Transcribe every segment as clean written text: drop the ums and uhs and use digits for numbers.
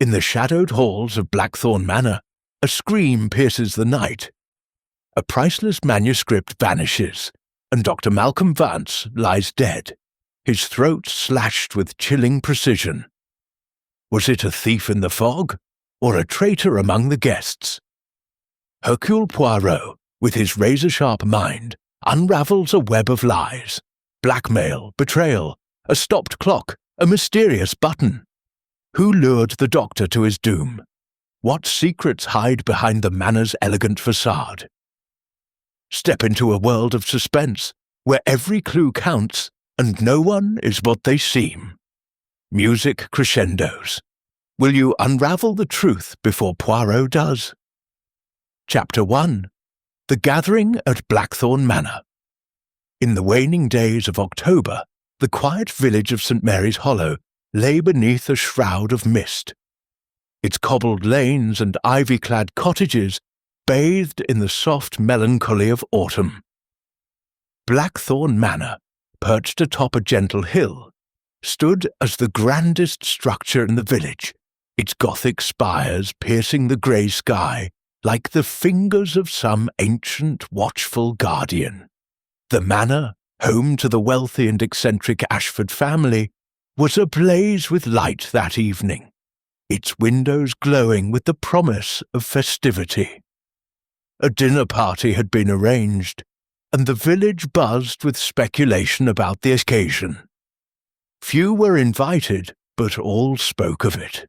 In the shadowed halls of Blackthorn Manor, a scream pierces the night. A priceless manuscript vanishes, and Dr. Malcolm Vance lies dead, his throat slashed with chilling precision. Was it a thief in the fog, or a traitor among the guests? Hercule Poirot, with his razor-sharp mind, unravels a web of lies, blackmail, betrayal, a stopped clock, a mysterious button. Who lured the doctor to his doom? What secrets hide behind the manor's elegant facade? Step into a world of suspense, where every clue counts, and no one is what they seem. Music crescendos. Will you unravel the truth before Poirot does? Chapter 1. The Gathering at Blackthorn Manor. In the waning days of October, the quiet village of St. Mary's Hollow lay beneath a shroud of mist. Its cobbled lanes and ivy-clad cottages bathed in the soft melancholy of autumn. Blackthorn Manor, perched atop a gentle hill, stood as the grandest structure in the village, its Gothic spires piercing the grey sky like the fingers of some ancient, watchful guardian. The manor, home to the wealthy and eccentric Ashford family, was ablaze with light that evening, its windows glowing with the promise of festivity. A dinner party had been arranged, and the village buzzed with speculation about the occasion. Few were invited, but all spoke of it.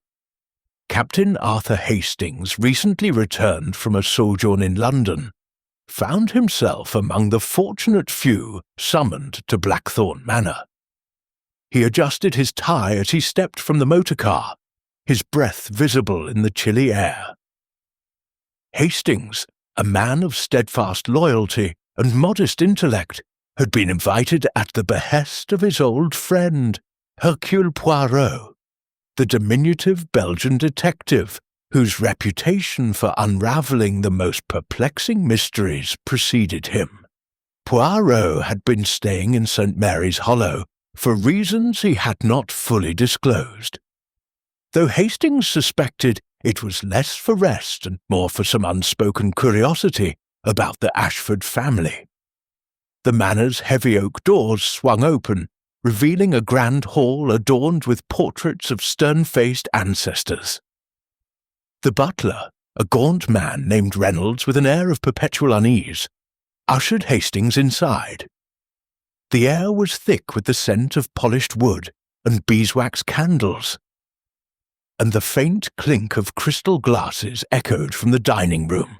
Captain Arthur Hastings, recently returned from a sojourn in London, found himself among the fortunate few summoned to Blackthorn Manor. He adjusted his tie as he stepped from the motor car, his breath visible in the chilly air. Hastings, a man of steadfast loyalty and modest intellect, had been invited at the behest of his old friend, Hercule Poirot, the diminutive Belgian detective whose reputation for unravelling the most perplexing mysteries preceded him. Poirot had been staying in St. Mary's Hollow for reasons he had not fully disclosed, though Hastings suspected it was less for rest and more for some unspoken curiosity about the Ashford family. The manor's heavy oak doors swung open, revealing a grand hall adorned with portraits of stern-faced ancestors. The butler, a gaunt man named Reynolds with an air of perpetual unease, ushered Hastings inside. The air was thick with the scent of polished wood and beeswax candles, and the faint clink of crystal glasses echoed from the dining room.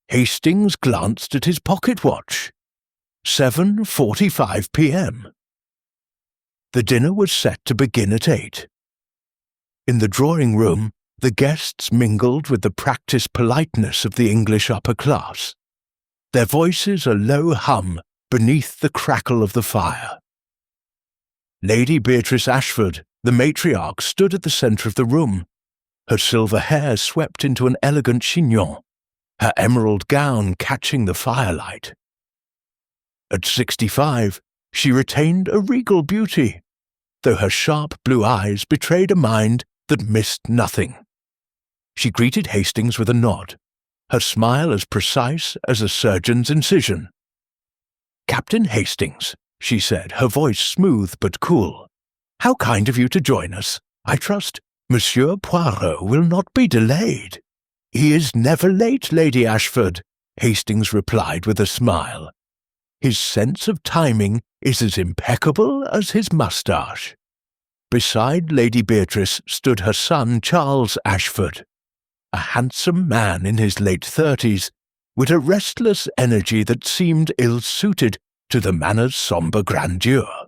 Hastings glanced at his pocket watch. 7:45 p.m. The dinner was set to begin at 8. In the drawing room, the guests mingled with the practised politeness of the English upper class, their voices a low hum beneath the crackle of the fire. Lady Beatrice Ashford, the matriarch, stood at the centre of the room, her silver hair swept into an elegant chignon, her emerald gown catching the firelight. At 65, she retained a regal beauty, though her sharp blue eyes betrayed a mind that missed nothing. She greeted Hastings with a nod, her smile as precise as a surgeon's incision. "Captain Hastings," she said, her voice smooth but cool. "How kind of you to join us. I trust Monsieur Poirot will not be delayed." "He is never late, Lady Ashford," Hastings replied with a smile. "His sense of timing is as impeccable as his moustache." Beside Lady Beatrice stood her son Charles Ashford, a handsome man in his late 30s, with a restless energy that seemed ill-suited to the manor's sombre grandeur.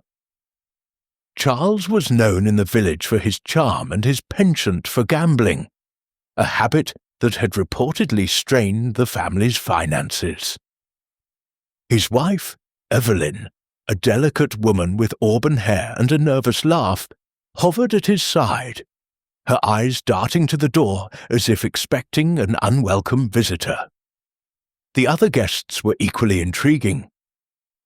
Charles was known in the village for his charm and his penchant for gambling, a habit that had reportedly strained the family's finances. His wife, Evelyn, a delicate woman with auburn hair and a nervous laugh, hovered at his side, her eyes darting to the door as if expecting an unwelcome visitor. The other guests were equally intriguing.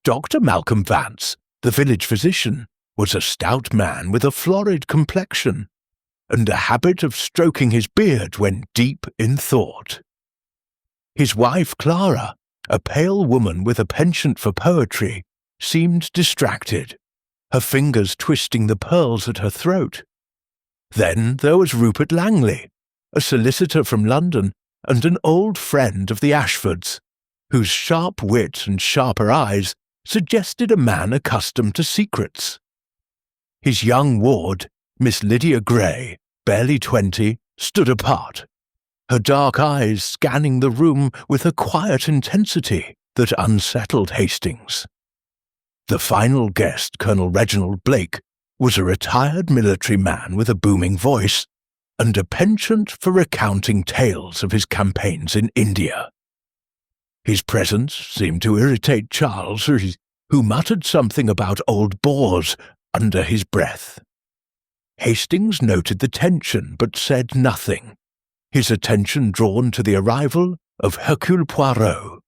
Dr. Malcolm Vance, the village physician, was a stout man with a florid complexion, and a habit of stroking his beard when deep in thought. His wife Clara, a pale woman with a penchant for poetry, seemed distracted, her fingers twisting the pearls at her throat. Then there was Rupert Langley, a solicitor from London and an old friend of the Ashfords, whose sharp wit and sharper eyes suggested a man accustomed to secrets. His young ward, Miss Lydia Gray, barely 20, stood apart, her dark eyes scanning the room with a quiet intensity that unsettled Hastings. The final guest, Colonel Reginald Blake, was a retired military man with a booming voice and a penchant for recounting tales of his campaigns in India. His presence seemed to irritate Charles, who muttered something about old bores under his breath. Hastings noted the tension but said nothing, his attention drawn to the arrival of Hercule Poirot.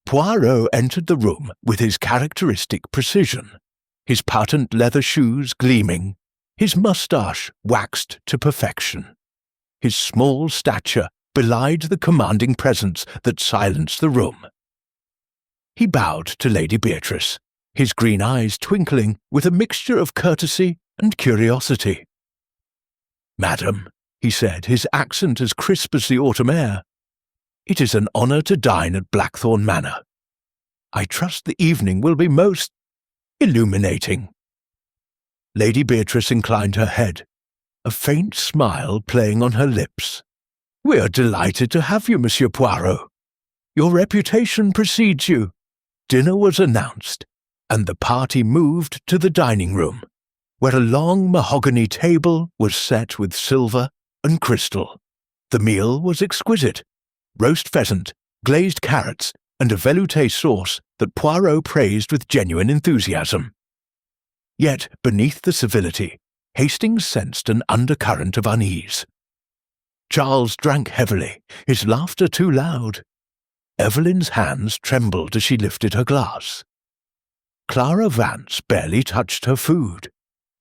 Poirot entered the room with his characteristic precision, his patent leather shoes gleaming, his moustache waxed to perfection. His small stature belied the commanding presence that silenced the room. He bowed to Lady Beatrice, his green eyes twinkling with a mixture of courtesy and curiosity. "Madam," he said, his accent as crisp as the autumn air, "it is an honour to dine at Blackthorn Manor. I trust the evening will be most illuminating." Lady Beatrice inclined her head, a faint smile playing on her lips. "We are delighted to have you, Monsieur Poirot. Your reputation precedes you." Dinner was announced, and the party moved to the dining room, where a long mahogany table was set with silver and crystal. The meal was exquisite: roast pheasant, glazed carrots, and a velouté sauce that Poirot praised with genuine enthusiasm. Yet, beneath the civility, Hastings sensed an undercurrent of unease. Charles drank heavily, his laughter too loud. Evelyn's hands trembled as she lifted her glass. Clara Vance barely touched her food,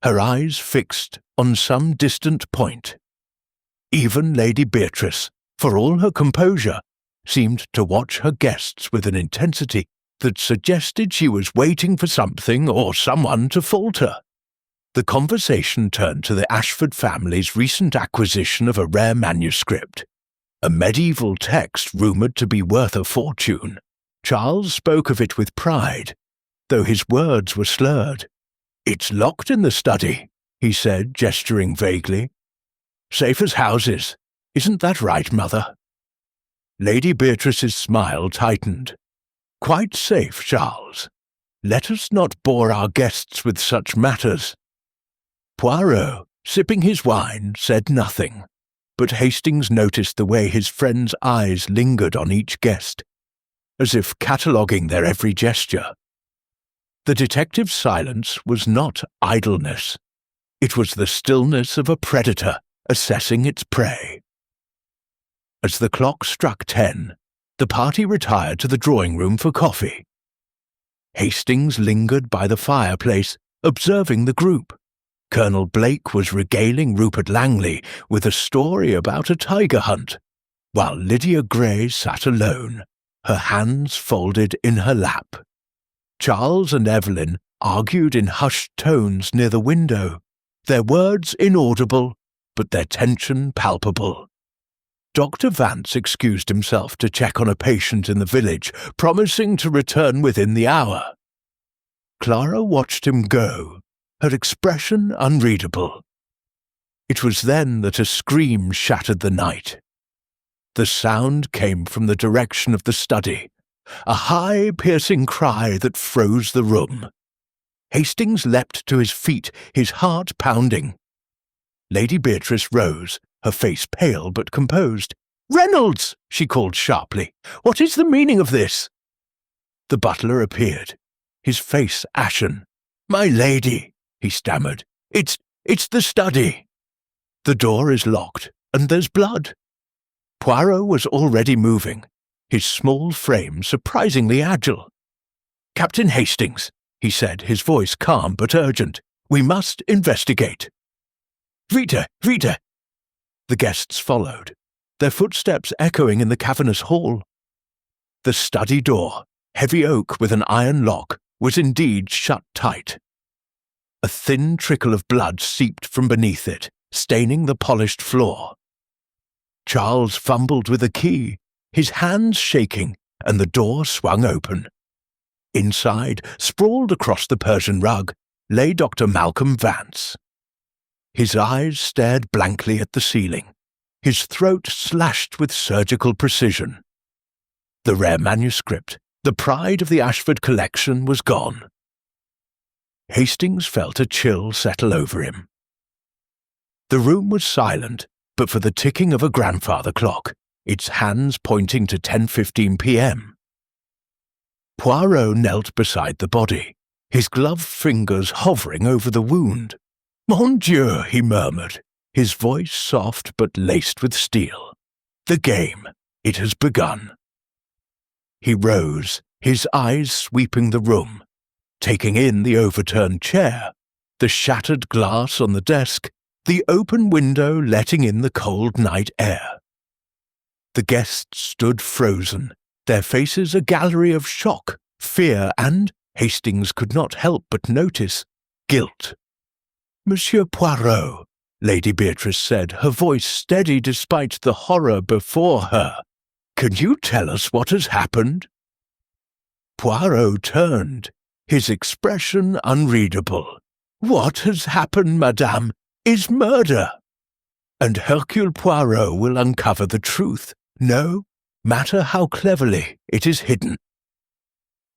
her eyes fixed on some distant point. Even Lady Beatrice, for all her composure, seemed to watch her guests with an intensity that suggested she was waiting for something or someone to falter. The conversation turned to the Ashford family's recent acquisition of a rare manuscript, a medieval text rumoured to be worth a fortune. Charles spoke of it with pride, though his words were slurred. "It's locked in the study," he said, gesturing vaguely. "Safe as houses. Isn't that right, Mother?" Lady Beatrice's smile tightened. "Quite safe, Charles. Let us not bore our guests with such matters." Poirot, sipping his wine, said nothing, but Hastings noticed the way his friend's eyes lingered on each guest, as if cataloguing their every gesture. The detective's silence was not idleness. It was the stillness of a predator assessing its prey. As the clock struck 10, the party retired to the drawing-room for coffee. Hastings lingered by the fireplace, observing the group. Colonel Blake was regaling Rupert Langley with a story about a tiger hunt, while Lydia Gray sat alone, her hands folded in her lap. Charles and Evelyn argued in hushed tones near the window, their words inaudible, but their tension palpable. Dr. Vance excused himself to check on a patient in the village, promising to return within the hour. Clara watched him go, her expression unreadable. It was then that a scream shattered the night. The sound came from the direction of the study, a high, piercing cry that froze the room. Hastings leapt to his feet, his heart pounding. Lady Beatrice rose, her face pale but composed. "Reynolds!" she called sharply. "What is the meaning of this?" The butler appeared, his face ashen. "My lady," he stammered, It's the study." "The door is locked, and there's blood." Poirot was already moving, his small frame surprisingly agile. "Captain Hastings," he said, his voice calm but urgent, "we must investigate." Rita, The guests followed, their footsteps echoing in the cavernous hall. The study door, heavy oak with an iron lock, was indeed shut tight. A thin trickle of blood seeped from beneath it, staining the polished floor. Charles fumbled with a key, his hands shaking, and the door swung open. Inside, sprawled across the Persian rug, lay Dr. Malcolm Vance. His eyes stared blankly at the ceiling, his throat slashed with surgical precision. The rare manuscript, the pride of the Ashford collection, was gone. Hastings felt a chill settle over him. The room was silent, but for the ticking of a grandfather clock, its hands pointing to 10:15 p.m. Poirot knelt beside the body, his gloved fingers hovering over the wound. "Mon Dieu," he murmured, his voice soft but laced with steel. "The game, it has begun." He rose, his eyes sweeping the room, taking in the overturned chair, the shattered glass on the desk, the open window letting in the cold night air. The guests stood frozen, their faces a gallery of shock, fear, and, Hastings could not help but notice, guilt. "Monsieur Poirot," Lady Beatrice said, her voice steady despite the horror before her, "can you tell us what has happened?" Poirot turned, his expression unreadable. "What has happened, madame, is murder. And Hercule Poirot will uncover the truth, no matter how cleverly it is hidden."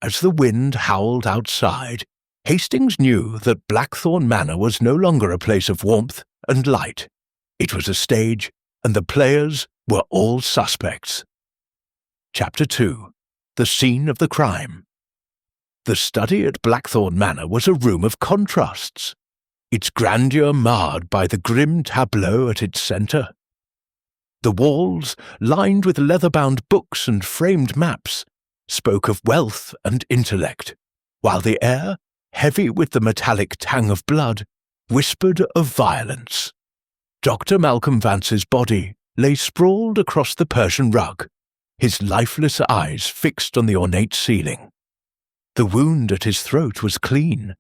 As the wind howled outside, Hastings knew that Blackthorn Manor was no longer a place of warmth and light. It was a stage, and the players were all suspects. Chapter 2. The Scene of the Crime. The study at Blackthorn Manor was a room of contrasts, its grandeur marred by the grim tableau at its centre. The walls, lined with leather-bound books and framed maps, spoke of wealth and intellect, while the air, heavy with the metallic tang of blood, whispered of violence. Dr. Malcolm Vance's body lay sprawled across the Persian rug, his lifeless eyes fixed on the ornate ceiling. The wound at his throat was clean,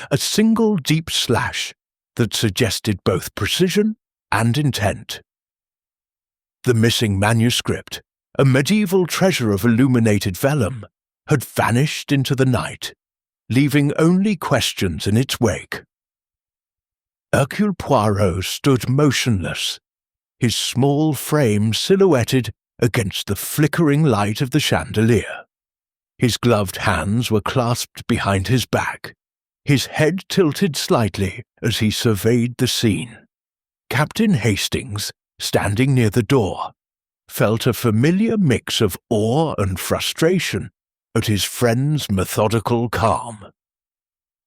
a single deep slash that suggested both precision and intent. The missing manuscript, a medieval treasure of illuminated vellum, had vanished into the night, leaving only questions in its wake. Hercule Poirot stood motionless, his small frame silhouetted against the flickering light of the chandelier. His gloved hands were clasped behind his back, his head tilted slightly as he surveyed the scene. Captain Hastings, standing near the door, felt a familiar mix of awe and frustration at his friend's methodical calm.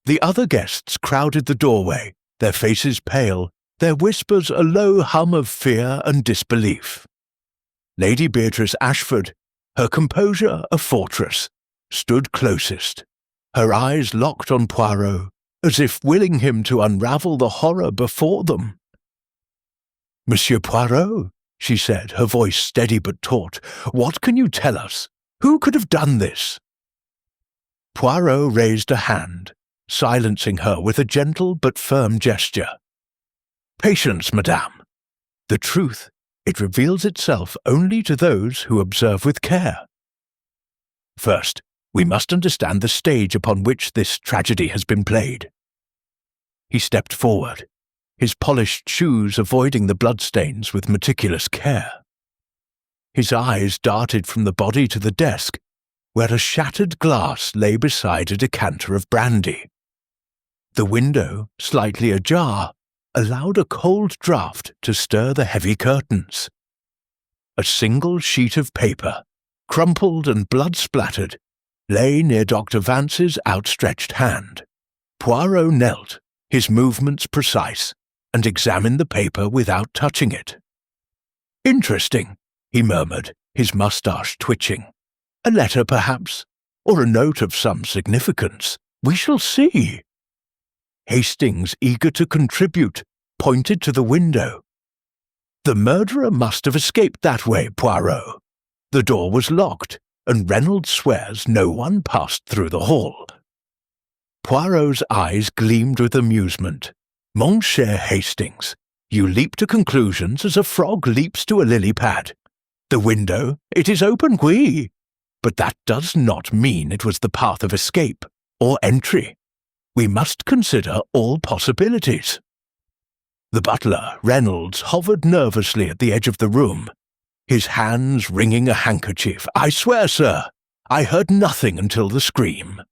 The other guests crowded the doorway, their faces pale, their whispers a low hum of fear and disbelief. Lady Beatrice Ashford, her composure a fortress, stood closest, her eyes locked on Poirot, as if willing him to unravel the horror before them. "Monsieur Poirot," she said, her voice steady but taut, "what can you tell us? Who could have done this?" Poirot raised a hand, silencing her with a gentle but firm gesture. "Patience, madame. The truth, it reveals itself only to those who observe with care. First, we must understand the stage upon which this tragedy has been played." He stepped forward, his polished shoes avoiding the bloodstains with meticulous care. His eyes darted from the body to the desk, where a shattered glass lay beside a decanter of brandy. The window, slightly ajar, allowed a cold draught to stir the heavy curtains. A single sheet of paper, crumpled and blood-splattered, lay near Dr. Vance's outstretched hand. Poirot knelt, his movements precise, and examined the paper without touching it. "Interesting," he murmured, his moustache twitching. "A letter, perhaps, or a note of some significance. We shall see." Hastings, eager to contribute, pointed to the window. The murderer must have escaped that way, Poirot. The door was locked, and Reynolds swears no one passed through the hall. Poirot's eyes gleamed with amusement. Mon cher Hastings, you leap to conclusions as a frog leaps to a lily pad. The window, it is open, oui, but that does not mean it was the path of escape or entry. We must consider all possibilities. The butler, Reynolds, hovered nervously at the edge of the room, his hands wringing a handkerchief. I swear, sir, I heard nothing until the scream.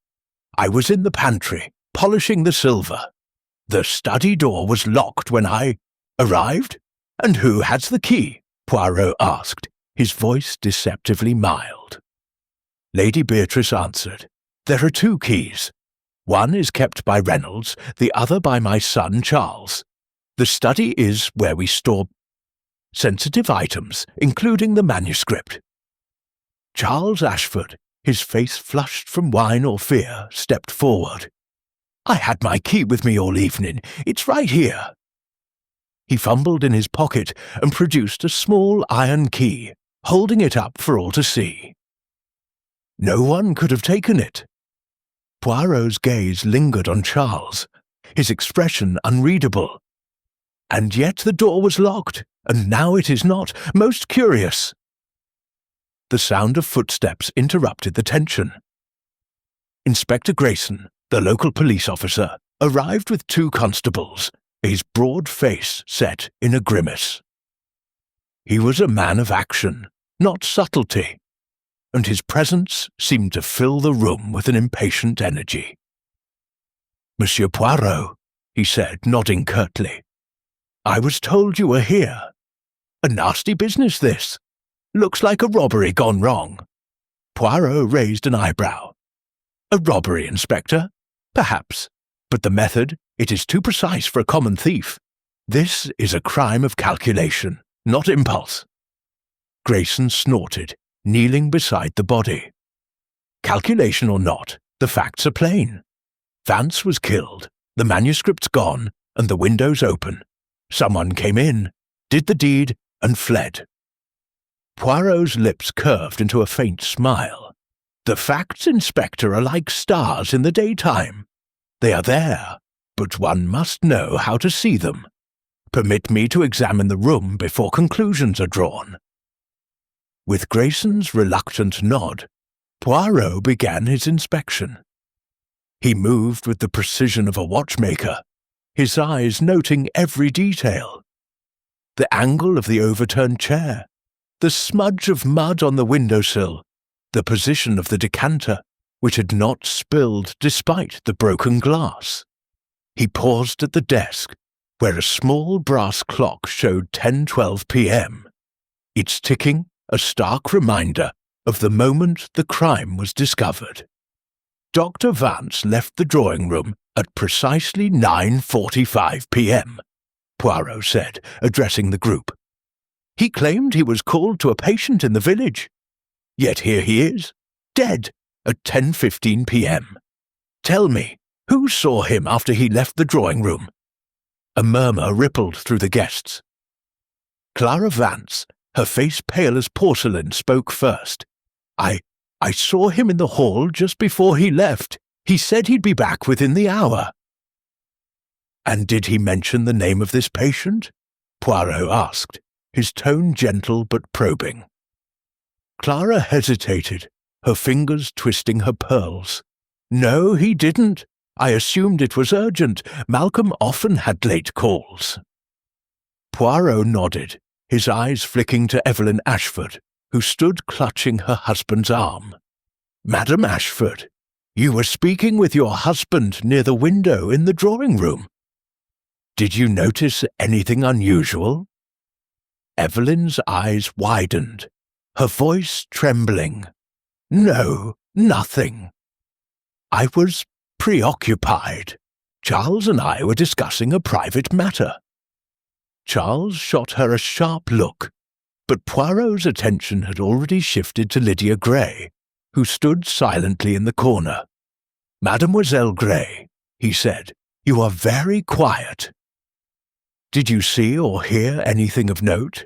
I was in the pantry, polishing the silver. The study door was locked when I arrived. And who has the key? Poirot asked, his voice deceptively mild. Lady Beatrice answered, There are 2 keys. One is kept by Reynolds, the other by my son Charles. The study is where we store sensitive items, including the manuscript. Charles Ashford, his face flushed from wine or fear, stepped forward. I had my key with me all evening. It's right here. He fumbled in his pocket and produced a small iron key, holding it up for all to see. No one could have taken it. Poirot's gaze lingered on Charles, his expression unreadable. And yet the door was locked, and now it is not. Most curious. The sound of footsteps interrupted the tension. Inspector Grayson, the local police officer, arrived with 2 constables, his broad face set in a grimace. He was a man of action, not subtlety, and his presence seemed to fill the room with an impatient energy. Monsieur Poirot, he said, nodding curtly, I was told you were here. A nasty business, this. Looks like a robbery gone wrong. Poirot raised an eyebrow. A robbery, Inspector? Perhaps. But the method, it is too precise for a common thief. This is a crime of calculation, not impulse. Grayson snorted, kneeling beside the body. Calculation or not, the facts are plain. Vance was killed, the manuscript's gone, and the window's open. Someone came in, did the deed, and fled. Poirot's lips curved into a faint smile. The facts, Inspector, are like stars in the daytime. They are there, but one must know how to see them. Permit me to examine the room before conclusions are drawn. With Grayson's reluctant nod, Poirot began his inspection. He moved with the precision of a watchmaker, his eyes noting every detail. The angle of the overturned chair, the smudge of mud on the windowsill, the position of the decanter, which had not spilled despite the broken glass. He paused at the desk, where a small brass clock showed 10:12 p.m., its ticking a stark reminder of the moment the crime was discovered. Dr. Vance left the drawing room at precisely 9:45 p.m., Poirot said, addressing the group. He claimed he was called to a patient in the village. Yet here he is, dead, at 10:15 p.m. Tell me, who saw him after he left the drawing room? A murmur rippled through the guests. Clara Vance, her face pale as porcelain, spoke first. I saw him in the hall just before he left. He said he'd be back within the hour. And did he mention the name of this patient? Poirot asked, his tone gentle but probing. Clara hesitated, her fingers twisting her pearls. No, he didn't. I assumed it was urgent. Malcolm often had late calls. Poirot nodded, his eyes flicking to Evelyn Ashford, who stood clutching her husband's arm. Madam Ashford, you were speaking with your husband near the window in the drawing room. Did you notice anything unusual? Evelyn's eyes widened, her voice trembling. No, nothing. I was preoccupied. Charles and I were discussing a private matter. Charles shot her a sharp look, but Poirot's attention had already shifted to Lydia Gray, who stood silently in the corner. Mademoiselle Gray, he said, you are very quiet. Did you see or hear anything of note?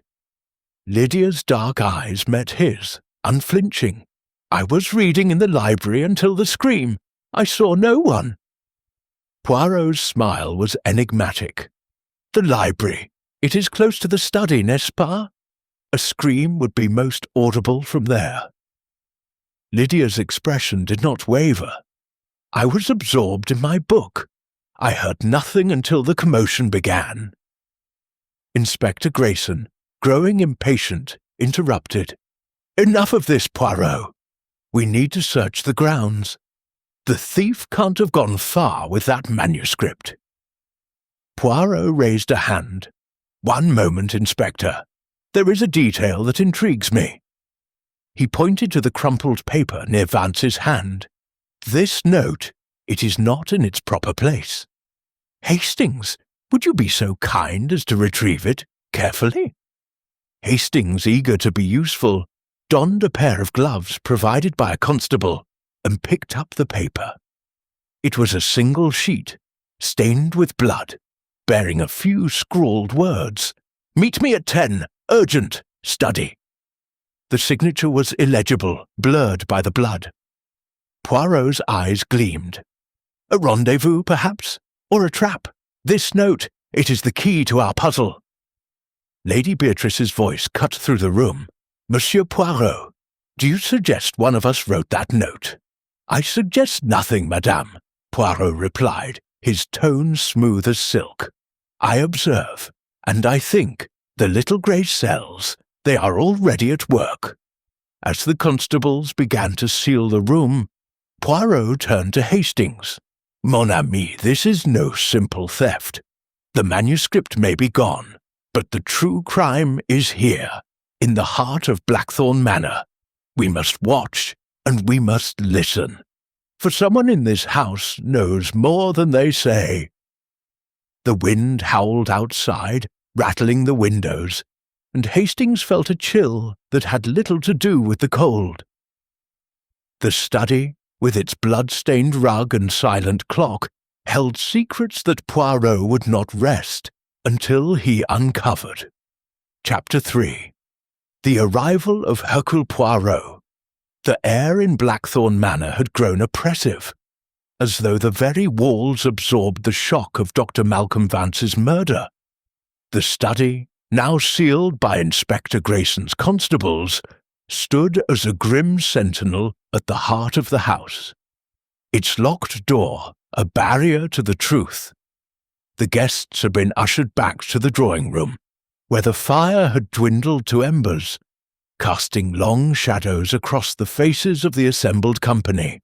Lydia's dark eyes met his, unflinching. I was reading in the library until the scream. I saw no one. Poirot's smile was enigmatic. The library. It is close to the study, n'est-ce pas? A scream would be most audible from there. Lydia's expression did not waver. I was absorbed in my book. I heard nothing until the commotion began. Inspector Grayson, growing impatient, interrupted. Enough of this, Poirot. We need to search the grounds. The thief can't have gone far with that manuscript. Poirot raised a hand. One moment, Inspector. There is a detail that intrigues me. He pointed to the crumpled paper near Vance's hand. This note, it is not in its proper place. Hastings, would you be so kind as to retrieve it carefully? Hastings, eager to be useful, donned a pair of gloves provided by a constable and picked up the paper. It was a single sheet, stained with blood, bearing a few scrawled words. Meet me at 10, urgent, study. The signature was illegible, blurred by the blood. Poirot's eyes gleamed. A rendezvous, perhaps? Or a trap? This note, it is the key to our puzzle. Lady Beatrice's voice cut through the room. Monsieur Poirot, do you suggest one of us wrote that note? I suggest nothing, madame, Poirot replied, his tone smooth as silk. I observe, and I think, the little grey cells, they are already at work. As the constables began to seal the room, Poirot turned to Hastings. Mon ami, this is no simple theft. The manuscript may be gone, but the true crime is here, in the heart of Blackthorn Manor. We must watch, and we must listen. For someone in this house knows more than they say. The wind howled outside, rattling the windows, and Hastings felt a chill that had little to do with the cold. The study, with its blood-stained rug and silent clock, held secrets that Poirot would not rest until he uncovered. Chapter 3. The arrival of Hercule Poirot. The air in Blackthorn Manor had grown oppressive, as though the very walls absorbed the shock of Dr. Malcolm Vance's murder. The study, now sealed by Inspector Grayson's constables, stood as a grim sentinel at the heart of the house. Its locked door, a barrier to the truth. The guests had been ushered back to the drawing-room, where the fire had dwindled to embers, casting long shadows across the faces of the assembled company.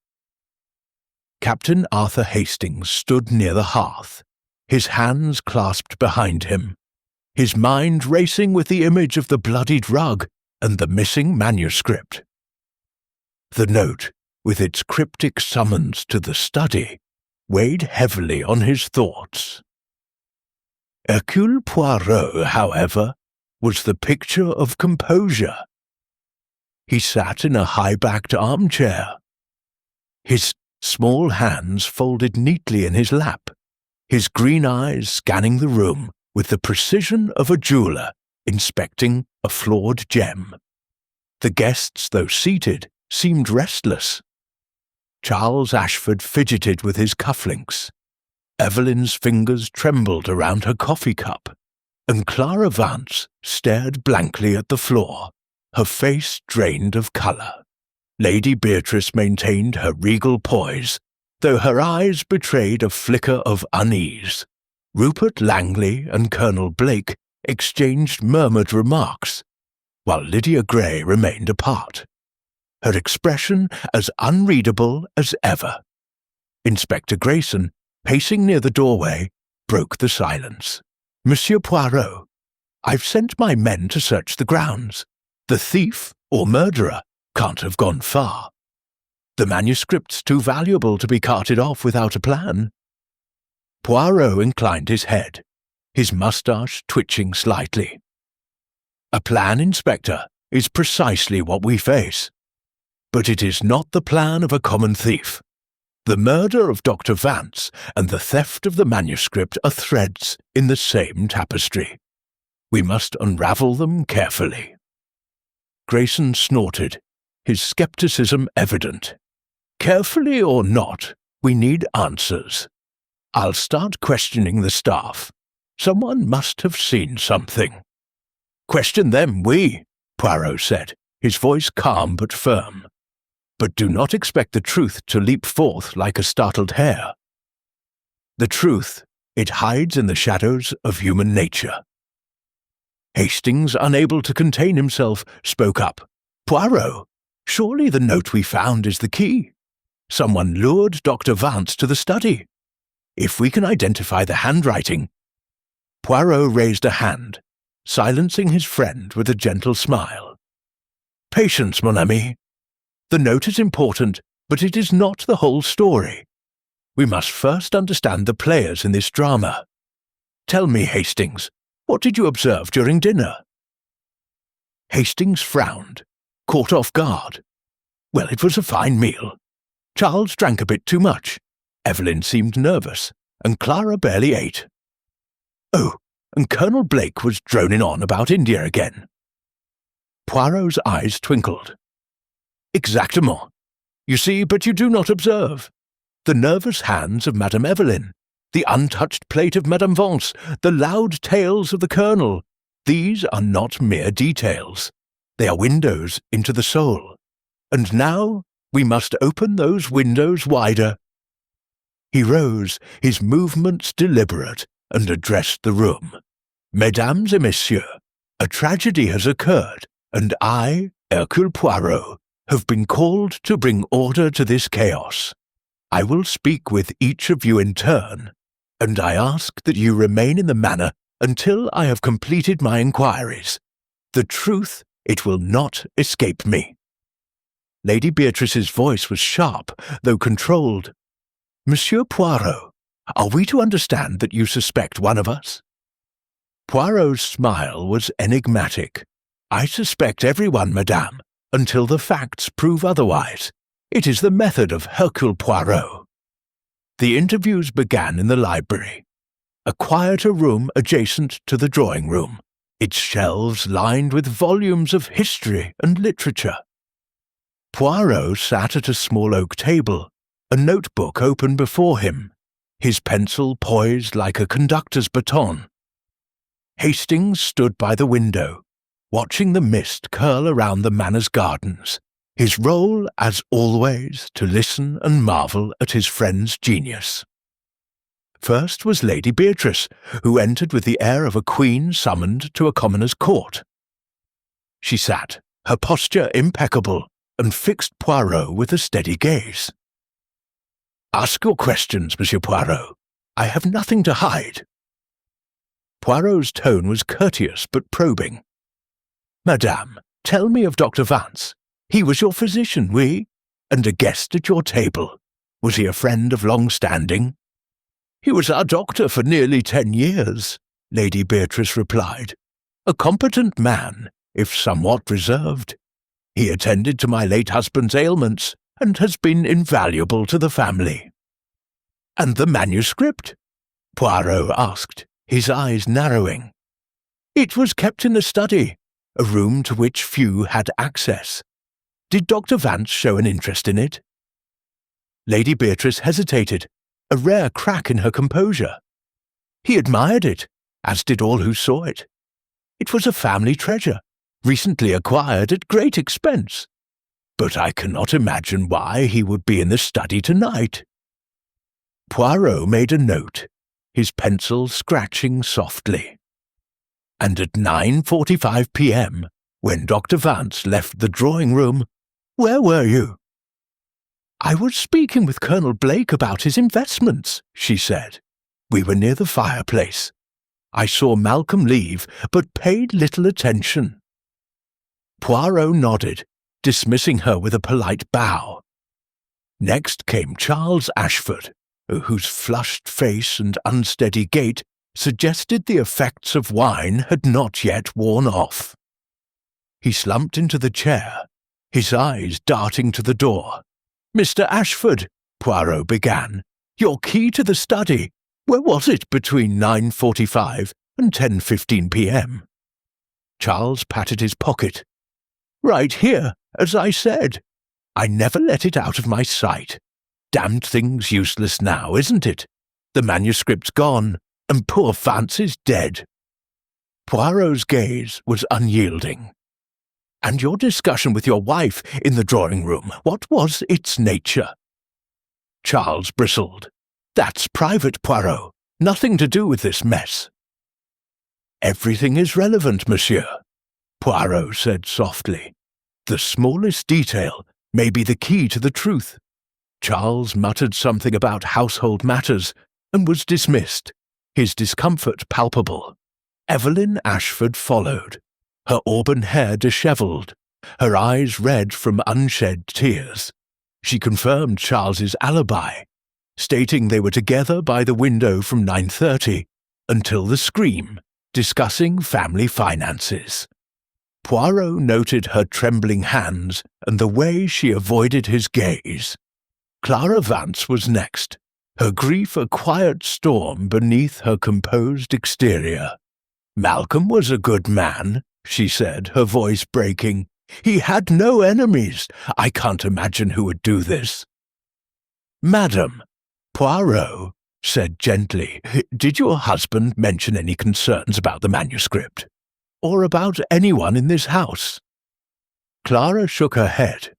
Captain Arthur Hastings stood near the hearth, his hands clasped behind him, his mind racing with the image of the bloodied rug and the missing manuscript. The note, with its cryptic summons to the study, weighed heavily on his thoughts. Hercule Poirot, however, was the picture of composure. He sat in a high-backed armchair, his small hands folded neatly in his lap, his green eyes scanning the room with the precision of a jeweller inspecting a flawed gem. The guests, though seated, seemed restless. Charles Ashford fidgeted with his cufflinks. Evelyn's fingers trembled around her coffee cup, and Clara Vance stared blankly at the floor, her face drained of colour. Lady Beatrice maintained her regal poise, though her eyes betrayed a flicker of unease. Rupert Langley and Colonel Blake exchanged murmured remarks, while Lydia Gray remained apart, her expression as unreadable as ever. Inspector Grayson, pacing near the doorway, broke the silence. Monsieur Poirot, I've sent my men to search the grounds. The thief, or murderer, can't have gone far. The manuscript's too valuable to be carted off without a plan. Poirot inclined his head, his moustache twitching slightly. A plan, Inspector, is precisely what we face. But it is not the plan of a common thief. The murder of Dr. Vance and the theft of the manuscript are threads in the same tapestry. We must unravel them carefully." Grayson snorted, his skepticism evident. "Carefully or not, we need answers. I'll start questioning the staff. Someone must have seen something." "Question them, Poirot said, his voice calm but firm. "But do not expect the truth to leap forth like a startled hare. The truth, it hides in the shadows of human nature." Hastings, unable to contain himself, spoke up. "Poirot, surely the note we found is the key. Someone lured Dr. Vance to the study. If we can identify the handwriting—" Poirot raised a hand, silencing his friend with a gentle smile. "Patience, mon ami. The note is important, but it is not the whole story. We must first understand the players in this drama. Tell me, Hastings, what did you observe during dinner?" Hastings frowned, caught off guard. "Well, it was a fine meal. Charles drank a bit too much. Evelyn seemed nervous, and Clara barely ate. Oh, and Colonel Blake was droning on about India again." Poirot's eyes twinkled. "Exactement. You see, but you do not observe. The nervous hands of Madame Evelyn, the untouched plate of Madame Vance, the loud tales of the Colonel, these are not mere details. They are windows into the soul. And now we must open those windows wider." He rose, his movements deliberate, and addressed the room. "Mesdames et messieurs, a tragedy has occurred, and I, Hercule Poirot, have been called to bring order to this chaos. I will speak with each of you in turn, and I ask that you remain in the manor until I have completed my inquiries. The truth, it will not escape me." Lady Beatrice's voice was sharp, though controlled. "Monsieur Poirot, are we to understand that you suspect one of us?" Poirot's smile was enigmatic. "I suspect everyone, madame, until the facts prove otherwise. It is the method of Hercule Poirot." The interviews began in the library, a quieter room adjacent to the drawing-room, its shelves lined with volumes of history and literature. Poirot sat at a small oak table, a notebook open before him, his pencil poised like a conductor's baton. Hastings stood by the window, watching the mist curl around the manor's gardens, his role, as always, to listen and marvel at his friend's genius. First was Lady Beatrice, who entered with the air of a queen summoned to a commoner's court. She sat, her posture impeccable, and fixed Poirot with a steady gaze. "Ask your questions, Monsieur Poirot. I have nothing to hide." Poirot's tone was courteous but probing. "Madame, tell me of Dr. Vance. He was your physician, and a guest at your table. Was he a friend of long standing?" "He was our doctor for nearly 10 years, Lady Beatrice replied. "A competent man, if somewhat reserved. He attended to my late husband's ailments, and has been invaluable to the family." "And the manuscript?" Poirot asked, his eyes narrowing. "It was kept in the study, a room to which few had access. Did Dr. Vance show an interest in it?" Lady Beatrice hesitated, a rare crack in her composure. "He admired it, as did all who saw it. It was a family treasure, recently acquired at great expense. But I cannot imagine why he would be in the study tonight." Poirot made a note, his pencil scratching softly. "And at 9:45 p.m., when Dr. Vance left the drawing-room, where were you?" "I was speaking with Colonel Blake about his investments," she said. "We were near the fireplace. I saw Malcolm leave, but paid little attention." Poirot nodded, dismissing her with a polite bow. Next came Charles Ashford, whose flushed face and unsteady gait suggested the effects of wine had not yet worn off. He slumped into the chair, his eyes darting to the door. "Mr. Ashford, Poirot began. "Your key to the study. Where was it between 9:45 and 10:15 p.m.? Charles patted his pocket. "Right here, as I said. I never let it out of my sight. Damned thing's useless now, isn't it? The manuscript's gone, and poor Vance is dead." Poirot's gaze was unyielding. "And your discussion with your wife in the drawing-room, what was its nature?" Charles bristled. "That's private, Poirot. Nothing to do with this mess." "Everything is relevant, monsieur," Poirot said softly. "The smallest detail may be the key to the truth." Charles muttered something about household matters and was dismissed, his discomfort palpable. Evelyn Ashford followed, her auburn hair dishevelled, her eyes red from unshed tears. She confirmed Charles's alibi, stating they were together by the window from 9:30 until the scream, discussing family finances. Poirot noted her trembling hands and the way she avoided his gaze. Clara Vance was next, her grief a quiet storm beneath her composed exterior. "Malcolm was a good man," she said, her voice breaking. "He had no enemies. I can't imagine who would do this." "Madam," Poirot said gently, "did your husband mention any concerns about the manuscript? Or about anyone in this house?" Clara shook her head.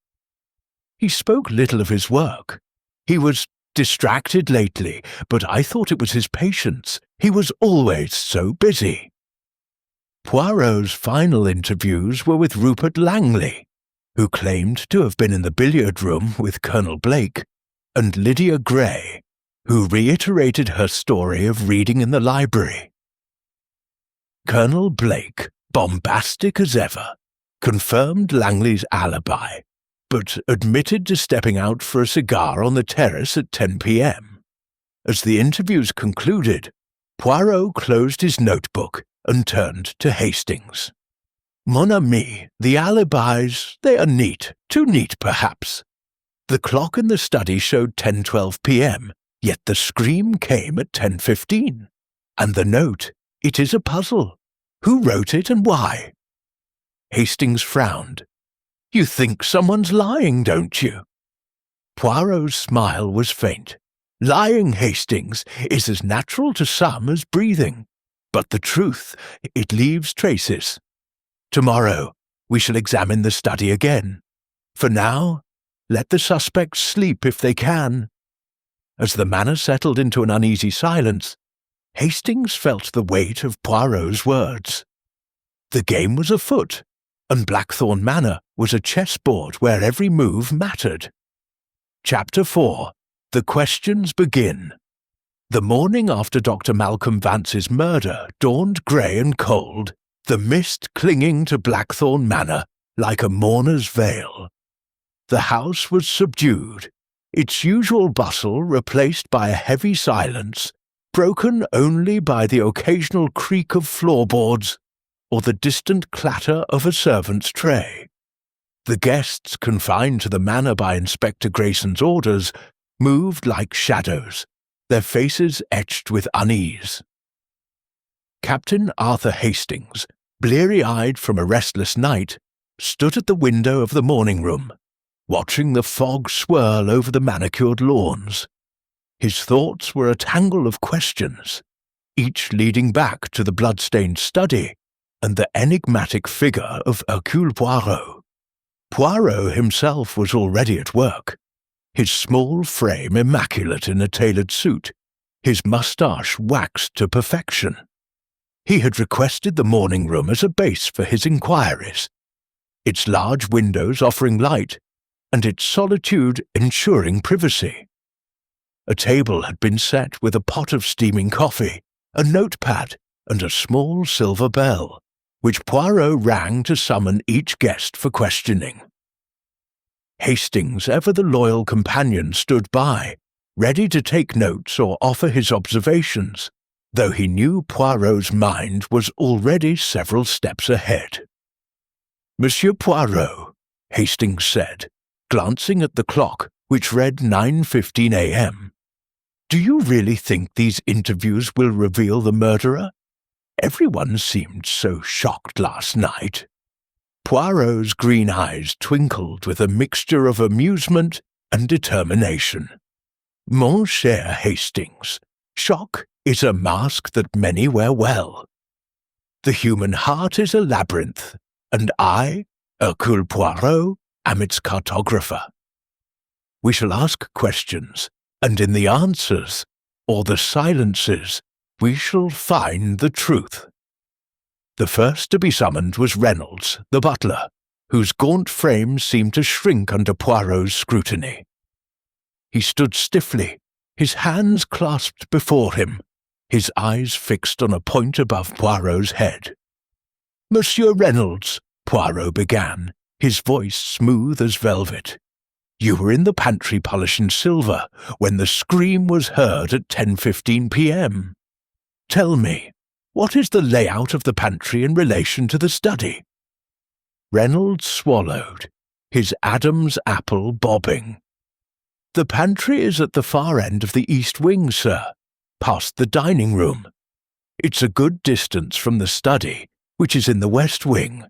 "He spoke little of his work. He was distracted lately, but I thought it was his patients. He was always so busy." Poirot's final interviews were with Rupert Langley, who claimed to have been in the billiard room with Colonel Blake, and Lydia Gray, who reiterated her story of reading in the library. Colonel Blake, bombastic as ever, confirmed Langley's alibi, but admitted to stepping out for a cigar on the terrace at 10 p.m. As the interviews concluded, Poirot closed his notebook and turned to Hastings. "Mon ami, the alibis, they are neat, too neat perhaps. The clock in the study showed 10:12 p.m., yet the scream came at 10:15. And the note, it is a puzzle. Who wrote it and why?" Hastings frowned. "You think someone's lying, don't you?" Poirot's smile was faint. "Lying, Hastings, is as natural to some as breathing. But the truth, it leaves traces. Tomorrow, we shall examine the study again. For now, let the suspects sleep if they can." As the manor settled into an uneasy silence, Hastings felt the weight of Poirot's words. The game was afoot, and Blackthorn Manor was a chessboard where every move mattered. Chapter 4. The Questions Begin. The morning after Dr. Malcolm Vance's murder dawned grey and cold, the mist clinging to Blackthorn Manor like a mourner's veil. The house was subdued, its usual bustle replaced by a heavy silence, broken only by the occasional creak of floorboards or the distant clatter of a servant's tray. The guests, confined to the manor by Inspector Grayson's orders, moved like shadows, their faces etched with unease. Captain Arthur Hastings, bleary-eyed from a restless night, stood at the window of the morning-room, watching the fog swirl over the manicured lawns. His thoughts were a tangle of questions, each leading back to the blood-stained study and the enigmatic figure of Hercule Poirot. Poirot himself was already at work, his small frame immaculate in a tailored suit, his moustache waxed to perfection. He had requested the morning-room as a base for his inquiries, its large windows offering light, and its solitude ensuring privacy. A table had been set with a pot of steaming coffee, a notepad, and a small silver bell, which Poirot rang to summon each guest for questioning. Hastings, ever the loyal companion, stood by, ready to take notes or offer his observations, though he knew Poirot's mind was already several steps ahead. "Monsieur Poirot," Hastings said, glancing at the clock, which read 9:15 a.m. Do you really think these interviews will reveal the murderer? Everyone seemed so shocked last night. Poirot's green eyes twinkled with a mixture of amusement and determination. Mon cher Hastings, shock is a mask that many wear well. The human heart is a labyrinth, and I, Hercule Poirot, am its cartographer. We shall ask questions, and in the answers, or the silences, we shall find the truth. The first to be summoned was Reynolds, the butler, whose gaunt frame seemed to shrink under Poirot's scrutiny. He stood stiffly, his hands clasped before him, his eyes fixed on a point above Poirot's head. "Monsieur Reynolds," Poirot began, his voice smooth as velvet, "you were in the pantry polishing silver when the scream was heard at 10:15 p.m. Tell me, what is the layout of the pantry in relation to the study?" Reynolds swallowed, his Adam's apple bobbing. "The pantry is at the far end of the east wing, sir, past the dining room. It's a good distance from the study, which is in the west wing.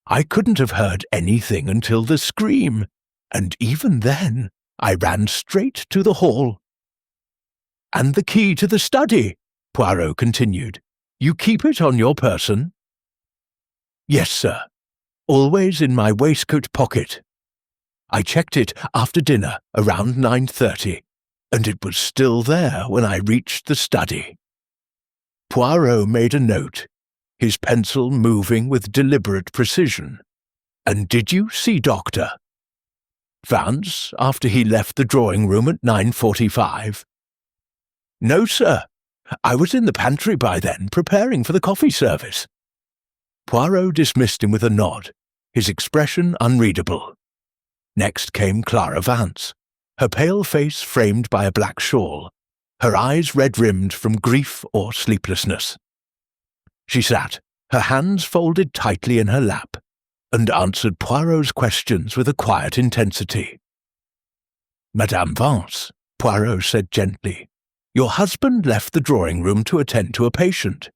I couldn't have heard anything until the scream, and even then I ran straight to the hall." "And the key to the study," Poirot continued. "You keep it on your person?" "Yes, sir. Always in my waistcoat pocket. I checked it after dinner around 9:30, and it was still there when I reached the study." Poirot made a note, his pencil moving with deliberate precision. "And did you see Dr. Vance after he left the drawing-room at 9:45? "No, sir. I was in the pantry by then, preparing for the coffee service." Poirot dismissed him with a nod, his expression unreadable. Next came Clara Vance, her pale face framed by a black shawl, her eyes red-rimmed from grief or sleeplessness. She sat, her hands folded tightly in her lap, and answered Poirot's questions with a quiet intensity. "Madame Vance," Poirot said gently, "your husband left the drawing-room to attend to a patient.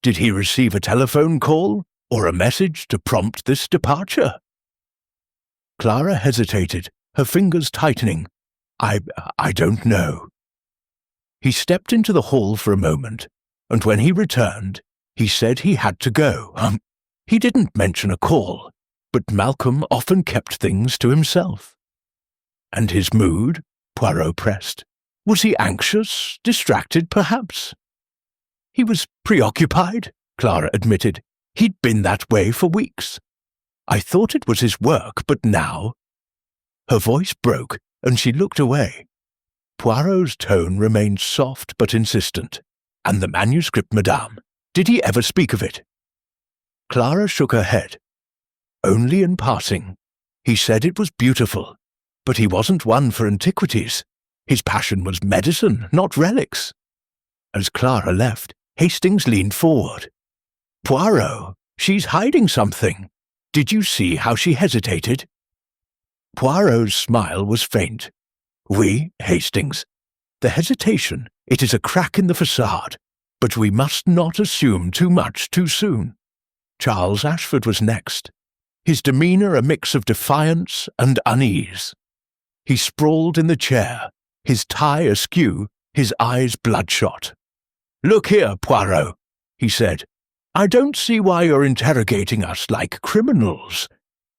Did he receive a telephone call or a message to prompt this departure?" Clara hesitated, her fingers tightening. I don't know." He stepped into the hall for a moment, and when he returned, he said he had to go. He didn't mention a call, but Malcolm often kept things to himself. "And his mood?" Poirot pressed. "Was he anxious, distracted, perhaps?" "He was preoccupied," Clara admitted. "He'd been that way for weeks. I thought it was his work, but now—" Her voice broke, and she looked away. Poirot's tone remained soft but insistent. "And the manuscript, madame? Did he ever speak of it?" Clara shook her head. "Only in passing. He said it was beautiful, but he wasn't one for antiquities. His passion was medicine, not relics." As Clara left, Hastings leaned forward. "Poirot, she's hiding something. Did you see how she hesitated?" Poirot's smile was faint. "Oui, Hastings. The hesitation, it is a crack in the facade, but we must not assume too much too soon." Charles Ashford was next, his demeanour a mix of defiance and unease. He sprawled in the chair, his tie askew, his eyes bloodshot. "Look here, Poirot," he said. "I don't see why you're interrogating us like criminals.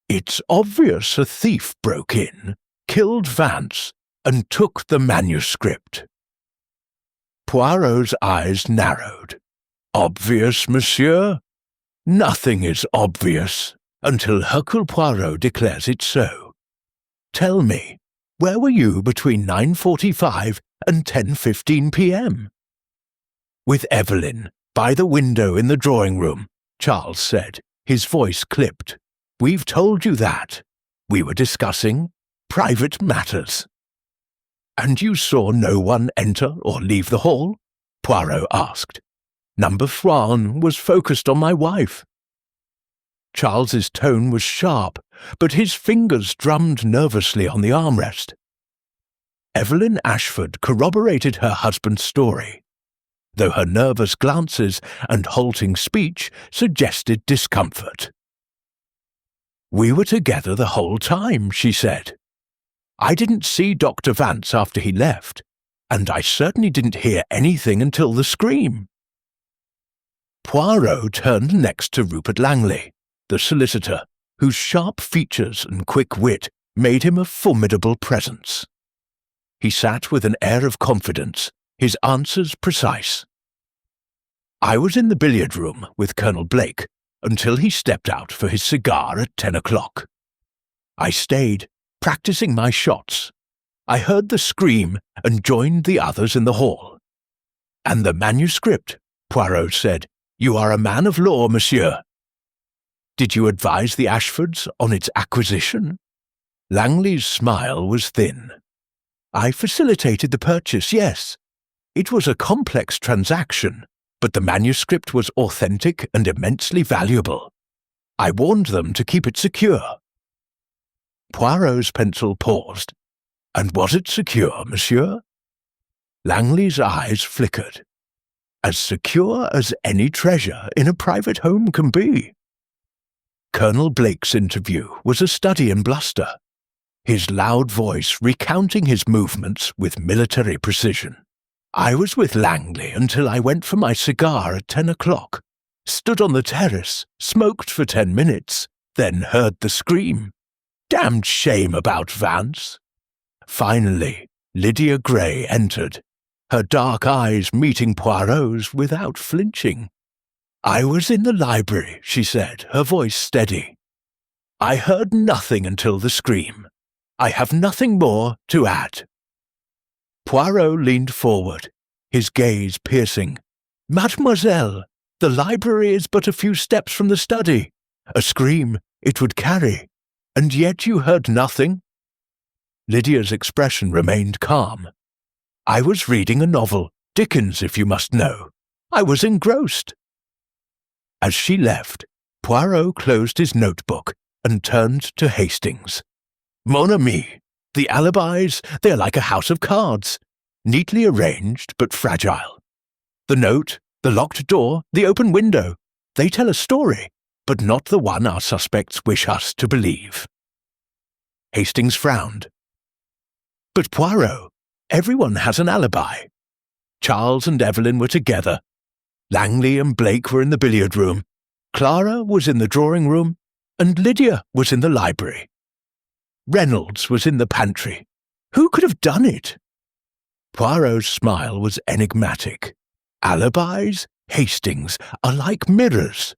It's obvious a thief broke in, killed Vance, and took the manuscript." Poirot's eyes narrowed. "Obvious, monsieur? Nothing is obvious until Hercule Poirot declares it so. Tell me, where were you between 9:45 and 10:15 p.m. "With Evelyn, by the window in the drawing-room," Charles said, his voice clipped. "We've told you that. We were discussing private matters." "And you saw no one enter or leave the hall?" Poirot asked. "Number 1 was focused on my wife." Charles's tone was sharp, but his fingers drummed nervously on the armrest. Evelyn Ashford corroborated her husband's story, though her nervous glances and halting speech suggested discomfort. "We were together the whole time," she said. "I didn't see Dr. Vance after he left, and I certainly didn't hear anything until the scream." Poirot turned next to Rupert Langley, the solicitor, whose sharp features and quick wit made him a formidable presence. He sat with an air of confidence, his answers precise. "I was in the billiard room with Colonel Blake until he stepped out for his cigar at 10 o'clock. I stayed, practicing my shots. I heard the scream and joined the others in the hall." "And the manuscript," Poirot said. "You are a man of law, monsieur." "Did you advise the Ashfords on its acquisition?" Langley's smile was thin. "I facilitated the purchase, yes. It was a complex transaction, but the manuscript was authentic and immensely valuable. I warned them to keep it secure." Poirot's pencil paused. "And was it secure, monsieur?" Langley's eyes flickered. "As secure as any treasure in a private home can be." Colonel Blake's interview was a study in bluster, his loud voice recounting his movements with military precision. "I was with Langley until I went for my cigar at 10 o'clock, stood on the terrace, smoked for 10 minutes, then heard the scream. Damned shame about Vance." Finally, Lydia Gray entered, her dark eyes meeting Poirot's without flinching. "I was in the library," she said, her voice steady. "I heard nothing until the scream. I have nothing more to add." Poirot leaned forward, his gaze piercing. "Mademoiselle, the library is but a few steps from the study. A scream it would carry. And yet you heard nothing?" Lydia's expression remained calm. "I was reading a novel, Dickens, if you must know. I was engrossed." As she left, Poirot closed his notebook and turned to Hastings. "Mon ami, the alibis, they're like a house of cards, neatly arranged but fragile. The note, the locked door, the open window, they tell a story, but not the one our suspects wish us to believe." Hastings frowned. "But Poirot, everyone has an alibi. Charles and Evelyn were together. Langley and Blake were in the billiard room. Clara was in the drawing room, and Lydia was in the library. Reynolds was in the pantry. Who could have done it?" Poirot's smile was enigmatic. "Alibis, Hastings, are like mirrors.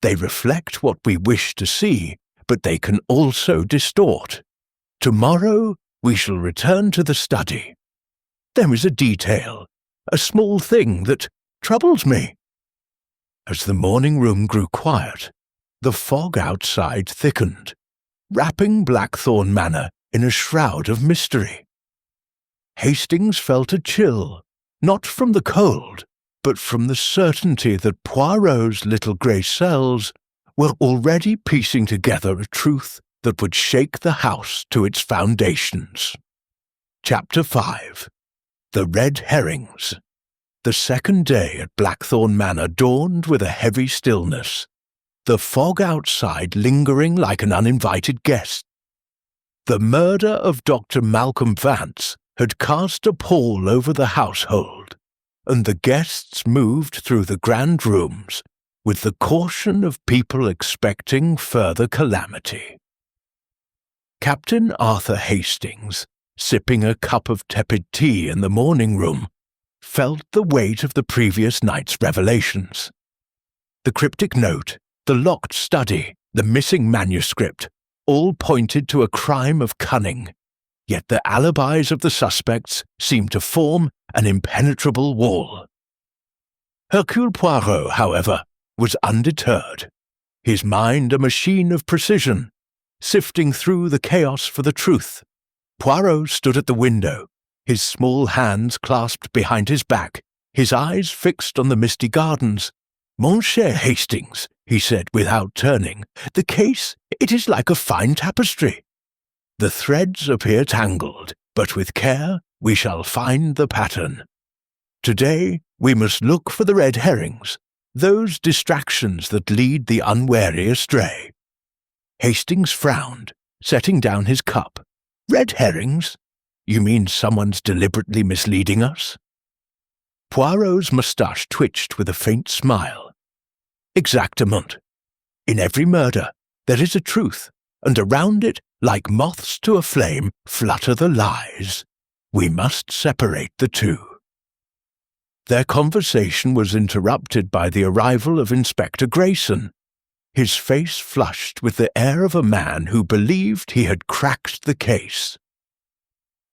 They reflect what we wish to see, but they can also distort. Tomorrow we shall return to the study. There is a detail, a small thing that troubles me." As the morning room grew quiet, the fog outside thickened, wrapping Blackthorn Manor in a shroud of mystery. Hastings felt a chill, not from the cold, but from the certainty that Poirot's little grey cells were already piecing together a truth that would shake the house to its foundations. Chapter 5. The Red Herrings. The second day at Blackthorn Manor dawned with a heavy stillness, the fog outside lingering like an uninvited guest. The murder of Dr. Malcolm Vance had cast a pall over the household, and the guests moved through the grand rooms with the caution of people expecting further calamity. Captain Arthur Hastings, sipping a cup of tepid tea in the morning room, felt the weight of the previous night's revelations. The cryptic note, the locked study, the missing manuscript, all pointed to a crime of cunning, yet the alibis of the suspects seemed to form an impenetrable wall. Hercule Poirot, however, was undeterred, his mind a machine of precision, sifting through the chaos for the truth. Poirot stood at the window, his small hands clasped behind his back, his eyes fixed on the misty gardens. "Mon cher Hastings," he said without turning, "the case, it is like a fine tapestry. The threads appear tangled, but with care we shall find the pattern. Today we must look for the red herrings, those distractions that lead the unwary astray." Hastings frowned, setting down his cup. "Red herrings? You mean someone's deliberately misleading us?" Poirot's moustache twitched with a faint smile. "Exactement. In every murder there is a truth, and around it, like moths to a flame, flutter the lies. We must separate the two." Their conversation was interrupted by the arrival of Inspector Grayson, his face flushed with the air of a man who believed he had cracked the case.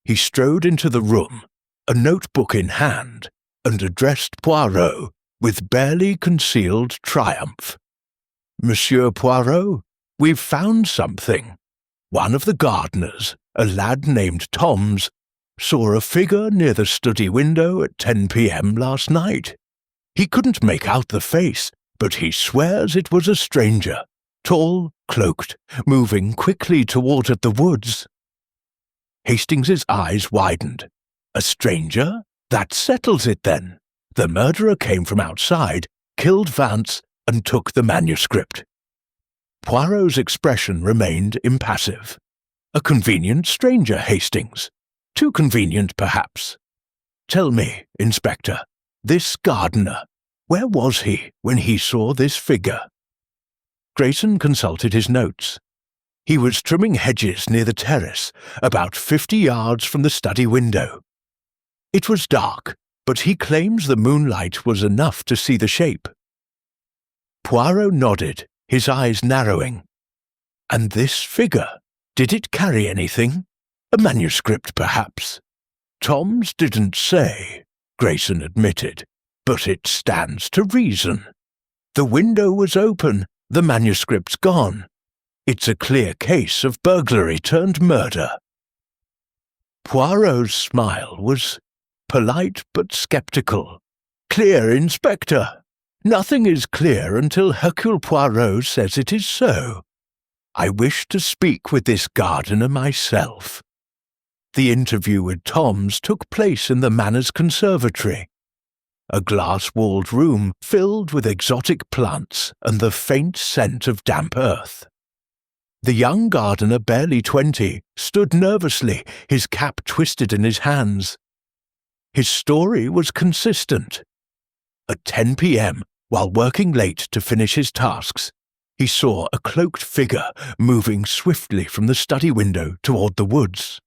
He strode into the room, a notebook in hand, and addressed Poirot with barely concealed triumph. "Monsieur Poirot, we've found something. One of the gardeners, a lad named Toms, saw a figure near the study window at 10 p.m. last night. He couldn't make out the face, but he swears it was a stranger, tall, cloaked, moving quickly toward the woods." Hastings's eyes widened. "A stranger? That settles it then. The murderer came from outside, killed Vance, and took the manuscript." Poirot's expression remained impassive. "A convenient stranger, Hastings. Too convenient, perhaps. Tell me, Inspector, this gardener, where was he when he saw this figure?" Grayson consulted his notes. He was trimming hedges near the terrace, about 50 yards from the study window. It was dark, but he claims the moonlight was enough to see the shape. Poirot nodded, his eyes narrowing. "And this figure, did it carry anything? A manuscript, perhaps?" "Toms didn't say," Grayson admitted, "but it stands to reason. The window was open, the manuscript's gone. It's a clear case of burglary turned murder." Poirot's smile was polite but sceptical. "Clear, Inspector. Nothing is clear until Hercule Poirot says it is so. I wish to speak with this gardener myself." The interview with Toms took place in the Manor's conservatory, a glass-walled room filled with exotic plants and the faint scent of damp earth. The young gardener, barely 20, stood nervously, his cap twisted in his hands. His story was consistent. At 10 p.m., while working late to finish his tasks, he saw a cloaked figure moving swiftly from the study window toward the woods.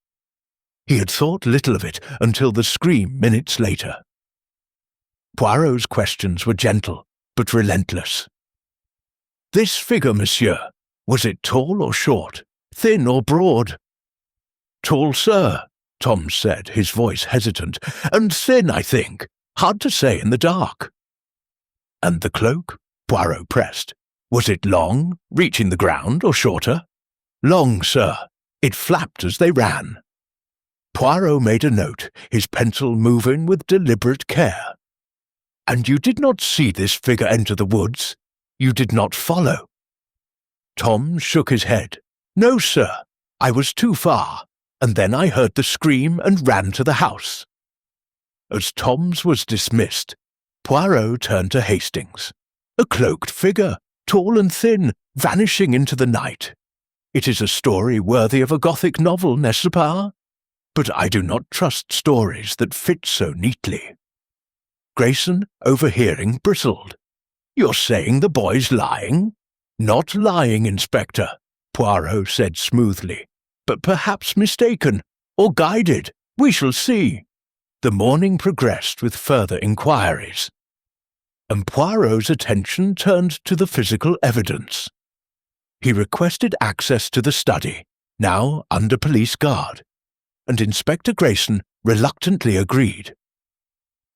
He had thought little of it until the scream minutes later. Poirot's questions were gentle, but relentless. "This figure, monsieur, was it tall or short, thin or broad?" "Tall, sir," Tom said, his voice hesitant, "and thin, I think. Hard to say in the dark." "And the cloak?" Poirot pressed. "Was it long, reaching the ground, or shorter?" "Long, sir. It flapped as they ran." Poirot made a note, his pencil moving with deliberate care. "And you did not see this figure enter the woods? You did not follow?" Tom shook his head. "No, sir. I was too far, and then I heard the scream and ran to the house." As Tom's was dismissed, Poirot turned to Hastings. "A cloaked figure, tall and thin, vanishing into the night. It is a story worthy of a Gothic novel, n'est-ce pas? But I do not trust stories that fit so neatly." Grayson, overhearing, bristled. "You're saying the boy's lying?" "Not lying, Inspector," Poirot said smoothly, "but perhaps mistaken, or guided. We shall see." The morning progressed with further inquiries, and Poirot's attention turned to the physical evidence. He requested access to the study, now under police guard, and Inspector Grayson reluctantly agreed.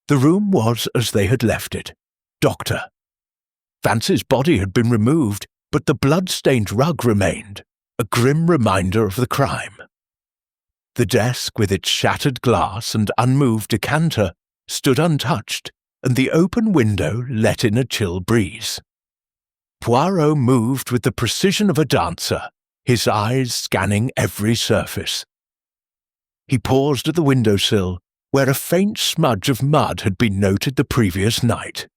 The room was as they had left it. Doctor. Vance's body had been removed, but the blood-stained rug remained, a grim reminder of the crime. The desk, with its shattered glass and unmoved decanter, stood untouched, and the open window let in a chill breeze. Poirot moved with the precision of a dancer, his eyes scanning every surface. He paused at the windowsill, where a faint smudge of mud had been noted the previous night.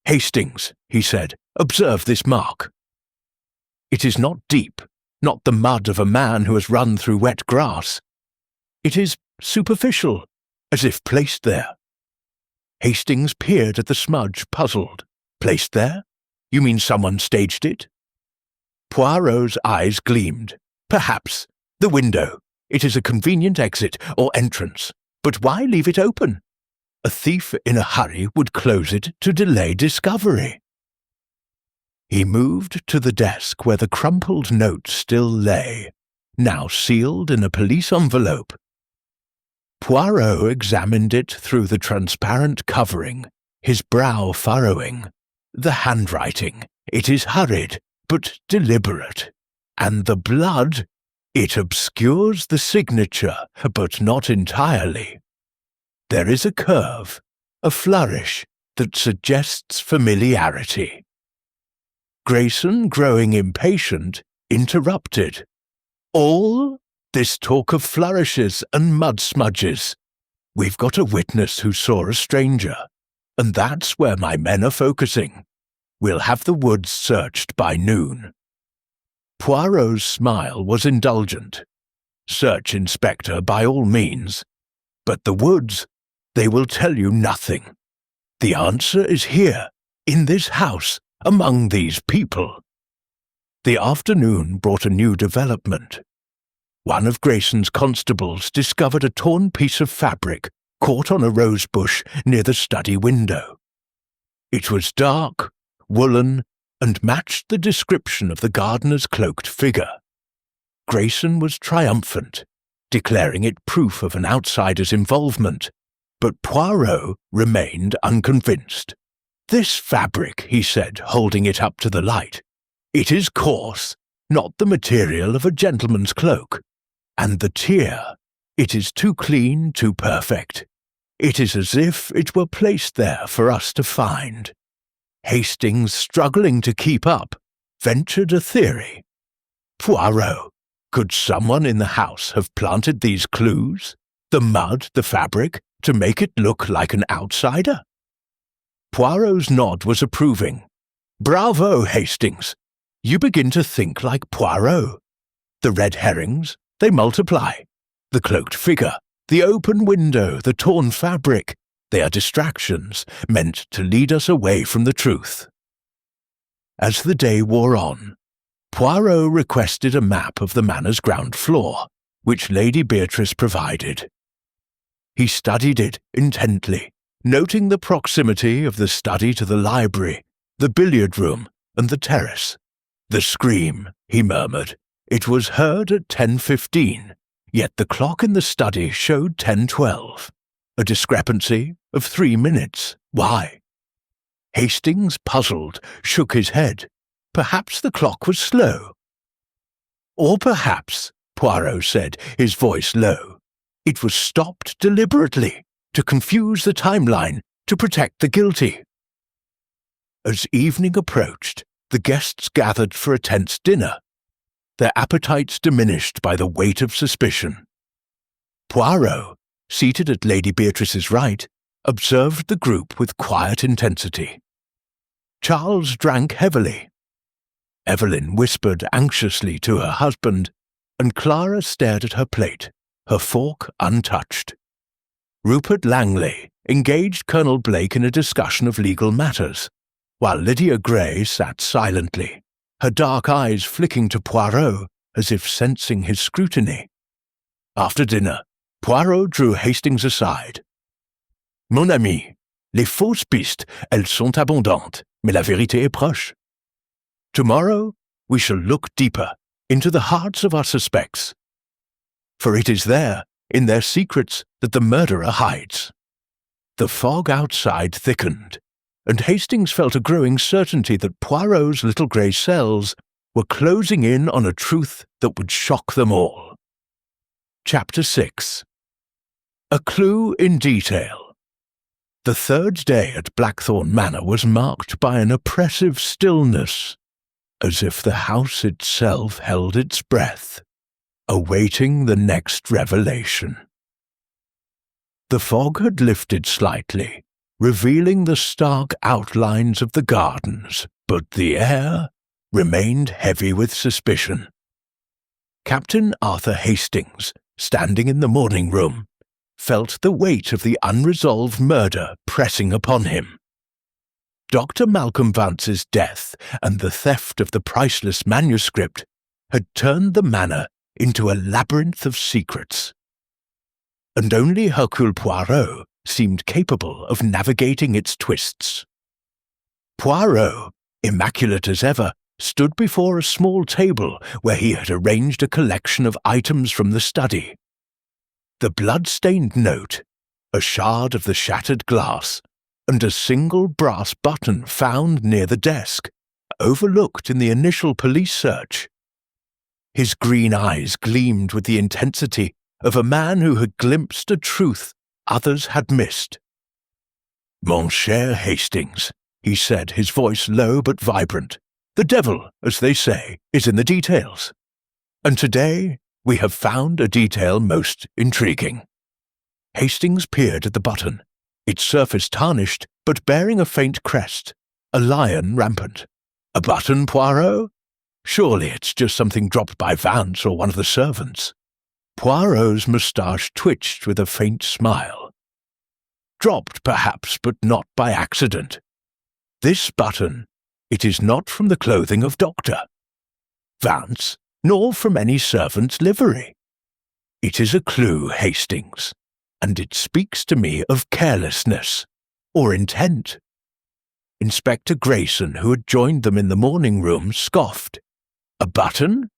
"Hastings," he said, "observe this mark. It is not deep, not the mud of a man who has run through wet grass. It is superficial, as if placed there." Hastings peered at the smudge, puzzled. "Placed there? You mean someone staged it?" Poirot's eyes gleamed. "Perhaps. The window. It is a convenient exit or entrance. But why leave it open? A thief in a hurry would close it to delay discovery." He moved to the desk where the crumpled note still lay, now sealed in a police envelope. Poirot examined it through the transparent covering, his brow furrowing. The handwriting, it is hurried, but deliberate. And the blood, it obscures the signature, but not entirely. There is a curve, a flourish, that suggests familiarity. Grayson, growing impatient, interrupted. "All this talk of flourishes and mud smudges. We've got a witness who saw a stranger, and that's where my men are focusing. We'll have the woods searched by noon." Poirot's smile was indulgent. "Search, Inspector, by all means. But the woods, they will tell you nothing. The answer is here, in this house, among these people." The afternoon brought a new development. One of Grayson's constables discovered a torn piece of fabric caught on a rose bush near the study window. It was dark, woolen, and matched the description of the gardener's cloaked figure. Grayson was triumphant, declaring it proof of an outsider's involvement, but Poirot remained unconvinced. "This fabric," he said, holding it up to the light, "it is coarse, not the material of a gentleman's cloak. And the tier, it is too clean, too perfect. It is as if it were placed there for us to find." Hastings, struggling to keep up, ventured a theory. "Poirot, could someone in the house have planted these clues, the mud, the fabric, to make it look like an outsider?" Poirot's nod was approving. "Bravo, Hastings! You begin to think like Poirot. The red herrings, they multiply. The cloaked figure, the open window, the torn fabric, they are distractions meant to lead us away from the truth." As the day wore on, Poirot requested a map of the manor's ground floor, which Lady Beatrice provided. He studied it intently, noting the proximity of the study to the library, the billiard room, and the terrace. "The scream," he murmured. "It was heard at 10:15, yet the clock in the study showed 10:12. A discrepancy of 3 minutes. Why?" Hastings, puzzled, shook his head. Perhaps the clock was slow. "Or perhaps," Poirot said, his voice low, "it was stopped deliberately, to confuse the timeline, to protect the guilty." As evening approached, the guests gathered for a tense dinner, their appetites diminished by the weight of suspicion. Poirot, seated at Lady Beatrice's right, observed the group with quiet intensity. Charles drank heavily. Evelyn whispered anxiously to her husband, and Clara stared at her plate, her fork untouched. Rupert Langley engaged Colonel Blake in a discussion of legal matters, while Lydia Gray sat silently, her dark eyes flicking to Poirot as if sensing his scrutiny. After dinner, Poirot drew Hastings aside. "Mon ami, les fausses pistes, elles sont abondantes, mais la vérité est proche. Tomorrow we shall look deeper into the hearts of our suspects. For it is there, in their secrets, that the murderer hides." The fog outside thickened, and Hastings felt a growing certainty that Poirot's little grey cells were closing in on a truth that would shock them all. Chapter 6. A clue in detail. The third day at Blackthorn Manor was marked by an oppressive stillness, as if the house itself held its breath. awaiting the next revelation. The fog had lifted slightly, revealing the stark outlines of the gardens, but the air remained heavy with suspicion. Captain Arthur Hastings, standing in the morning room, felt the weight of the unresolved murder pressing upon him. Dr. Malcolm Vance's death and the theft of the priceless manuscript had turned the manor into a labyrinth of secrets. And only Hercule Poirot seemed capable of navigating its twists. Poirot, immaculate as ever, stood before a small table where he had arranged a collection of items from the study. The blood-stained note, a shard of the shattered glass, and a single brass button found near the desk, overlooked in the initial police search. His green eyes gleamed with the intensity of a man who had glimpsed a truth others had missed. "Mon cher Hastings," he said, his voice low but vibrant, "the devil, as they say, is in the details. And today we have found a detail most intriguing." Hastings peered at the button, its surface tarnished but bearing a faint crest, a lion rampant. "A button, Poirot? Surely it's just something dropped by Vance or one of the servants." Poirot's moustache twitched with a faint smile. "Dropped, perhaps, but not by accident. This button, it is not from the clothing of Dr. Vance, nor from any servant's livery. It is a clue, Hastings, and it speaks to me of carelessness, or intent." Inspector Grayson, who had joined them in the morning room, scoffed. "A button?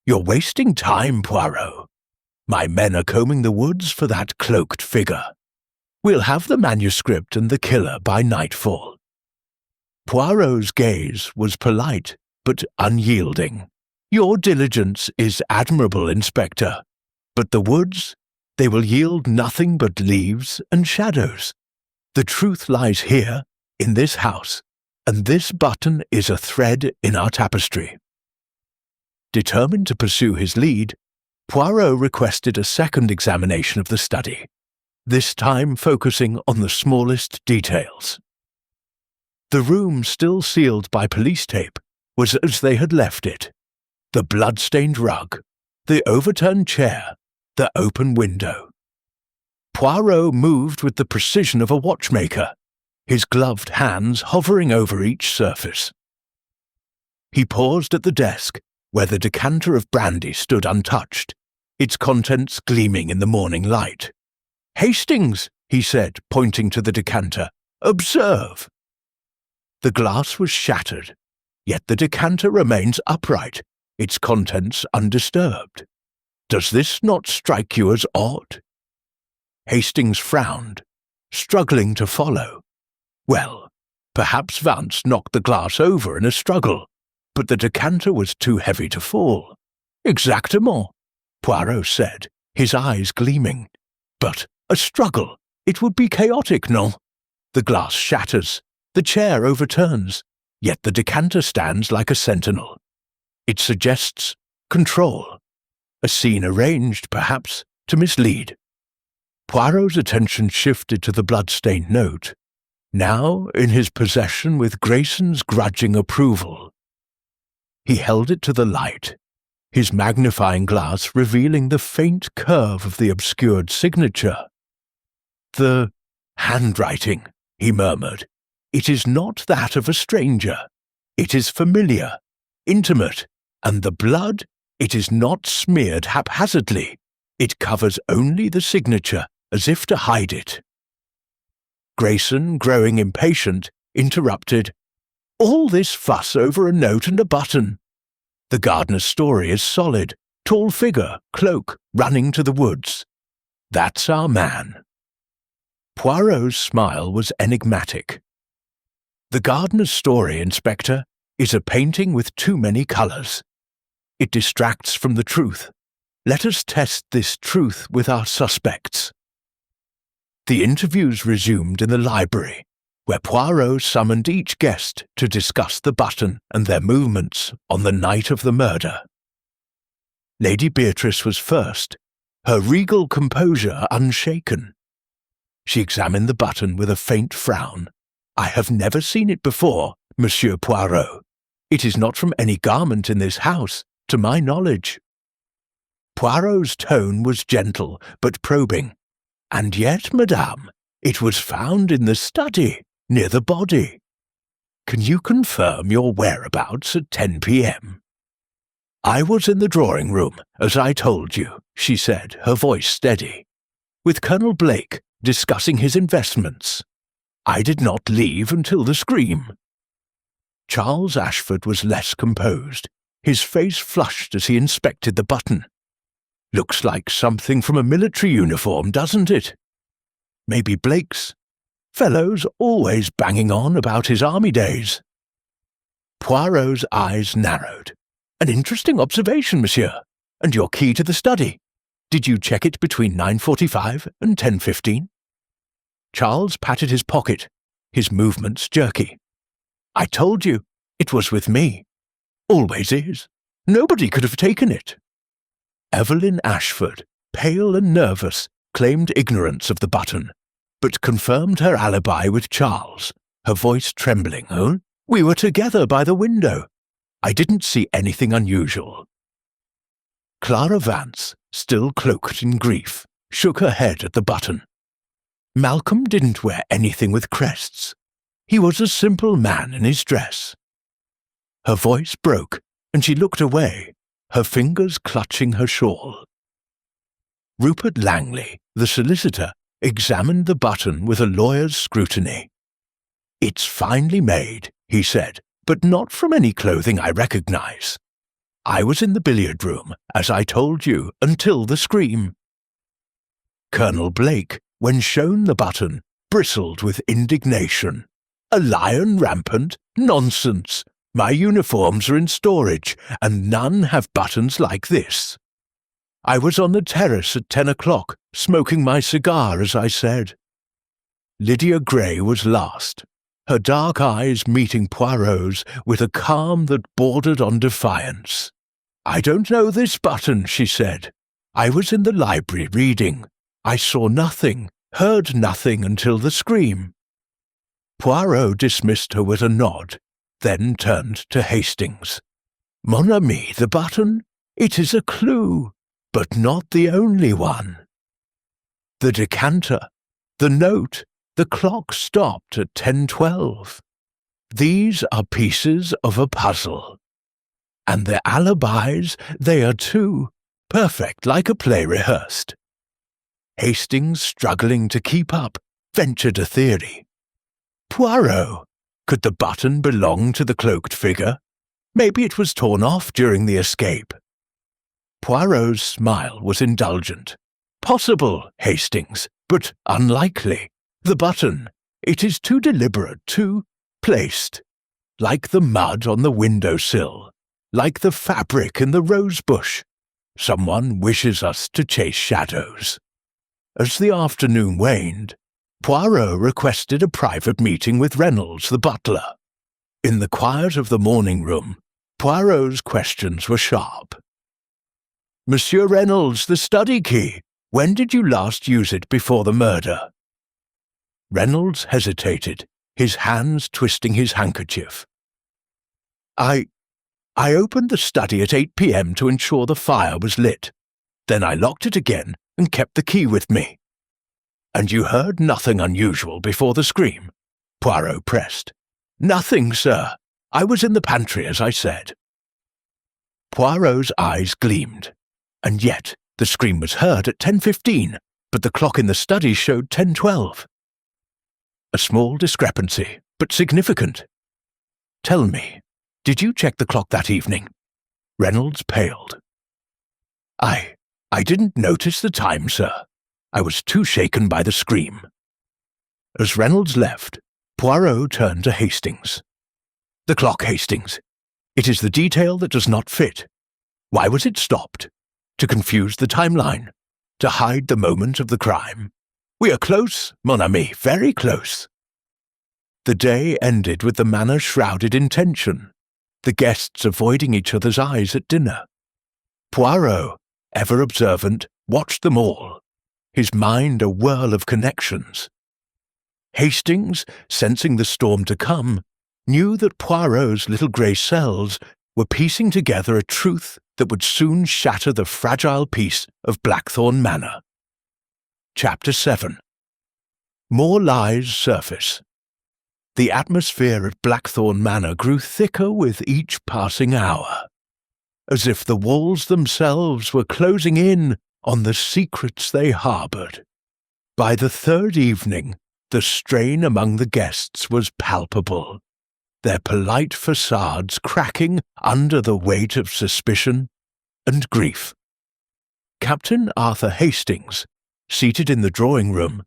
You're wasting time, Poirot. My men are combing the woods for that cloaked figure. We'll have the manuscript and the killer by nightfall." Poirot's gaze was polite but unyielding. "Your diligence is admirable, Inspector, but the woods, they will yield nothing but leaves and shadows. The truth lies here, in this house, and this button is a thread in our tapestry." Determined to pursue his lead, Poirot requested a second examination of the study, this time focusing on the smallest details. The room, still sealed by police tape, was as they had left it. The blood-stained rug, the overturned chair, the open window. Poirot moved with the precision of a watchmaker, his gloved hands hovering over each surface. He paused at the desk, where the decanter of brandy stood untouched, its contents gleaming in the morning light. "Hastings," he said, pointing to the decanter, "observe." The glass was shattered, yet the decanter remains upright, its contents undisturbed. Does this not strike you as odd? Hastings frowned, struggling to follow. Well, perhaps Vance knocked the glass over in a struggle, but the decanter was too heavy to fall. "Exactement," Poirot said, his eyes gleaming. "But a struggle, it would be chaotic, non? The glass shatters, the chair overturns, yet the decanter stands like a sentinel. It suggests control, a scene arranged, perhaps, to mislead." Poirot's attention shifted to the blood-stained note, now in his possession with Grayson's grudging approval. He held it to the light, his magnifying glass revealing the faint curve of the obscured signature. "The handwriting," he murmured. "It is not that of a stranger. It is familiar, intimate, and the blood, it is not smeared haphazardly. It covers only the signature, as if to hide it." Grayson, growing impatient, interrupted. "All this fuss over a note and a button. The gardener's story is solid, tall figure, cloak, running to the woods. That's our man." Poirot's smile was enigmatic. "The gardener's story, Inspector, is a painting with too many colours. It distracts from the truth. Let us test this truth with our suspects." The interviews resumed in the library, where Poirot summoned each guest to discuss the button and their movements on the night of the murder. Lady Beatrice was first, her regal composure unshaken. She examined the button with a faint frown. "I have never seen it before, Monsieur Poirot. It is not from any garment in this house, to my knowledge." Poirot's tone was gentle but probing. "And yet, madame, it was found in the study, near the body. Can you confirm your whereabouts at 10 p.m.? "I was in the drawing room, as I told you," she said, her voice steady, "with Colonel Blake, discussing his investments. I did not leave until the scream." Charles Ashford was less composed. His face flushed as he inspected the button. "Looks like something from a military uniform, doesn't it? Maybe Blake's. Fellow's always banging on about his army days." Poirot's eyes narrowed. "An interesting observation, monsieur. And your key to the study. Did you check it between 9:45 and 10:15? Charles patted his pocket, his movements jerky. "I told you, it was with me. Always is. Nobody could have taken it." Evelyn Ashford, pale and nervous, claimed ignorance of the button, but confirmed her alibi with Charles, her voice trembling. "Oh, we were together by the window. I didn't see anything unusual." Clara Vance, still cloaked in grief, shook her head at the button. "Malcolm didn't wear anything with crests. He was a simple man in his dress." Her voice broke, and she looked away, her fingers clutching her shawl. Rupert Langley, the solicitor, examined the button with a lawyer's scrutiny. "It's finely made," he said, "but not from any clothing I recognize. I was in the billiard room, as I told you, until the scream." Colonel Blake, when shown the button, bristled with indignation. "A lion rampant? Nonsense! My uniforms are in storage, and none have buttons like this. I was on the terrace at 10 o'clock, smoking my cigar, as I said." Lydia Gray was last, her dark eyes meeting Poirot's with a calm that bordered on defiance. "I don't know this button," she said. "I was in the library reading. I saw nothing, heard nothing until the scream." Poirot dismissed her with a nod, then turned to Hastings. "Mon ami, the button? It is a clue, but not the only one. The decanter, the note, the clock stopped at 10:12. These are pieces of a puzzle. And their alibis, they are too, perfect like a play rehearsed." Hastings, struggling to keep up, ventured a theory. "Poirot, could the button belong to the cloaked figure? Maybe it was torn off during the escape." Poirot's smile was indulgent. "Possible, Hastings, but unlikely. The button, it is too deliberate, too placed. Like the mud on the window-sill, like the fabric in the rose-bush. Someone wishes us to chase shadows." As the afternoon waned, Poirot requested a private meeting with Reynolds, the butler. In the quiet of the morning room, Poirot's questions were sharp. "Monsieur Reynolds, the study key. When did you last use it before the murder?" Reynolds hesitated, his hands twisting his handkerchief. I opened the study at 8 p.m. to ensure the fire was lit. Then I locked it again and kept the key with me." "And you heard nothing unusual before the scream?" Poirot pressed. "Nothing, sir. I was in the pantry, as I said." Poirot's eyes gleamed. And yet the scream was heard at 10:15, but the clock in the study showed 10:12. A small discrepancy, but significant. "Tell me, did you check the clock that evening?" Reynolds paled. I didn't notice the time, sir. I was too shaken by the scream." As Reynolds left, Poirot turned to Hastings. "The clock, Hastings. It is the detail that does not fit. Why was it stopped? To confuse the timeline? To hide the moment of the crime? We are close, mon ami, very close." The day ended with the manner shrouded in tension, the guests avoiding each other's eyes at dinner. Poirot, ever observant, watched them all, his mind a whirl of connections. Hastings, sensing the storm to come, knew that Poirot's little grey cells were piecing together a truth that would soon shatter the fragile peace of Blackthorn Manor. Chapter 7. More lies surface. The atmosphere at Blackthorn Manor grew thicker with each passing hour, as if the walls themselves were closing in on the secrets they harboured. By the third evening, the strain among the guests was palpable, their polite facades cracking under the weight of suspicion and grief. Captain Arthur Hastings, seated in the drawing-room,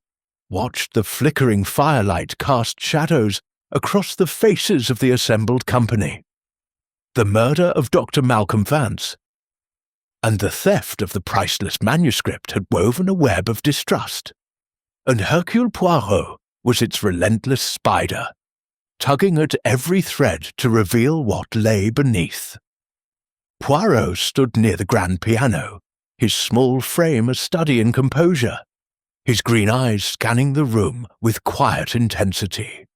watched the flickering firelight cast shadows across the faces of the assembled company. The murder of Dr. Malcolm Vance and the theft of the priceless manuscript had woven a web of distrust, and Hercule Poirot was its relentless spider, tugging at every thread to reveal what lay beneath. Poirot stood near the grand piano, his small frame a study in composure, his green eyes scanning the room with quiet intensity.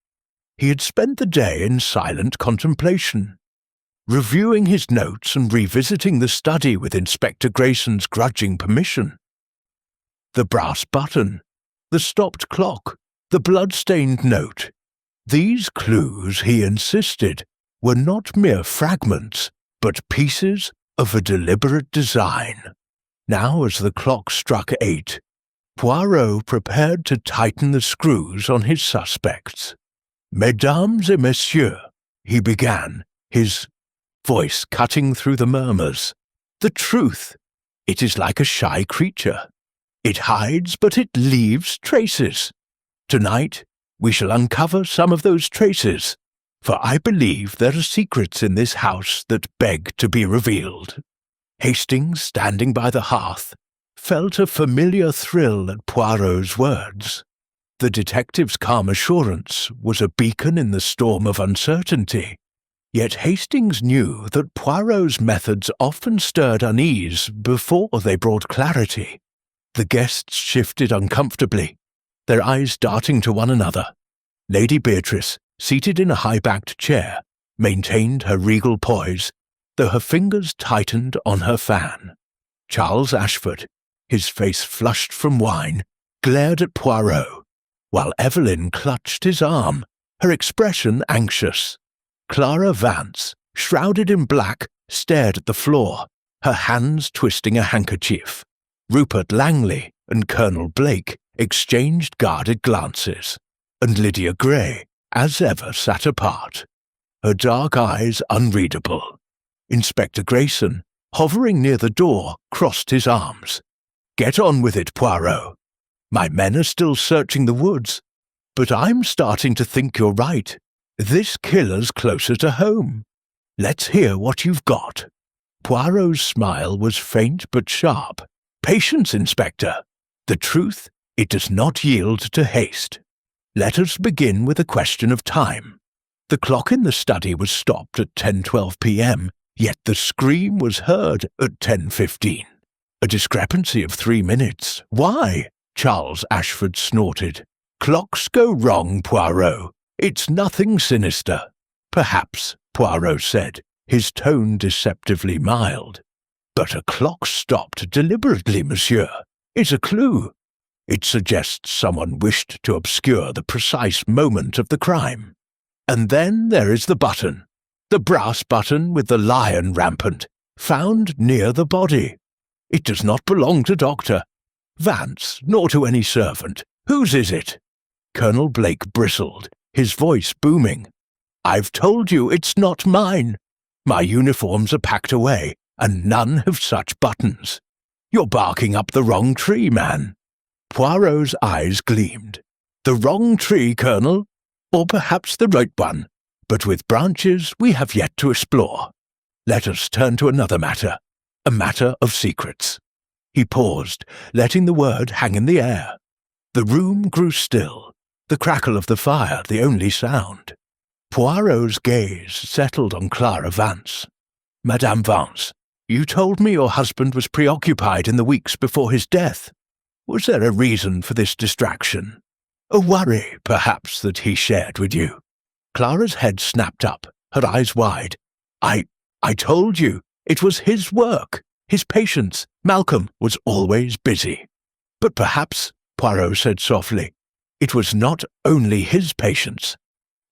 He had spent the day in silent contemplation, reviewing his notes and revisiting the study with Inspector Grayson's grudging permission. The brass button, the stopped clock, the blood-stained note, these clues, he insisted, were not mere fragments, but pieces of a deliberate design. Now, as the clock struck 8, Poirot prepared to tighten the screws on his suspects. "Mesdames et messieurs," he began, his voice cutting through the murmurs. "The truth, it is like a shy creature. It hides, but it leaves traces. Tonight, we shall uncover some of those traces, for I believe there are secrets in this house that beg to be revealed." Hastings, standing by the hearth, felt a familiar thrill at Poirot's words. The detective's calm assurance was a beacon in the storm of uncertainty, yet Hastings knew that Poirot's methods often stirred unease before they brought clarity. The guests shifted uncomfortably, their eyes darting to one another. Lady Beatrice, seated in a high-backed chair, maintained her regal poise, though her fingers tightened on her fan. Charles Ashford, his face flushed from wine, glared at Poirot, while Evelyn clutched his arm, her expression anxious. Clara Vance, shrouded in black, stared at the floor, her hands twisting a handkerchief. Rupert Langley and Colonel Blake exchanged guarded glances, and Lydia Gray, as ever, sat apart, her dark eyes unreadable. Inspector Grayson, hovering near the door, crossed his arms. "Get on with it, Poirot. My men are still searching the woods, but I'm starting to think you're right. This killer's closer to home. Let's hear what you've got." Poirot's smile was faint but sharp. "Patience, Inspector. The truth, it does not yield to haste. Let us begin with a question of time. The clock in the study was stopped at 10:12 p.m., yet the scream was heard at 10:15. A discrepancy of 3 minutes. Why?" Charles Ashford snorted. "Clocks go wrong, Poirot. It's nothing sinister." "Perhaps," Poirot said, his tone deceptively mild. "But a clock stopped deliberately, monsieur, is a clue. It suggests someone wished to obscure the precise moment of the crime. And then there is the button, the brass button with the lion rampant, found near the body. It does not belong to Dr. Vance, nor to any servant. Whose is it?" Colonel Blake bristled, his voice booming. "I've told you it's not mine. My uniforms are packed away, and none have such buttons. You're barking up the wrong tree, man." Poirot's eyes gleamed. "The wrong tree, Colonel? Or perhaps the right one, but with branches we have yet to explore. Let us turn to another matter, a matter of secrets." He paused, letting the word hang in the air. The room grew still, the crackle of the fire the only sound. Poirot's gaze settled on Clara Vance. "Madame Vance, You told me your husband was preoccupied in the weeks before his death. Was there a reason for this distraction? A worry, perhaps, that he shared with you?" Clara's head snapped up, her eyes wide. I told you, it was his work, his patients. Malcolm was always busy." "But perhaps," Poirot said softly, "it was not only his patients.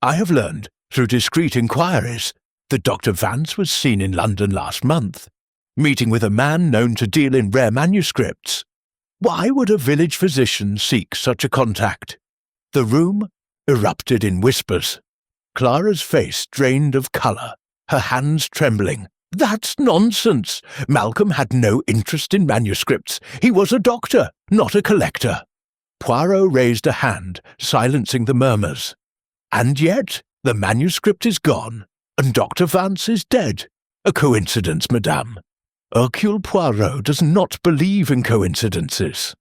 I have learned, through discreet inquiries, that Dr. Vance was seen in London last month, meeting with a man known to deal in rare manuscripts. Why would a village physician seek such a contact?" The room erupted in whispers. Clara's face drained of colour, her hands trembling. "That's nonsense! Malcolm had no interest in manuscripts. He was a doctor, not a collector." Poirot raised a hand, silencing the murmurs. "And yet the manuscript is gone, and Dr. Vance is dead. A coincidence, madame. Hercule Poirot does not believe in coincidences."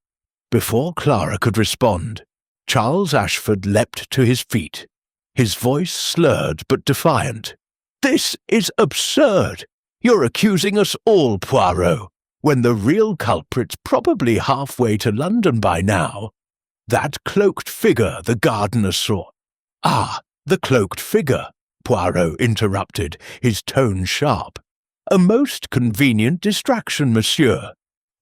Before Clara could respond, Charles Ashford leapt to his feet, his voice slurred but defiant. "This is absurd! You're accusing us all, Poirot, when the real culprit's probably halfway to London by now. That cloaked figure the gardener saw—" "Ah, the cloaked figure," Poirot interrupted, his tone sharp. "A most convenient distraction, monsieur.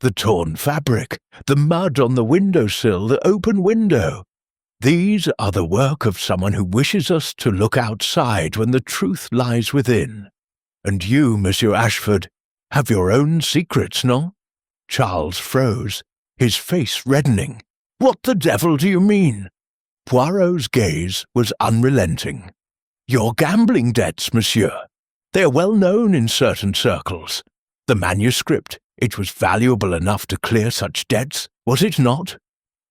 The torn fabric, the mud on the window-sill, the open window. These are the work of someone who wishes us to look outside when the truth lies within. And you, Monsieur Ashford, have your own secrets, no?" Charles froze, his face reddening. "What the devil do you mean?" Poirot's gaze was unrelenting. "Your gambling debts, monsieur. They are well known in certain circles. The manuscript, it was valuable enough to clear such debts, was it not?"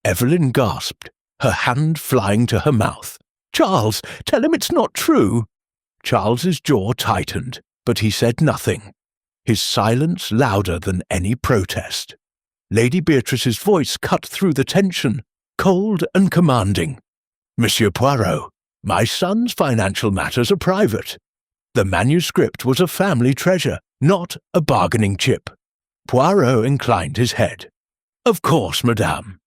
Evelyn gasped, her hand flying to her mouth. "Charles, tell him it's not true." Charles's jaw tightened, but he said nothing, his silence louder than any protest. Lady Beatrice's voice cut through the tension, cold and commanding. "Monsieur Poirot, my son's financial matters are private. The manuscript was a family treasure, not a bargaining chip." Poirot inclined his head. "Of course, madame.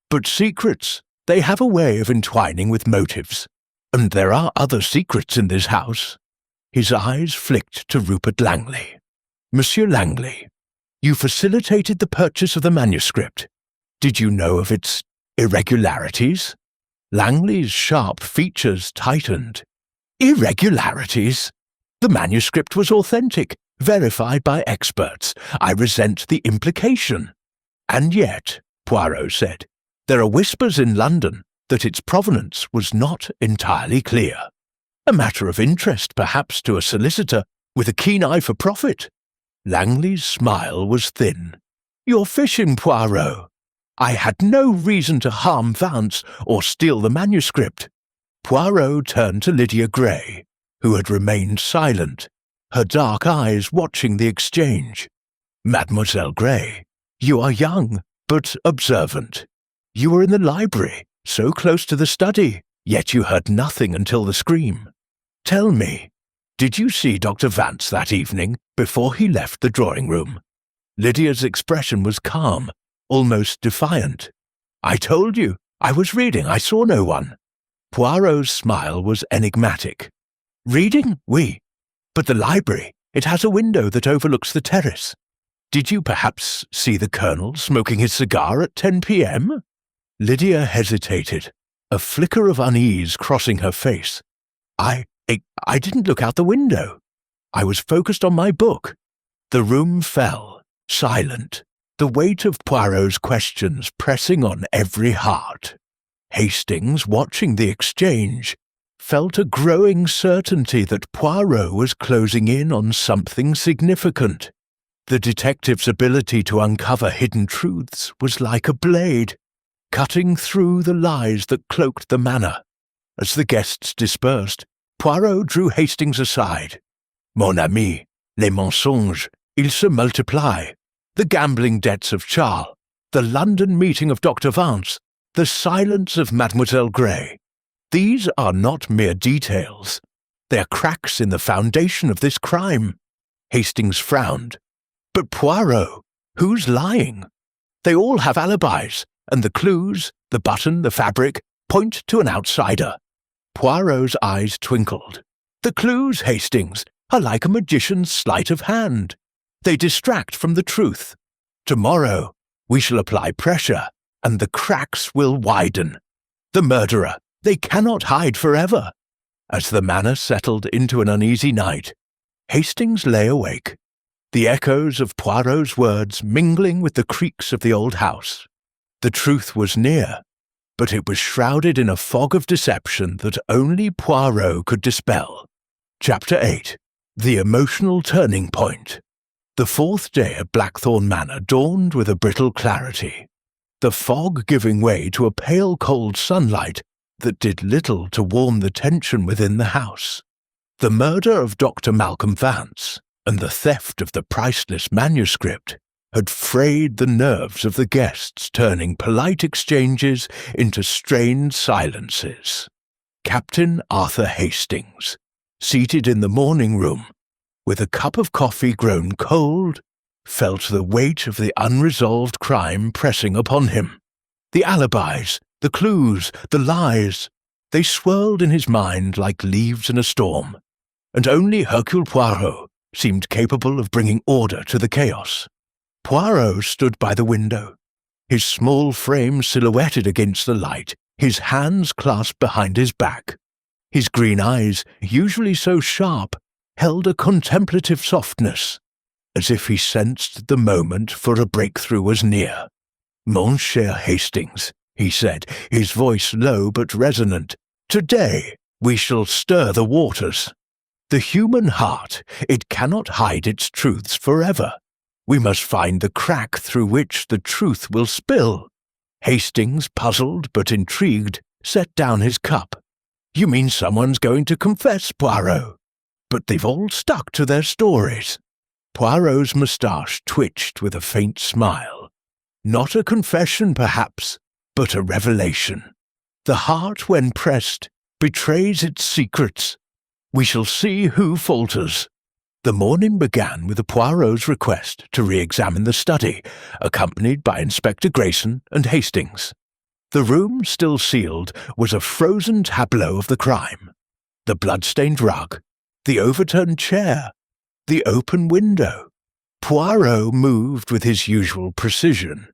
But secrets, they have a way of entwining with motives. And there are other secrets in this house." His eyes flicked to Rupert Langley. "Monsieur Langley, you facilitated the purchase of the manuscript. Did you know of its irregularities?" Langley's sharp features tightened. "Irregularities? The manuscript was authentic, verified by experts. I resent the implication." "And yet," Poirot said, "there are whispers in London that its provenance was not entirely clear. A matter of interest, perhaps, to a solicitor with a keen eye for profit." Langley's smile was thin. "You're fishing, Poirot. I had no reason to harm Vance or steal the manuscript." Poirot turned to Lydia Gray, who had remained silent, her dark eyes watching the exchange. "Mademoiselle Gray, you are young, but observant. You were in the library, so close to the study, yet you heard nothing until the scream. Tell me, did you see Dr. Vance that evening before he left the drawing-room?" Lydia's expression was calm, almost defiant. "I told you, I was reading, I saw no one." Poirot's smile was enigmatic. "Reading? Oui. But the library, it has a window that overlooks the terrace. Did you perhaps see the Colonel smoking his cigar at 10 p.m.? Lydia hesitated, a flicker of unease crossing her face. I didn't look out the window. I was focused on my book." The room fell, silent, the weight of Poirot's questions pressing on every heart. Hastings, watching the exchange, felt a growing certainty that Poirot was closing in on something significant. The detective's ability to uncover hidden truths was like a blade, cutting through the lies that cloaked the manor. As the guests dispersed, Poirot drew Hastings aside. "Mon ami, les mensonges, ils se multiplient. The gambling debts of Charles, the London meeting of Dr. Vance, the silence of Mademoiselle Gray. These are not mere details. They are cracks in the foundation of this crime." Hastings frowned. But Poirot, who's lying? They all have alibis, and the clues, the button, the fabric, point to an outsider. Poirot's eyes twinkled. The clues, Hastings, are like a magician's sleight of hand. They distract from the truth. Tomorrow, we shall apply pressure, and the cracks will widen. The murderer, they cannot hide forever. As the manor settled into an uneasy night, Hastings lay awake, the echoes of Poirot's words mingling with the creaks of the old house. The truth was near, but it was shrouded in a fog of deception that only Poirot could dispel. Chapter 8. The Emotional Turning Point. The fourth day at Blackthorn Manor dawned with a brittle clarity, the fog giving way to a pale cold sunlight that did little to warm the tension within the house. The murder of Dr. Malcolm Vance and the theft of the priceless manuscript had frayed the nerves of the guests, turning polite exchanges into strained silences. Captain Arthur Hastings, seated in the morning room, with a cup of coffee grown cold, felt the weight of the unresolved crime pressing upon him. The alibis, the clues, the lies, they swirled in his mind like leaves in a storm, and only Hercule Poirot seemed capable of bringing order to the chaos. Poirot stood by the window, his small frame silhouetted against the light, his hands clasped behind his back. His green eyes, usually so sharp, held a contemplative softness, as if he sensed the moment for a breakthrough was near. "Mon cher Hastings," he said, his voice low but resonant, "today we shall stir the waters. The human heart, it cannot hide its truths forever. We must find the crack through which the truth will spill." Hastings, puzzled but intrigued, set down his cup. "You mean someone's going to confess, Poirot? But they've all stuck to their stories." Poirot's moustache twitched with a faint smile. "Not a confession, perhaps, but a revelation. The heart, when pressed, betrays its secrets. We shall see who falters." The morning began with Poirot's request to re-examine the study, accompanied by Inspector Grayson and Hastings. The room, still sealed, was a frozen tableau of the crime. The blood-stained rug, the overturned chair, the open window. Poirot moved with his usual precision,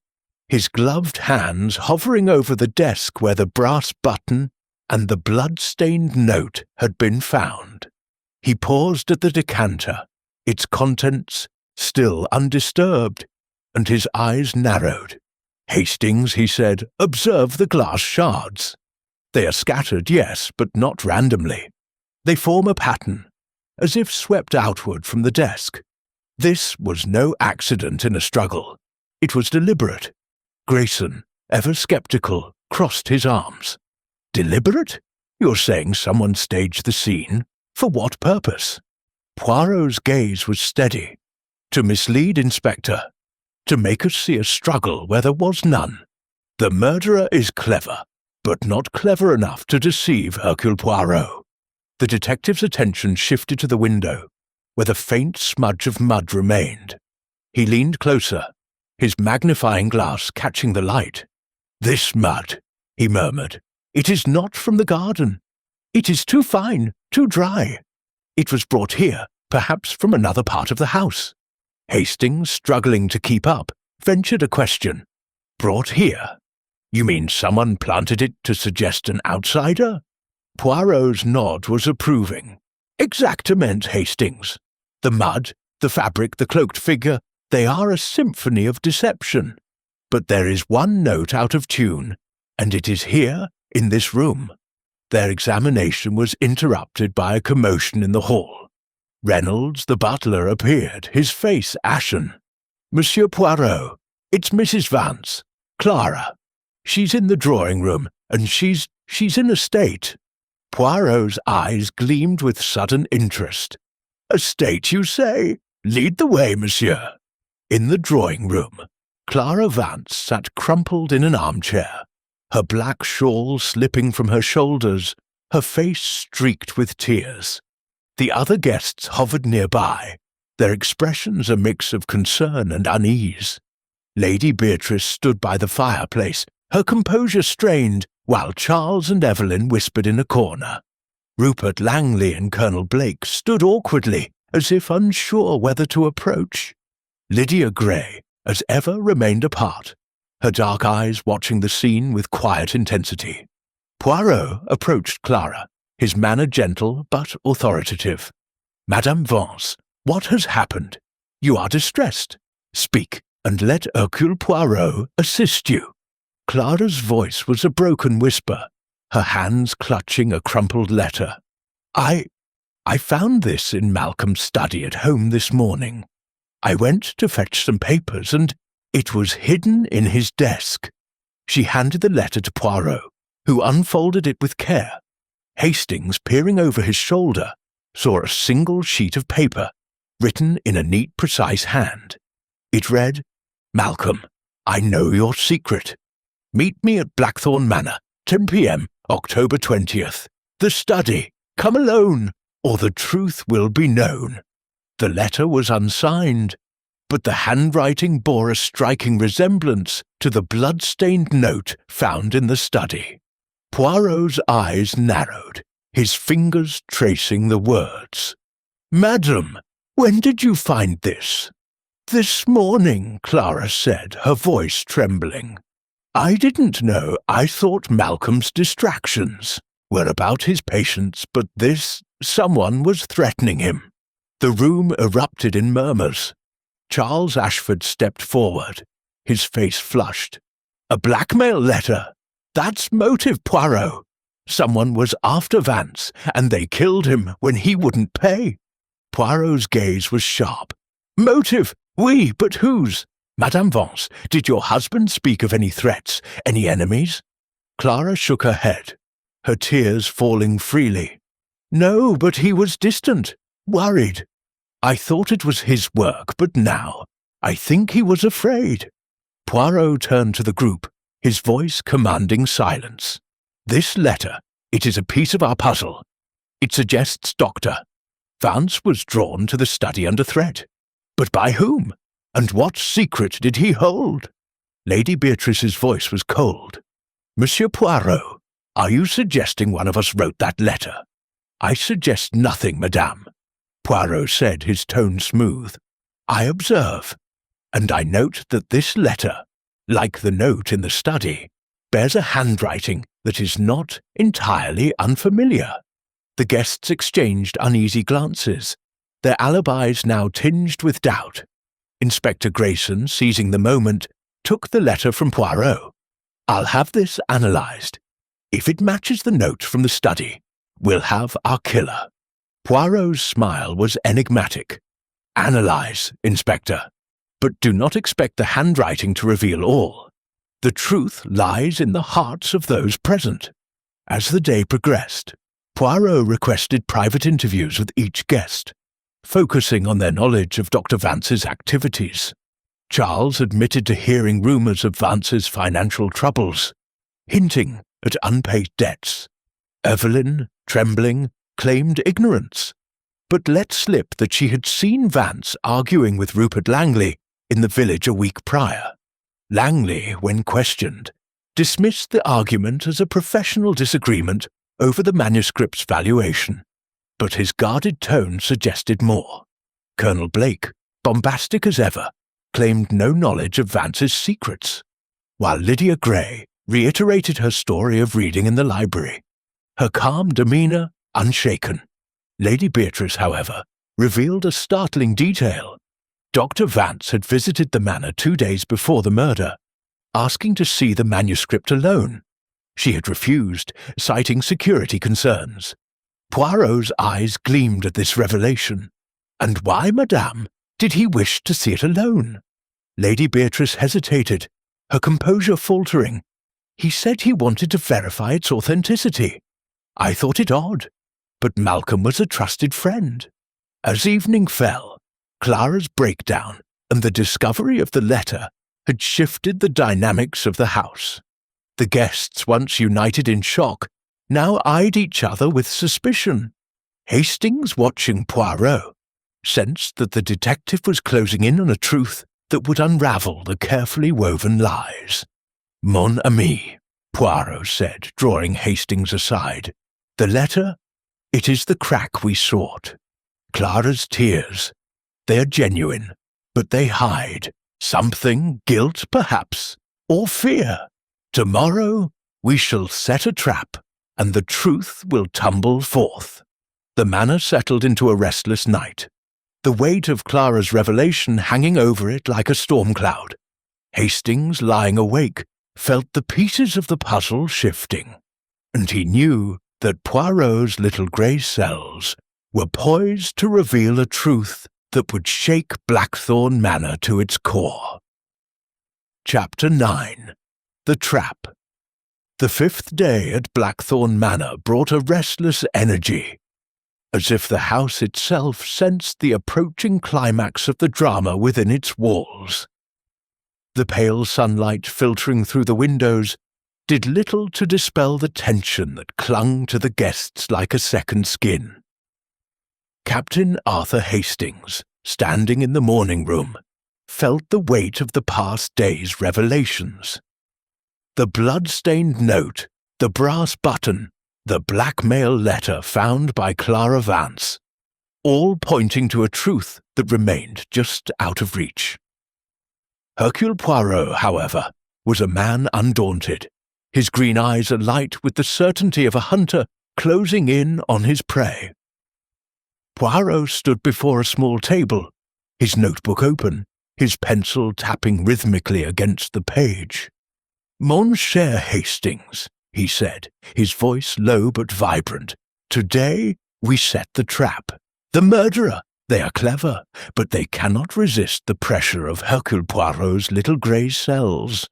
his gloved hands hovering over the desk where the brass button and the blood-stained note had been found. He paused at the decanter, its contents still undisturbed, and his eyes narrowed. "Hastings," he said, "observe the glass shards. They are scattered, yes, but not randomly. They form a pattern, as if swept outward from the desk. This was no accident in a struggle. It was deliberate." Grayson, ever sceptical, crossed his arms. "Deliberate? You're saying someone staged the scene? For what purpose?" Poirot's gaze was steady. "To mislead, Inspector. To make us see a struggle where there was none. The murderer is clever, but not clever enough to deceive Hercule Poirot." The detective's attention shifted to the window, where the faint smudge of mud remained. He leaned closer, his magnifying glass catching the light. "This mud," he murmured. "It is not from the garden. It is too fine, too dry. It was brought here, perhaps from another part of the house." Hastings, struggling to keep up, ventured a question. "Brought here? You mean someone planted it to suggest an outsider?" Poirot's nod was approving. "Exactamente, Hastings. The mud, the fabric, the cloaked figure, they are a symphony of deception. But there is one note out of tune, and it is here, in this room." Their examination was interrupted by a commotion in the hall. Reynolds, the butler, appeared, his face ashen. "Monsieur Poirot, it's Mrs. Vance, Clara. She's in the drawing-room, and she's in a state." Poirot's eyes gleamed with sudden interest. "A state, you say? Lead the way, monsieur." In the drawing-room, Clara Vance sat crumpled in an armchair, her black shawl slipping from her shoulders, her face streaked with tears. The other guests hovered nearby, their expressions a mix of concern and unease. Lady Beatrice stood by the fireplace, her composure strained, while Charles and Evelyn whispered in a corner. Rupert Langley and Colonel Blake stood awkwardly, as if unsure whether to approach. Lydia Gray, as ever, remained apart, her dark eyes watching the scene with quiet intensity. Poirot approached Clara, his manner gentle but authoritative. "Madame Vance, what has happened? You are distressed. Speak, and let Hercule Poirot assist you." Clara's voice was a broken whisper, her hands clutching a crumpled letter. I found this in Malcolm's study at home this morning. I went to fetch some papers, and it was hidden in his desk." She handed the letter to Poirot, who unfolded it with care. Hastings, peering over his shoulder, saw a single sheet of paper, written in a neat, precise hand. It read, "Malcolm, I know your secret. Meet me at Blackthorn Manor, 10 p.m., October 20th. The study. Come alone, or the truth will be known." The letter was unsigned, but the handwriting bore a striking resemblance to the blood-stained note found in the study. Poirot's eyes narrowed, his fingers tracing the words. "Madam, when did you find this?" "This morning," Clara said, her voice trembling. "I didn't know. I thought Malcolm's distractions were about his patients, but someone was threatening him." The room erupted in murmurs. Charles Ashford stepped forward, his face flushed. "A blackmail letter! That's motive, Poirot! Someone was after Vance, and they killed him when he wouldn't pay." Poirot's gaze was sharp. "Motive? Oui, but whose? Madame Vance, did your husband speak of any threats, any enemies?" Clara shook her head, her tears falling freely. "No, but he was distant, worried. I thought it was his work, but now I think he was afraid." Poirot turned to the group, his voice commanding silence. "This letter, it is a piece of our puzzle. It suggests Dr. Vance was drawn to the study under threat. But by whom? And what secret did he hold?" Lady Beatrice's voice was cold. "Monsieur Poirot, are you suggesting one of us wrote that letter?" "I suggest nothing, madame," Poirot said, his tone smooth. "I observe, and I note that this letter, like the note in the study, bears a handwriting that is not entirely unfamiliar." The guests exchanged uneasy glances, their alibis now tinged with doubt. Inspector Grayson, seizing the moment, took the letter from Poirot. "I'll have this analysed. If it matches the note from the study, we'll have our killer." Poirot's smile was enigmatic. "Analyse, Inspector, but do not expect the handwriting to reveal all. The truth lies in the hearts of those present." As the day progressed, Poirot requested private interviews with each guest, focusing on their knowledge of Dr. Vance's activities. Charles admitted to hearing rumours of Vance's financial troubles, hinting at unpaid debts. Evelyn, trembling, claimed ignorance, but let slip that she had seen Vance arguing with Rupert Langley in the village a week prior. Langley, when questioned, dismissed the argument as a professional disagreement over the manuscript's valuation, but his guarded tone suggested more. Colonel Blake, bombastic as ever, claimed no knowledge of Vance's secrets, while Lydia Gray reiterated her story of reading in the library, her calm demeanour unshaken. Lady Beatrice, however, revealed a startling detail. Dr. Vance had visited the manor 2 days before the murder, asking to see the manuscript alone. She had refused, citing security concerns. Poirot's eyes gleamed at this revelation. "And why, madame, did he wish to see it alone?" Lady Beatrice hesitated, her composure faltering. "He said he wanted to verify its authenticity. I thought it odd, but Malcolm was a trusted friend." As evening fell, Clara's breakdown and the discovery of the letter had shifted the dynamics of the house. The guests, once united in shock, now eyed each other with suspicion. Hastings watching Poirot, sensed that the detective was closing in on a truth that would unravel the carefully woven lies. "Mon ami," Poirot said, drawing Hastings aside. "The letter? It is the crack we sought. Clara's tears. They are genuine, but they hide something, guilt perhaps, or fear. Tomorrow we shall set a trap, and the truth will tumble forth." The manor settled into a restless night, the weight of Clara's revelation hanging over it like a storm cloud. Hastings, lying awake, felt the pieces of the puzzle shifting, and he knew that Poirot's little grey cells were poised to reveal a truth that would shake Blackthorn Manor to its core. Chapter 9. The Trap. The 5th day at Blackthorn Manor brought a restless energy, as if the house itself sensed the approaching climax of the drama within its walls. The pale sunlight filtering through the windows did little to dispel the tension that clung to the guests like a second skin. Captain Arthur Hastings, standing in the morning room, felt the weight of the past day's revelations. The blood-stained note, the brass button, the blackmail letter found by Clara Vance, all pointing to a truth that remained just out of reach. Hercule Poirot, however, was a man undaunted, his green eyes alight with the certainty of a hunter closing in on his prey. Poirot stood before a small table, his notebook open, his pencil tapping rhythmically against the page. "Mon cher Hastings," he said, his voice low but vibrant, "today we set the trap. The murderer. They are clever, but they cannot resist the pressure of Hercule Poirot's little grey cells.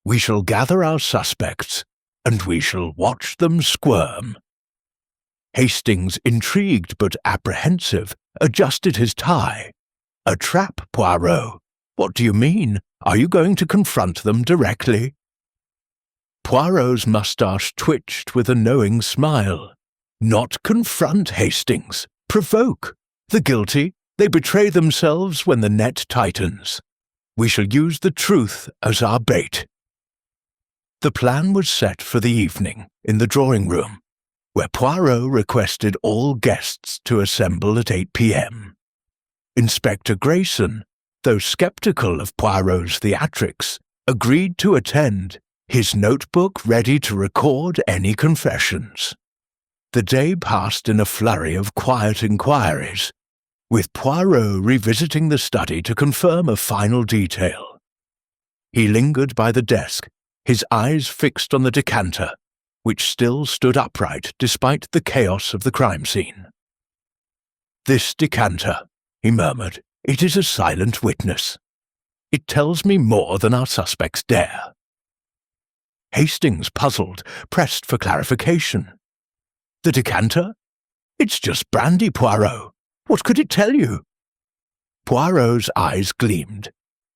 We shall gather our suspects, and we shall watch them squirm." Hastings, intrigued but apprehensive, adjusted his tie. "A trap, Poirot? What do you mean? Are you going to confront them directly?" Poirot's moustache twitched with a knowing smile. "Not confront, Hastings. Provoke. The guilty, they betray themselves when the net tightens. We shall use the truth as our bait." The plan was set for the evening, in the drawing-room, where Poirot requested all guests to assemble at 8 p.m. Inspector Grayson, though sceptical of Poirot's theatrics, agreed to attend, his notebook ready to record any confessions. The day passed in a flurry of quiet inquiries, with Poirot revisiting the study to confirm a final detail. He lingered by the desk, his eyes fixed on the decanter, which still stood upright despite the chaos of the crime scene. "This decanter," he murmured, "it is a silent witness. It tells me more than our suspects dare." Hastings, puzzled, pressed for clarification. "The decanter? It's just brandy, Poirot. What could it tell you?" Poirot's eyes gleamed.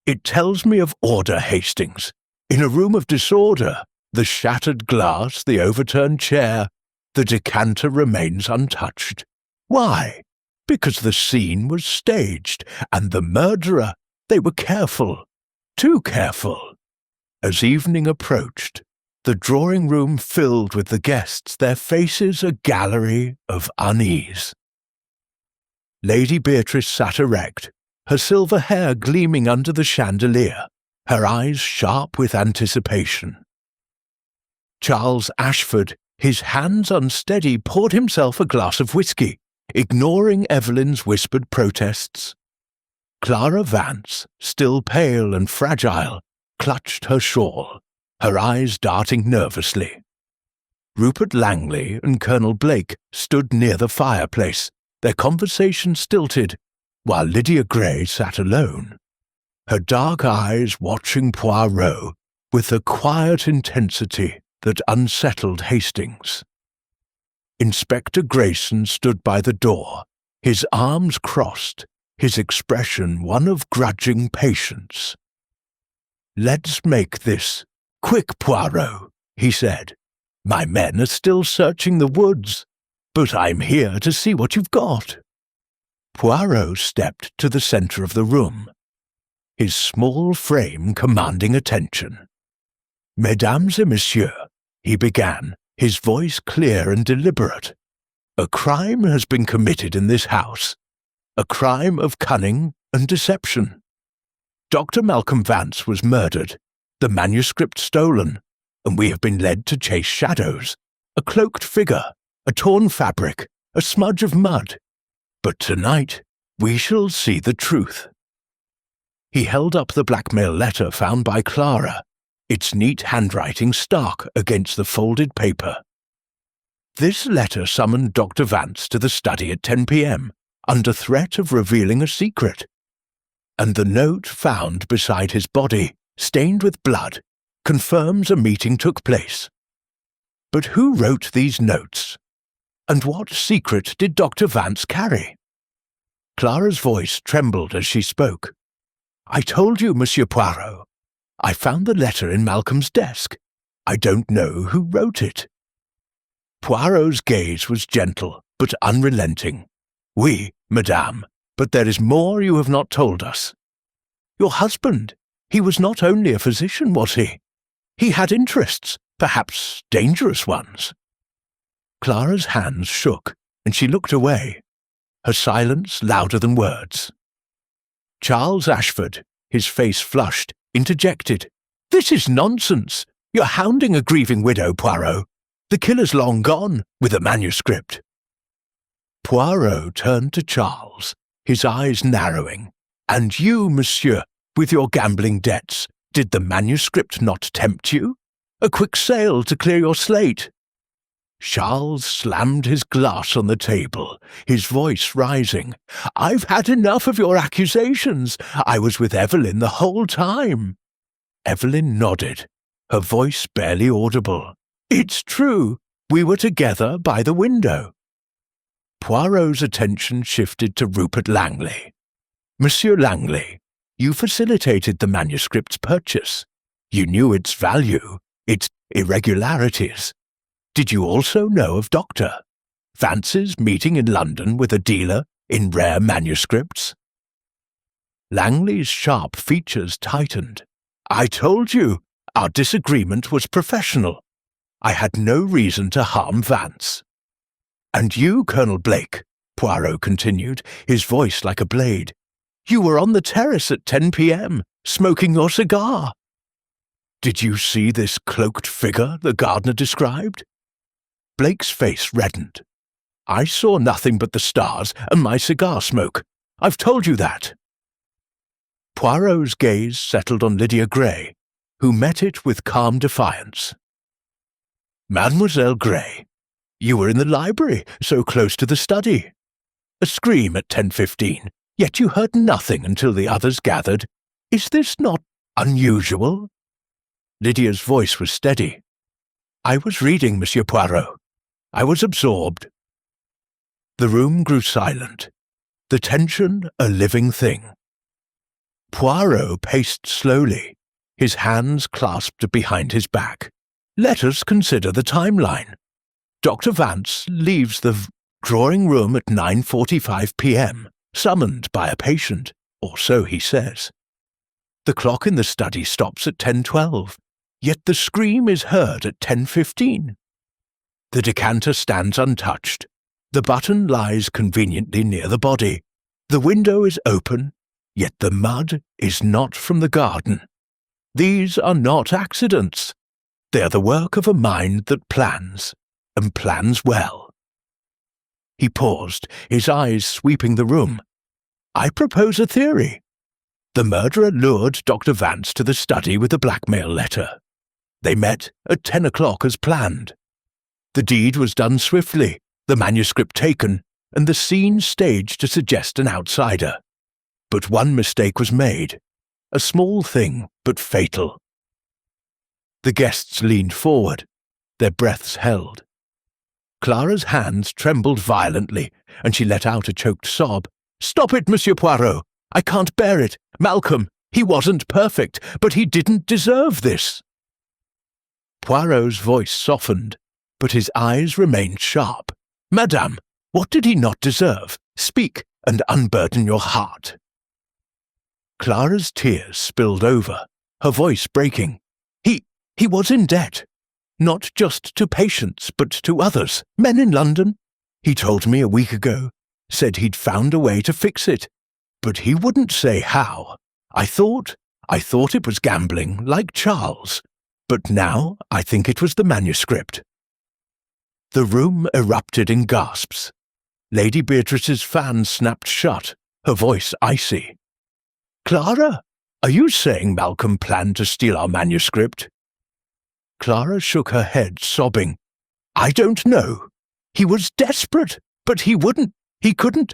"It tells me of order, Hastings. In a room of disorder, the shattered glass, the overturned chair, the decanter remains untouched. Why? Because the scene was staged, and the murderer, they were careful, too careful." As evening approached, the drawing-room filled with the guests, their faces a gallery of unease. Lady Beatrice sat erect, her silver hair gleaming under the chandelier, her eyes sharp with anticipation. Charles Ashford, his hands unsteady, poured himself a glass of whisky, ignoring Evelyn's whispered protests. Clara Vance, still pale and fragile, clutched her shawl, her eyes darting nervously. Rupert Langley and Colonel Blake stood near the fireplace, their conversation stilted, while Lydia Gray sat alone, her dark eyes watching Poirot with a quiet intensity that unsettled Hastings. Inspector Grayson stood by the door, his arms crossed, his expression one of grudging patience. "Let's make this quick, Poirot," he said. "My men are still searching the woods, but I'm here to see what you've got." Poirot stepped to the centre of the room, his small frame commanding attention. "Mesdames et messieurs," he began, his voice clear and deliberate, "a crime has been committed in this house, a crime of cunning and deception. Dr. Malcolm Vance was murdered, the manuscript stolen, and we have been led to chase shadows, a cloaked figure, a torn fabric, a smudge of mud. But tonight we shall see the truth." He held up the blackmail letter found by Clara, its neat handwriting stark against the folded paper. "This letter summoned Dr. Vance to the study at 10 p.m., under threat of revealing a secret. And the note found beside his body, stained with blood, confirms a meeting took place. But who wrote these notes? And what secret did Dr. Vance carry?" Clara's voice trembled as she spoke. "I told you, Monsieur Poirot. I found the letter in Malcolm's desk. I don't know who wrote it." Poirot's gaze was gentle, but unrelenting. "Oui, madame, but there is more you have not told us. Your husband, he was not only a physician, was he? He had interests, perhaps dangerous ones." Clara's hands shook, and she looked away, her silence louder than words. Charles Ashford, his face flushed, interjected, "This is nonsense. You're hounding a grieving widow, Poirot. The killer's long gone, with a manuscript." Poirot turned to Charles, his eyes narrowing. "And you, monsieur, with your gambling debts, did the manuscript not tempt you? A quick sale to clear your slate?" Charles slammed his glass on the table, his voice rising. "I've had enough of your accusations. I was with Evelyn the whole time." Evelyn nodded, her voice barely audible. "It's true. We were together by the window." Poirot's attention shifted to Rupert Langley. "Monsieur Langley, you facilitated the manuscript's purchase. You knew its value, its irregularities. Did you also know of Dr. Vance's meeting in London with a dealer in rare manuscripts?" Langley's sharp features tightened. "I told you, our disagreement was professional. I had no reason to harm Vance." "And you, Colonel Blake," Poirot continued, his voice like a blade, "you were on the terrace at 10 p.m., smoking your cigar. Did you see this cloaked figure the gardener described?" Blake's face reddened. "I saw nothing but the stars and my cigar smoke. I've told you that." Poirot's gaze settled on Lydia Gray, who met it with calm defiance. "Mademoiselle Gray, you were in the library, so close to the study. A scream at 10:15, yet you heard nothing until the others gathered. Is this not unusual?" Lydia's voice was steady. "I was reading, Monsieur Poirot. I was absorbed." The room grew silent, the tension a living thing. Poirot paced slowly, his hands clasped behind his back. "Let us consider the timeline. Dr. Vance leaves the drawing room at 9:45 p.m., summoned by a patient, or so he says. The clock in the study stops at 10:12, yet the scream is heard at 10:15. The decanter stands untouched. The button lies conveniently near the body. The window is open, yet the mud is not from the garden. These are not accidents. They are the work of a mind that plans, and plans well." He paused, his eyes sweeping the room. "I propose a theory. The murderer lured Dr. Vance to the study with a blackmail letter. They met at 10 o'clock as planned. The deed was done swiftly, the manuscript taken, and the scene staged to suggest an outsider. But one mistake was made, a small thing but fatal." The guests leaned forward, their breaths held. Clara's hands trembled violently, and she let out a choked sob. "Stop it, Monsieur Poirot! I can't bear it! Malcolm, he wasn't perfect, but he didn't deserve this!" Poirot's voice softened, but his eyes remained sharp. "Madame, what did he not deserve? Speak, and unburden your heart." Clara's tears spilled over, her voice breaking. He was in debt. Not just to patients, but to others, men in London. He told me a week ago, said he'd found a way to fix it, but he wouldn't say how. I thought it was gambling, like Charles, but now I think it was the manuscript. The room erupted in gasps. Lady Beatrice's fan snapped shut, her voice icy. "Clara, are you saying Malcolm planned to steal our manuscript?" Clara shook her head, sobbing. "I don't know. He was desperate, but he couldn't."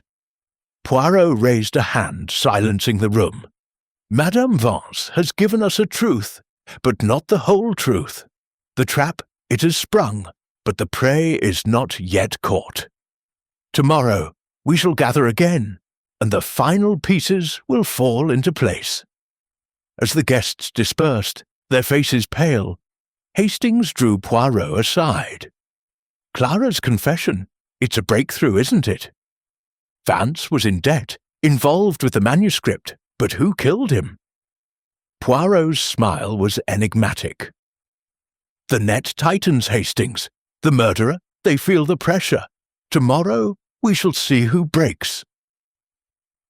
Poirot raised a hand, silencing the room. "Madame Vance has given us a truth, but not the whole truth. The trap, it has sprung, but the prey is not yet caught. Tomorrow we shall gather again, and the final pieces will fall into place." As the guests dispersed, their faces pale, Hastings drew Poirot aside. "Clara's confession, it's a breakthrough, isn't it? Vance was in debt, involved with the manuscript, but who killed him?" Poirot's smile was enigmatic. "The net tightens, Hastings. The murderer, they feel the pressure. Tomorrow we shall see who breaks."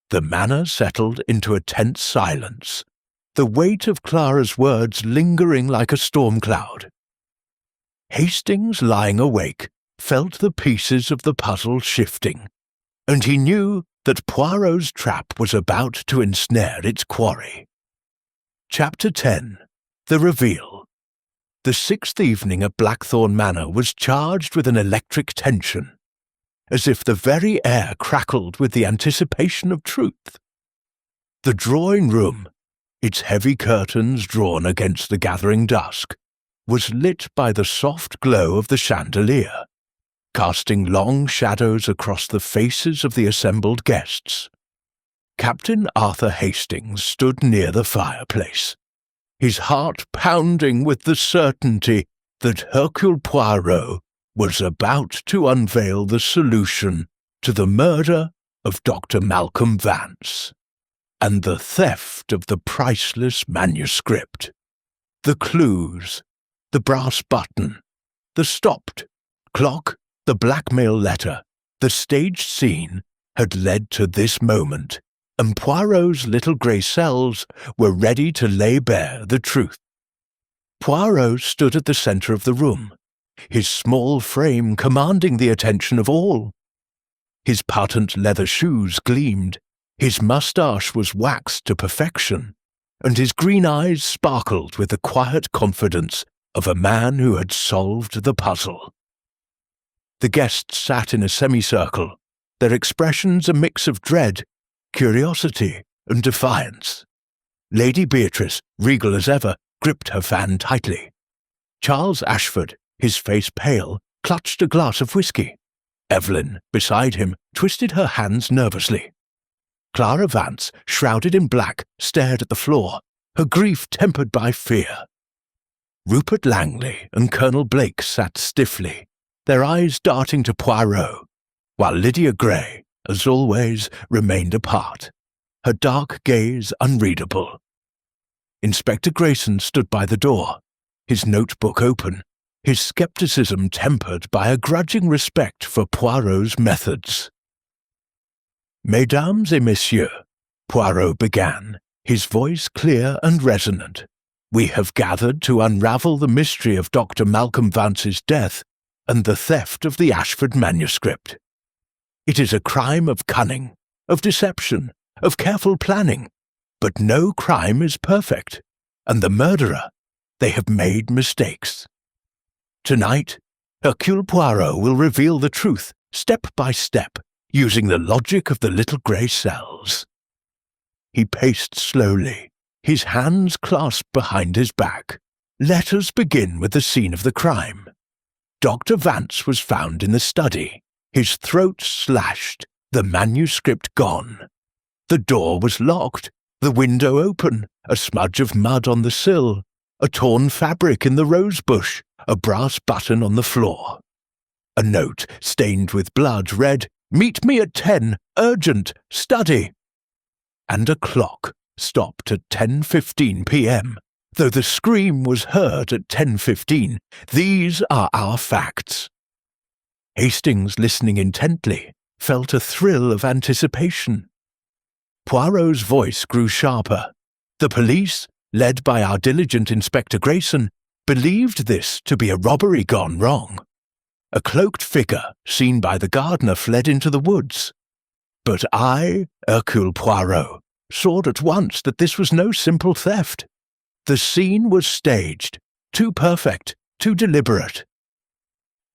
The manor settled into a tense silence, the weight of Clara's words lingering like a storm cloud. Hastings, lying awake, felt the pieces of the puzzle shifting, and he knew that Poirot's trap was about to ensnare its quarry. Chapter 10. The Reveal. The sixth evening at Blackthorn Manor was charged with an electric tension, as if the very air crackled with the anticipation of truth. The drawing-room, its heavy curtains drawn against the gathering dusk, was lit by the soft glow of the chandelier, casting long shadows across the faces of the assembled guests. Captain Arthur Hastings stood near the fireplace, his heart pounding with the certainty that Hercule Poirot was about to unveil the solution to the murder of Dr. Malcolm Vance, and the theft of the priceless manuscript. The clues, the brass button, the stopped clock, the blackmail letter, the staged scene had led to this moment, and Poirot's little grey cells were ready to lay bare the truth. Poirot stood at the centre of the room, his small frame commanding the attention of all. His patent leather shoes gleamed, his moustache was waxed to perfection, and his green eyes sparkled with the quiet confidence of a man who had solved the puzzle. The guests sat in a semicircle, their expressions a mix of dread, curiosity, and defiance. Lady Beatrice, regal as ever, gripped her fan tightly. Charles Ashford, his face pale, clutched a glass of whisky. Evelyn, beside him, twisted her hands nervously. Clara Vance, shrouded in black, stared at the floor, her grief tempered by fear. Rupert Langley and Colonel Blake sat stiffly, their eyes darting to Poirot, while Lydia Gray, as always, remained apart, her dark gaze unreadable. Inspector Grayson stood by the door, his notebook open, his scepticism tempered by a grudging respect for Poirot's methods. "Mesdames et messieurs," Poirot began, his voice clear and resonant, "we have gathered to unravel the mystery of Dr. Malcolm Vance's death and the theft of the Ashford manuscript. It is a crime of cunning, of deception, of careful planning, but no crime is perfect, and the murderer, they have made mistakes. Tonight, Hercule Poirot will reveal the truth, step by step, using the logic of the little grey cells." He paced slowly, his hands clasped behind his back. "Let us begin with the scene of the crime. Dr. Vance was found in the study, his throat slashed, the manuscript gone. The door was locked, the window open, a smudge of mud on the sill, a torn fabric in the rose bush, a brass button on the floor. A note, stained with blood, read, Meet me at 10. Urgent. Study." And a clock stopped at 10:15 p.m. Though the scream was heard at 10:15, these are our facts. Hastings, listening intently, felt a thrill of anticipation. Poirot's voice grew sharper. The police, led by our diligent Inspector Grayson, believed this to be a robbery gone wrong. A cloaked figure, seen by the gardener, fled into the woods. But I, Hercule Poirot, saw at once that this was no simple theft. The scene was staged, too perfect, too deliberate.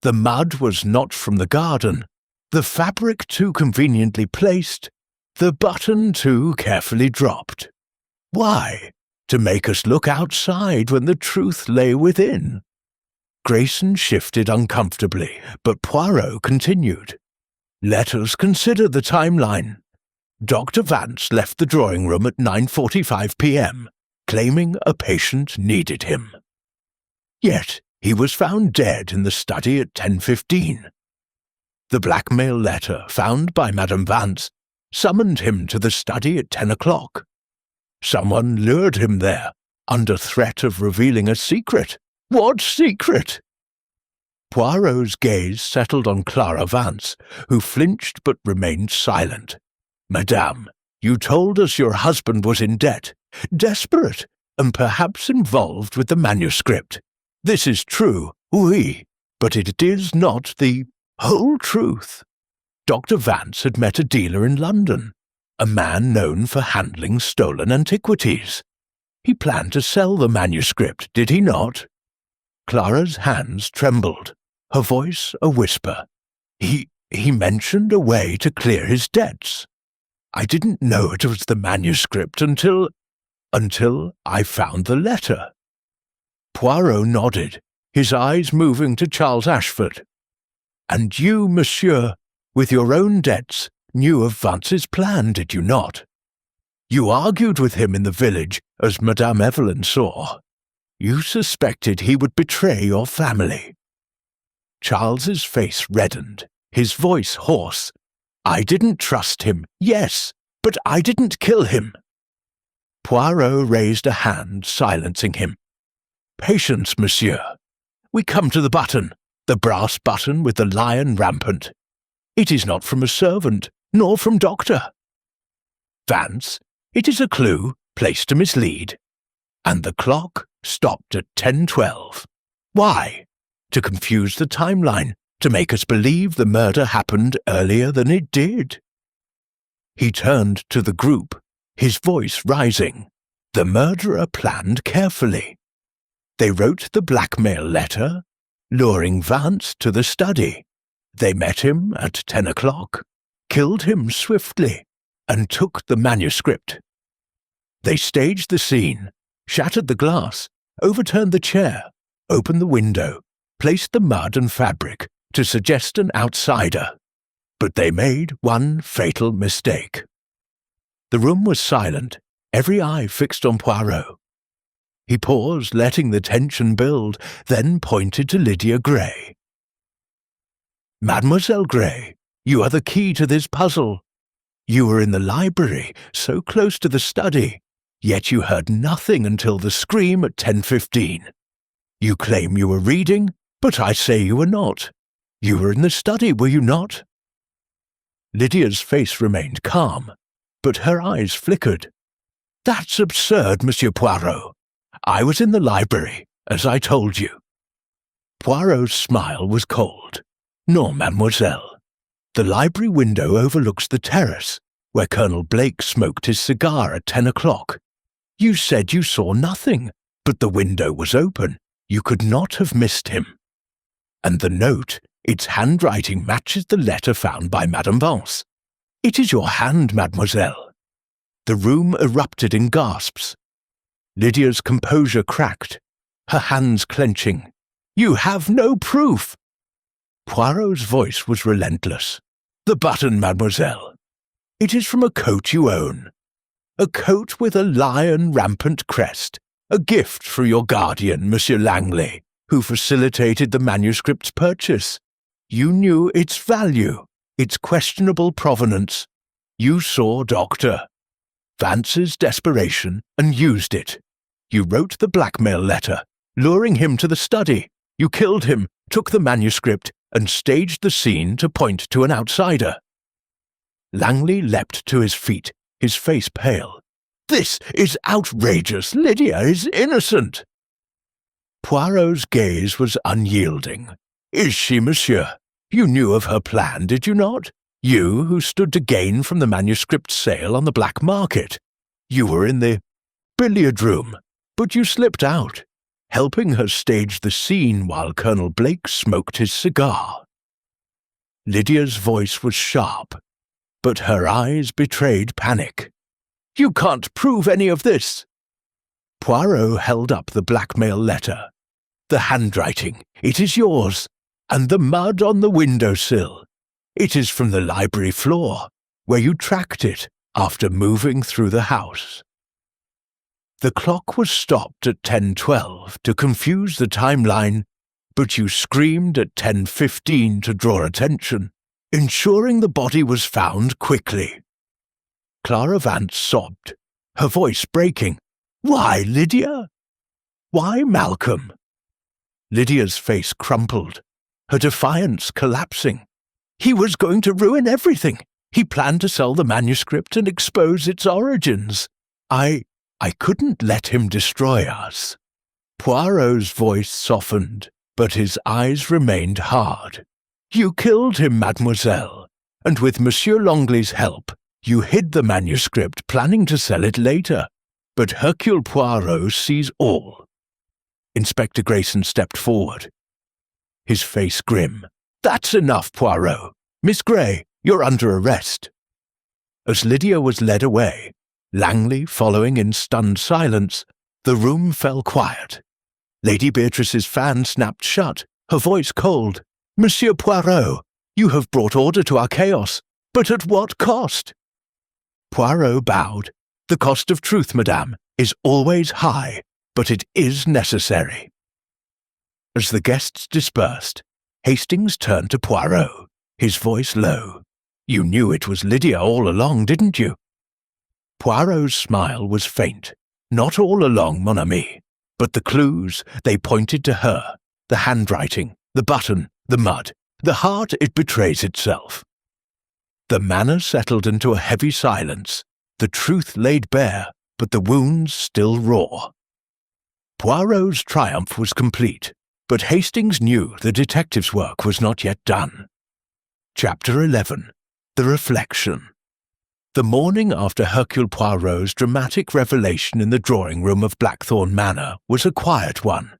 The mud was not from the garden, the fabric too conveniently placed, the button too carefully dropped. Why? To make us look outside when the truth lay within. Grayson shifted uncomfortably, but Poirot continued. Let us consider the timeline. Dr. Vance left the drawing room at 9:45 p.m., claiming a patient needed him. Yet he was found dead in the study at 10:15. The blackmail letter found by Madame Vance summoned him to the study at 10 o'clock. Someone lured him there, under threat of revealing a secret. What secret? Poirot's gaze settled on Clara Vance, who flinched but remained silent. Madame, you told us your husband was in debt, desperate, and perhaps involved with the manuscript. This is true, oui, but it is not the whole truth. Dr. Vance had met a dealer in London, a man known for handling stolen antiquities. He planned to sell the manuscript, did he not? Clara's hands trembled, her voice a whisper. He mentioned a way to clear his debts. I didn't know it was the manuscript until I found the letter. Poirot nodded, his eyes moving to Charles Ashford. And you, monsieur, with your own debts, knew of Vance's plan, did you not? You argued with him in the village, as Madame Evelyn saw. You suspected he would betray your family. Charles's face reddened, his voice hoarse. I didn't trust him, yes, but I didn't kill him. Poirot raised a hand, silencing him. Patience, monsieur. We come to the button, the brass button with the lion rampant. It is not from a servant, nor from doctor. Vance, it is a clue, placed to mislead. And the clock stopped at 10:12. Why? To confuse the timeline, to make us believe the murder happened earlier than it did. He turned to the group, his voice rising. The murderer planned carefully. They wrote the blackmail letter, luring Vance to the study. They met him at 10 o'clock, killed him swiftly, and took the manuscript. They staged the scene, shattered the glass, overturned the chair, opened the window, placed the mud and fabric to suggest an outsider. But they made one fatal mistake. The room was silent, every eye fixed on Poirot. He paused, letting the tension build, then pointed to Lydia Gray. Mademoiselle Gray, you are the key to this puzzle. You were in the library, so close to the study, yet you heard nothing until the scream at 10:15. You claim you were reading, but I say you were not. You were in the study, were you not? Lydia's face remained calm, but her eyes flickered. That's absurd, Monsieur Poirot. I was in the library, as I told you. Poirot's smile was cold. No, mademoiselle. The library window overlooks the terrace, where Colonel Blake smoked his cigar at 10 o'clock. You said you saw nothing, but the window was open. You could not have missed him. And the note, its handwriting matches the letter found by Madame Vance. It is your hand, mademoiselle. The room erupted in gasps. Lydia's composure cracked, her hands clenching. You have no proof! Poirot's voice was relentless. The button, mademoiselle. It is from a coat you own. A coat with a lion rampant crest. A gift for your guardian, Monsieur Langley, who facilitated the manuscript's purchase. You knew its value. its questionable provenance. You saw Dr. Vance's desperation and used it. You wrote the blackmail letter, luring him to the study. You killed him, took the manuscript, and staged the scene to point to an outsider. Langley leapt to his feet, his face pale. This is outrageous. Lydia is innocent. Poirot's gaze was unyielding. Is she, monsieur? You knew of her plan, did you not? You, who stood to gain from the manuscript sale on the black market. You were in the billiard room, but you slipped out, helping her stage the scene while Colonel Blake smoked his cigar. Lydia's voice was sharp, but her eyes betrayed panic. You can't prove any of this. Poirot held up the blackmail letter. The handwriting, it is yours, and the mud on the windowsill. It is from the library floor, where you tracked it after moving through the house. The clock was stopped at 10:12 to confuse the timeline, but you screamed at 10:15 to draw attention, ensuring the body was found quickly. Clara Vance sobbed, her voice breaking. Why, Lydia? Why, Malcolm? Lydia's face crumpled, her defiance collapsing. He was going to ruin everything. He planned to sell the manuscript and expose its origins. I couldn't let him destroy us. Poirot's voice softened, but his eyes remained hard. You killed him, mademoiselle, and with Monsieur Longley's help, you hid the manuscript, planning to sell it later. But Hercule Poirot sees all. Inspector Grayson stepped forward, his face grim. That's enough, Poirot. Miss Gray, you're under arrest. As Lydia was led away, Langley following in stunned silence, the room fell quiet. Lady Beatrice's fan snapped shut, her voice cold. Monsieur Poirot, you have brought order to our chaos, but at what cost? Poirot bowed. The cost of truth, madame, is always high, but it is necessary. As the guests dispersed, Hastings turned to Poirot, his voice low. You knew it was Lydia all along, didn't you? Poirot's smile was faint. Not all along, mon ami, but the clues, they pointed to her. The handwriting, the button, the mud, the heart it betrays itself. The manor settled into a heavy silence, the truth laid bare, but the wounds still raw. Poirot's triumph was complete, but Hastings knew the detective's work was not yet done. Chapter 11. The Reflection. The morning after Hercule Poirot's dramatic revelation in the drawing-room of Blackthorn Manor was a quiet one,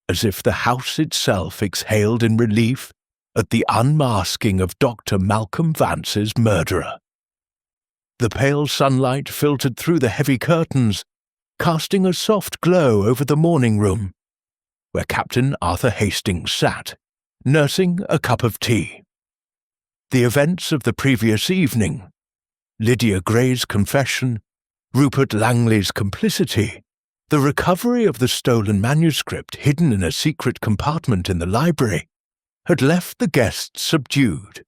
as if the house itself exhaled in relief at the unmasking of Dr. Malcolm Vance's murderer. The pale sunlight filtered through the heavy curtains, casting a soft glow over the morning room, where Captain Arthur Hastings sat, nursing a cup of tea. The events of the previous evening, Lydia Gray's confession, Rupert Langley's complicity, the recovery of the stolen manuscript hidden in a secret compartment in the library, had left the guests subdued,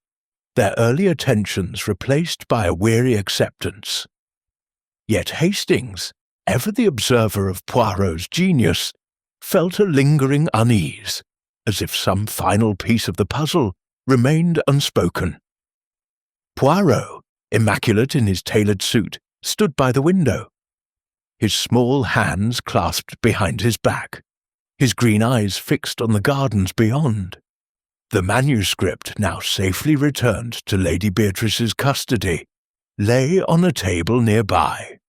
their earlier tensions replaced by a weary acceptance. Yet Hastings, ever the observer of Poirot's genius, felt a lingering unease, as if some final piece of the puzzle remained unspoken. Poirot, immaculate in his tailored suit, stood by the window, his small hands clasped behind his back, his green eyes fixed on the gardens beyond. The manuscript, now safely returned to Lady Beatrice's custody, lay on a table nearby,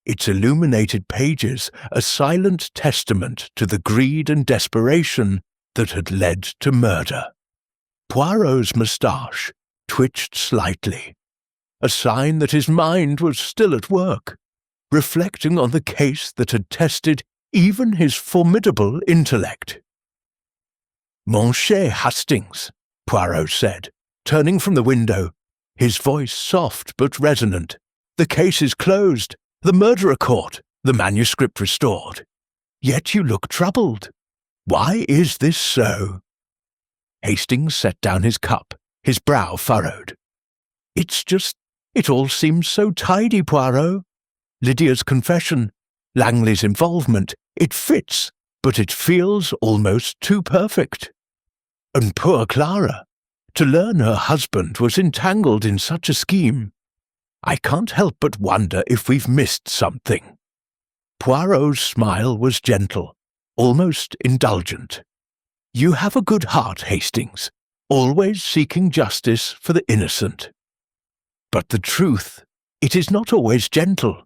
its illuminated pages a silent testament to the greed and desperation that had led to murder. Poirot's moustache twitched slightly, a sign that his mind was still at work, reflecting on the case that had tested even his formidable intellect. Mon cher Hastings, Poirot said, turning from the window, his voice soft but resonant. The case is closed, the murderer caught, the manuscript restored. Yet you look troubled. Why is this so? Hastings set down his cup, his brow furrowed. It all seems so tidy, Poirot. Lydia's confession, Langley's involvement, it fits, but it feels almost too perfect. And poor Clara, to learn her husband was entangled in such a scheme. I can't help but wonder if we've missed something. Poirot's smile was gentle, almost indulgent. You have a good heart, Hastings, always seeking justice for the innocent. But the truth, it is not always gentle.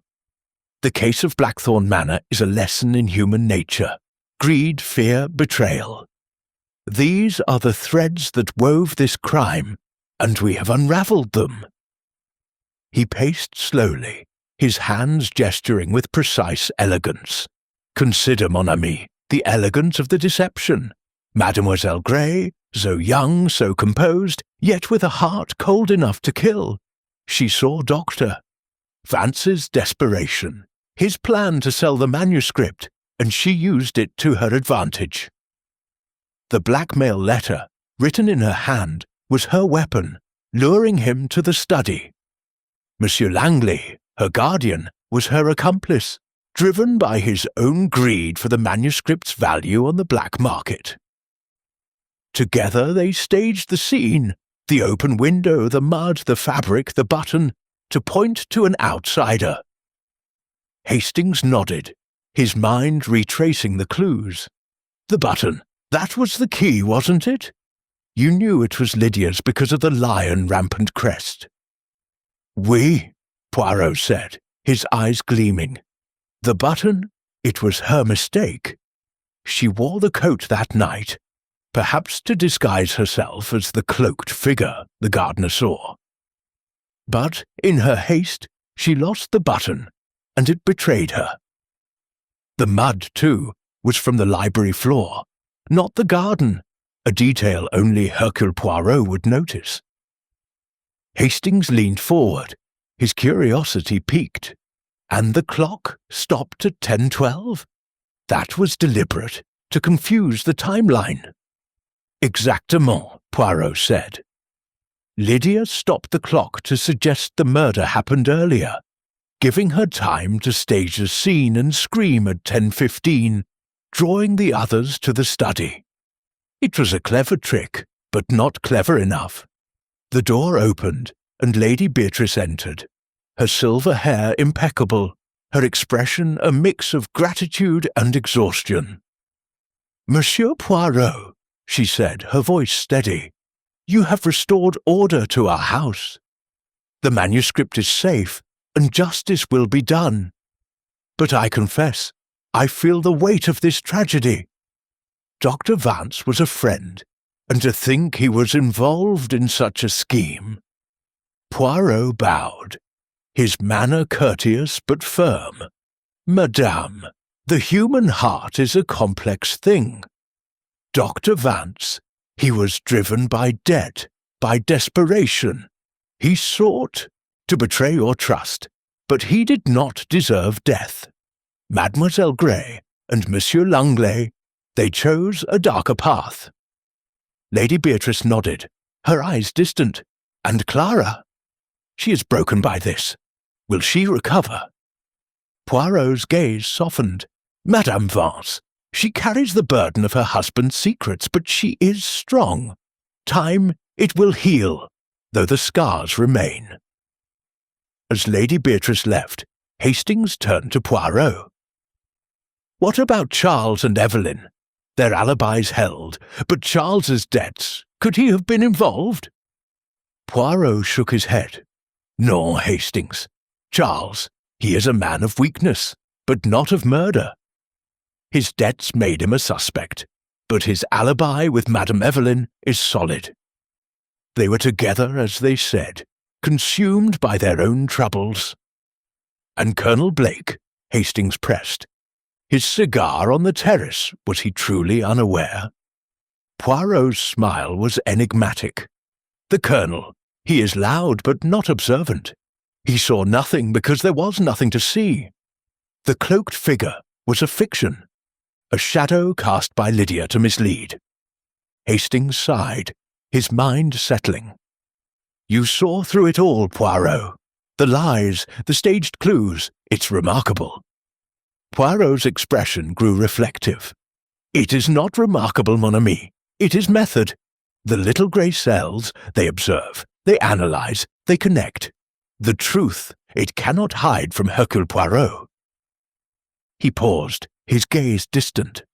The case of Blackthorn Manor is a lesson in human nature, greed, fear, betrayal. These are the threads that wove this crime, and we have unravelled them. He paced slowly, his hands gesturing with precise elegance. Consider, mon ami, the elegance of the deception. Mademoiselle Gray, so young, so composed, yet with a heart cold enough to kill. She saw Doctor. Vance's desperation, his plan to sell the manuscript, and she used it to her advantage. The blackmail letter, written in her hand, was her weapon, luring him to the study. Monsieur Langley, her guardian, was her accomplice, driven by his own greed for the manuscript's value on the black market. Together they staged the scene, the open window, the mud, the fabric, the button, to point to an outsider. Hastings nodded, his mind retracing the clues. The button, that was the key, wasn't it? You knew it was Lydia's because of the lion rampant crest. Oui, Poirot said, his eyes gleaming. The button, it was her mistake. She wore the coat that night, perhaps to disguise herself as the cloaked figure the gardener saw. But, in her haste, she lost the button, and it betrayed her. The mud, too, was from the library floor, not the garden, a detail only Hercule Poirot would notice. Hastings leaned forward, his curiosity piqued, and the clock stopped at 10:12? That was deliberate, to confuse the timeline. Exactement, Poirot said. Lydia stopped the clock to suggest the murder happened earlier, giving her time to stage a scene and scream at 10:15, drawing the others to the study. It was a clever trick, but not clever enough. The door opened, and Lady Beatrice entered, her silver hair impeccable, her expression a mix of gratitude and exhaustion. Monsieur Poirot, she said, her voice steady, you have restored order to our house. The manuscript is safe, and justice will be done. But I confess, I feel the weight of this tragedy. Dr. Vance was a friend, and to think he was involved in such a scheme. Poirot bowed, his manner courteous but firm. Madame, the human heart is a complex thing. Dr. Vance, he was driven by debt, by desperation. He sought to betray your trust, but he did not deserve death. Mademoiselle Gray and Monsieur Langley, they chose a darker path. Lady Beatrice nodded, her eyes distant. And Clara? She is broken by this. Will she recover? Poirot's gaze softened. Madame Vance, she carries the burden of her husband's secrets, but she is strong. Time, it will heal, though the scars remain. As Lady Beatrice left, Hastings turned to Poirot. What about Charles and Evelyn? Their alibis held, but Charles's debts, could he have been involved? Poirot shook his head. No, Hastings. Charles, he is a man of weakness, but not of murder. His debts made him a suspect, but his alibi with Madame Evelyn is solid. They were together, as they said, consumed by their own troubles. And Colonel Blake, Hastings pressed. His cigar on the terrace, was he truly unaware? Poirot's smile was enigmatic. The Colonel, he is loud but not observant. He saw nothing because there was nothing to see. The cloaked figure was a fiction, a shadow cast by Lydia to mislead. Hastings sighed, his mind settling. You saw through it all, Poirot. The lies, the staged clues, it's remarkable. Poirot's expression grew reflective. It is not remarkable, mon ami. It is method. The little grey cells, they observe, they analyse, they connect. The truth, it cannot hide from Hercule Poirot. He paused, his gaze distant.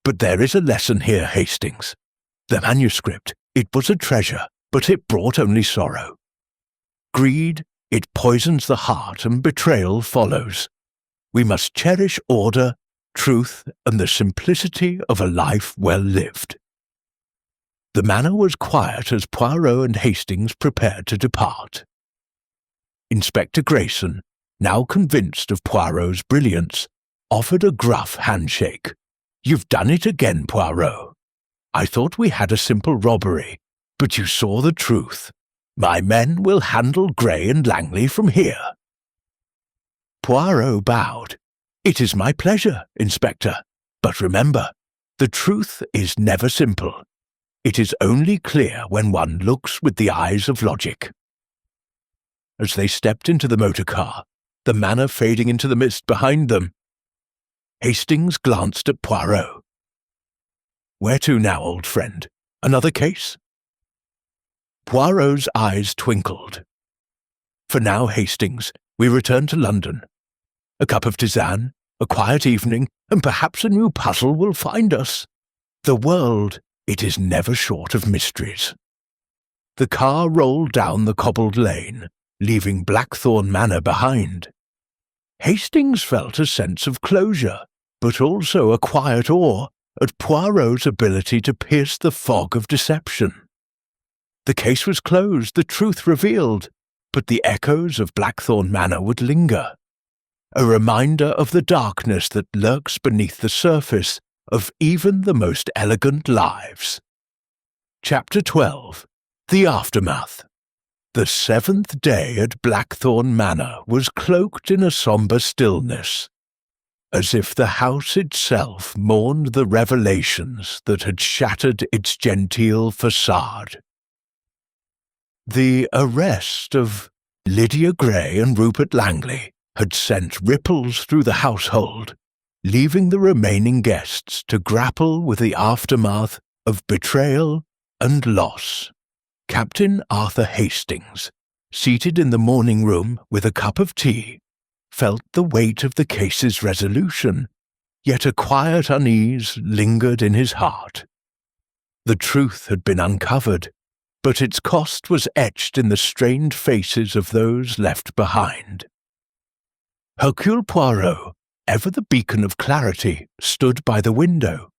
But there is a lesson here, Hastings. The manuscript, it was a treasure, but it brought only sorrow. Greed, it poisons the heart, and betrayal follows. We must cherish order, truth, and the simplicity of a life well lived. The manor was quiet as Poirot and Hastings prepared to depart. Inspector Grayson, now convinced of Poirot's brilliance, offered a gruff handshake. "You've done it again, Poirot. I thought we had a simple robbery, but you saw the truth. My men will handle Gray and Langley from here." Poirot bowed. "It is my pleasure, Inspector. But remember, the truth is never simple. It is only clear when one looks with the eyes of logic." As they stepped into the motor car, the manor fading into the mist behind them, Hastings glanced at Poirot. "Where to now, old friend? Another case?" Poirot's eyes twinkled. "For now, Hastings, we return to London. A cup of tisane, a quiet evening, and perhaps a new puzzle will find us. The world, it is never short of mysteries." The car rolled down the cobbled lane, leaving Blackthorn Manor behind. Hastings felt a sense of closure, but also a quiet awe at Poirot's ability to pierce the fog of deception. The case was closed, the truth revealed, but the echoes of Blackthorn Manor would linger, a reminder of the darkness that lurks beneath the surface of even the most elegant lives. Chapter 12. The Aftermath. The seventh day at Blackthorn Manor was cloaked in a sombre stillness, as if the house itself mourned the revelations that had shattered its genteel facade. The arrest of Lydia Gray and Rupert Langley had sent ripples through the household, leaving the remaining guests to grapple with the aftermath of betrayal and loss. Captain Arthur Hastings, seated in the morning room with a cup of tea, felt the weight of the case's resolution, yet a quiet unease lingered in his heart. The truth had been uncovered, but its cost was etched in the strained faces of those left behind. Hercule Poirot, ever the beacon of clarity, stood by the window,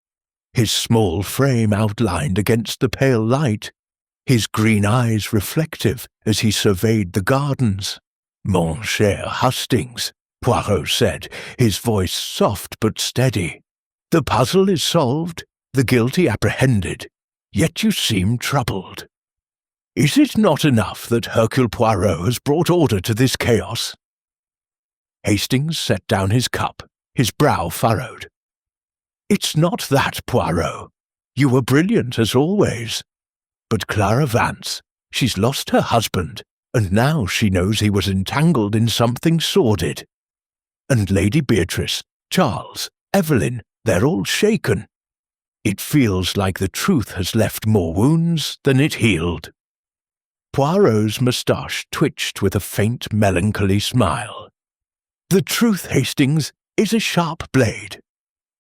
his small frame outlined against the pale light, his green eyes reflective as he surveyed the gardens. "Mon cher Hastings," Poirot said, his voice soft but steady, "the puzzle is solved, the guilty apprehended, yet you seem troubled. Is it not enough that Hercule Poirot has brought order to this chaos?" Hastings set down his cup, his brow furrowed. "It's not that, Poirot. You were brilliant as always. But Clara Vance, she's lost her husband, and now she knows he was entangled in something sordid. And Lady Beatrice, Charles, Evelyn, they're all shaken. It feels like the truth has left more wounds than it healed." Poirot's moustache twitched with a faint melancholy smile. "The truth, Hastings, is a sharp blade.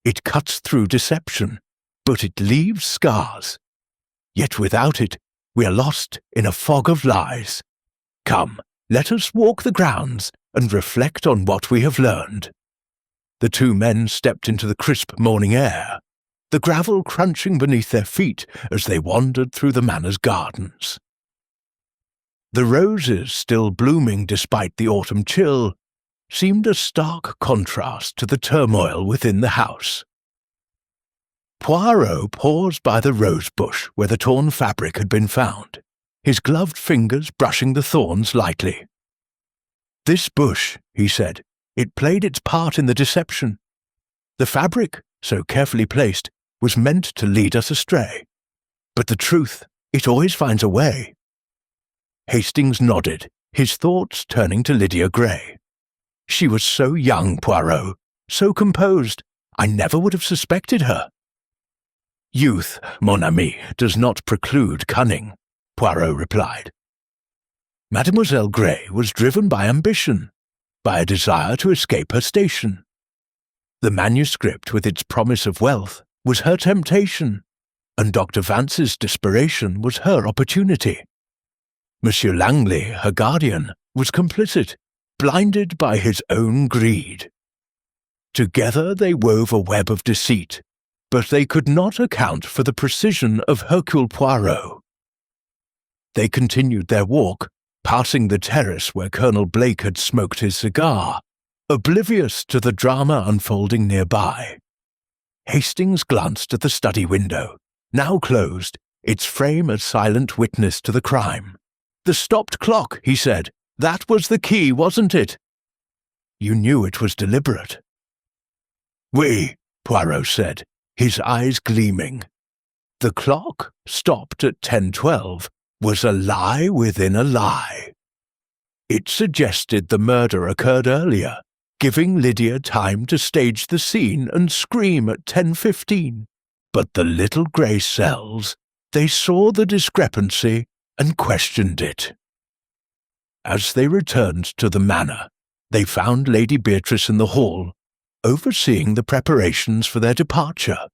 It cuts through deception, but it leaves scars. Yet without it, we are lost in a fog of lies. Come, let us walk the grounds and reflect on what we have learned." The two men stepped into the crisp morning air, the gravel crunching beneath their feet as they wandered through the manor's gardens. The roses, still blooming despite the autumn chill, seemed a stark contrast to the turmoil within the house. Poirot paused by the rose bush where the torn fabric had been found, his gloved fingers brushing the thorns lightly. "This bush," he said, "it played its part in the deception. The fabric, so carefully placed, was meant to lead us astray. But the truth, it always finds a way. Hastings nodded, his thoughts turning to Lydia Gray. She was so young, Poirot, so composed, I never would have suspected her. Youth, mon ami, does not preclude cunning, Poirot replied. Mademoiselle Gray was driven by ambition, by a desire to escape her station. The manuscript with its promise of wealth was her temptation, and Dr. Vance's desperation was her opportunity. Monsieur Langley, her guardian, was complicit, blinded by his own greed. Together they wove a web of deceit, but they could not account for the precision of Hercule Poirot. They continued their walk, passing the terrace where Colonel Blake had smoked his cigar, oblivious to the drama unfolding nearby. Hastings glanced at the study window, now closed, its frame a silent witness to the crime. "The stopped clock," he said. "That was the key, wasn't it?" "You knew it was deliberate." "Oui," Poirot said, his eyes gleaming. The clock, stopped at 10:12, was a lie within a lie. It suggested the murder occurred earlier, giving Lydia time to stage the scene and scream at 10:15. But the little grey cells, they saw the discrepancy and questioned it. As they returned to the manor, they found Lady Beatrice in the hall, overseeing the preparations for their departure.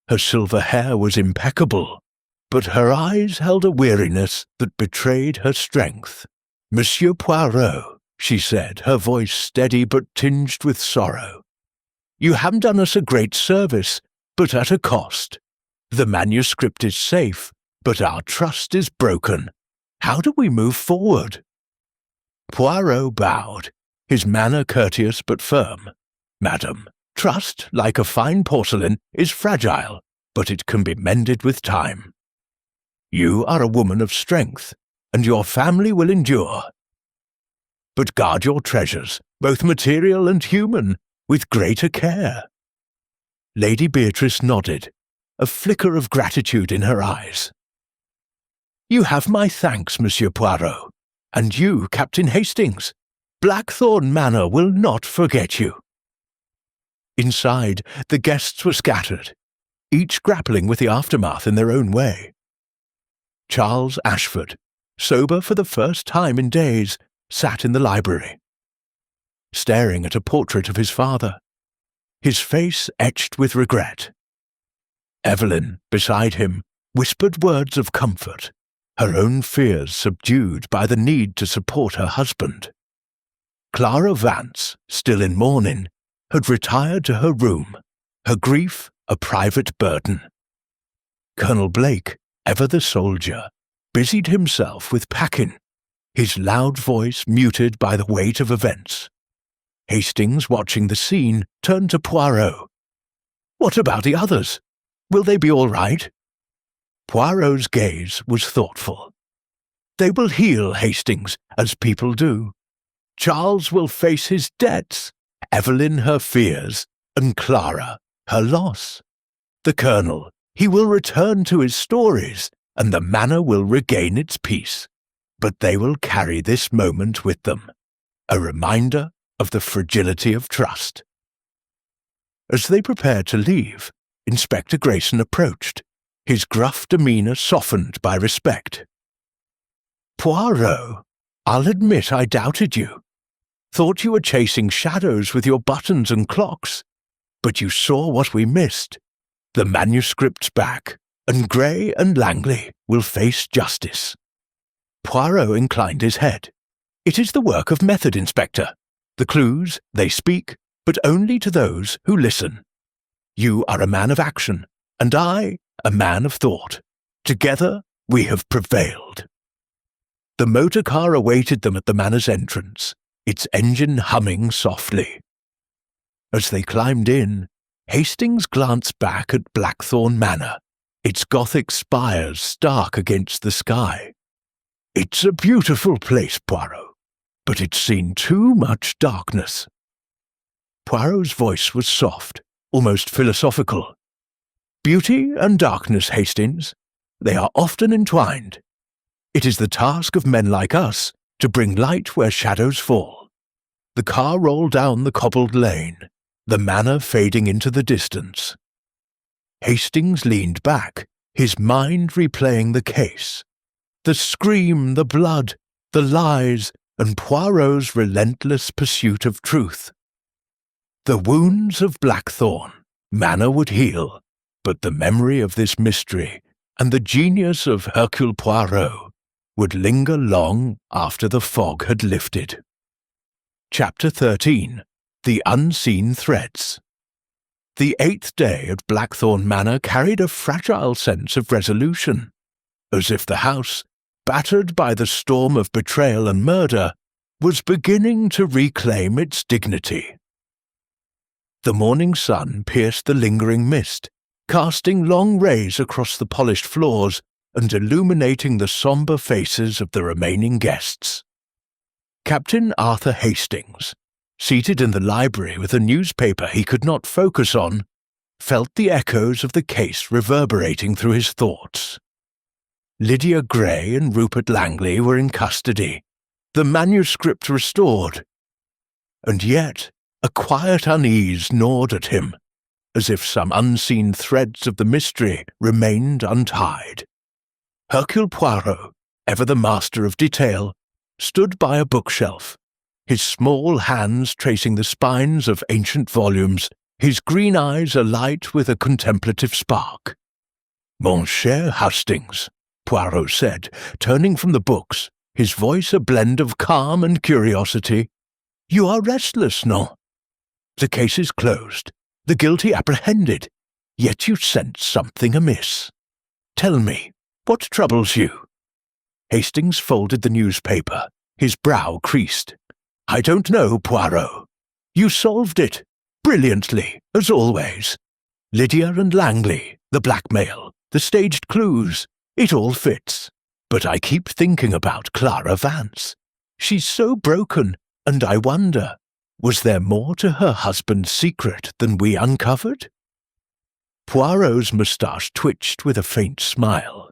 Her silver hair was impeccable, but her eyes held a weariness that betrayed her strength. "Monsieur Poirot," she said, her voice steady but tinged with sorrow, "you have done us a great service, but at a cost. The manuscript is safe, but our trust is broken. How do we move forward?" Poirot bowed, his manner courteous but firm. "Madam, trust, like a fine porcelain, is fragile, but it can be mended with time. You are a woman of strength, and your family will endure. But guard your treasures, both material and human, with greater care." Lady Beatrice nodded, a flicker of gratitude in her eyes. "You have my thanks, Monsieur Poirot, and you, Captain Hastings. Blackthorn Manor will not forget you." Inside, the guests were scattered, each grappling with the aftermath in their own way. Charles Ashford, sober for the first time in days, sat in the library, staring at a portrait of his father, his face etched with regret. Evelyn, beside him, whispered words of comfort, her own fears subdued by the need to support her husband. Clara Vance, still in mourning, had retired to her room, her grief a private burden. Colonel Blake, ever the soldier, busied himself with packing, his loud voice muted by the weight of events. Hastings, watching the scene, turned to Poirot. "What about the others? Will they be all right?" Poirot's gaze was thoughtful. "They will heal, Hastings, as people do. Charles will face his debts, Evelyn her fears, and Clara her loss. The Colonel, he will return to his stories, and the manor will regain its peace. But they will carry this moment with them, a reminder of the fragility of trust." As they prepared to leave, Inspector Grayson approached, his gruff demeanour softened by respect. "Poirot, I'll admit I doubted you. Thought you were chasing shadows with your buttons and clocks. But you saw what we missed. The manuscript's back, and Gray and Langley will face justice." Poirot inclined his head. "It is the work of method, Inspector. The clues, they speak, but only to those who listen. You are a man of action, and I, a man of thought. Together, we have prevailed." The motor car awaited them at the manor's entrance, its engine humming softly. As they climbed in, Hastings glanced back at Blackthorn Manor, its Gothic spires stark against the sky. "It's a beautiful place, Poirot, but it's seen too much darkness." Poirot's voice was soft, almost philosophical. "Beauty and darkness, Hastings, they are often entwined. It is the task of men like us to bring light where shadows fall. The car rolled down the cobbled lane, the manor fading into the distance. Hastings leaned back, his mind replaying the case. The scream, the blood, the lies, and Poirot's relentless pursuit of truth. The wounds of Blackthorn, manor would heal, but the memory of this mystery and the genius of Hercule Poirot would linger long after the fog had lifted. Chapter 13. The Unseen Threads. The 8th day at Blackthorn Manor carried a fragile sense of resolution, as if the house, battered by the storm of betrayal and murder, was beginning to reclaim its dignity. The morning sun pierced the lingering mist, casting long rays across the polished floors and illuminating the sombre faces of the remaining guests. Captain Arthur Hastings, seated in the library with a newspaper he could not focus on, felt the echoes of the case reverberating through his thoughts. Lydia Gray and Rupert Langley were in custody, the manuscript restored. And yet a quiet unease gnawed at him, as if some unseen threads of the mystery remained untied. Hercule Poirot, ever the master of detail, stood by a bookshelf, his small hands tracing the spines of ancient volumes, his green eyes alight with a contemplative spark. "Mon cher Hastings," Poirot said, turning from the books, his voice a blend of calm and curiosity, "you are restless, no? The case is closed, the guilty apprehended, yet you sense something amiss. Tell me, what troubles you?" Hastings folded the newspaper, his brow creased. "I don't know, Poirot. You solved it, brilliantly, as always. Lydia and Langley, the blackmail, the staged clues, it all fits. But I keep thinking about Clara Vance. She's so broken, and I wonder, was there more to her husband's secret than we uncovered?" Poirot's moustache twitched with a faint smile.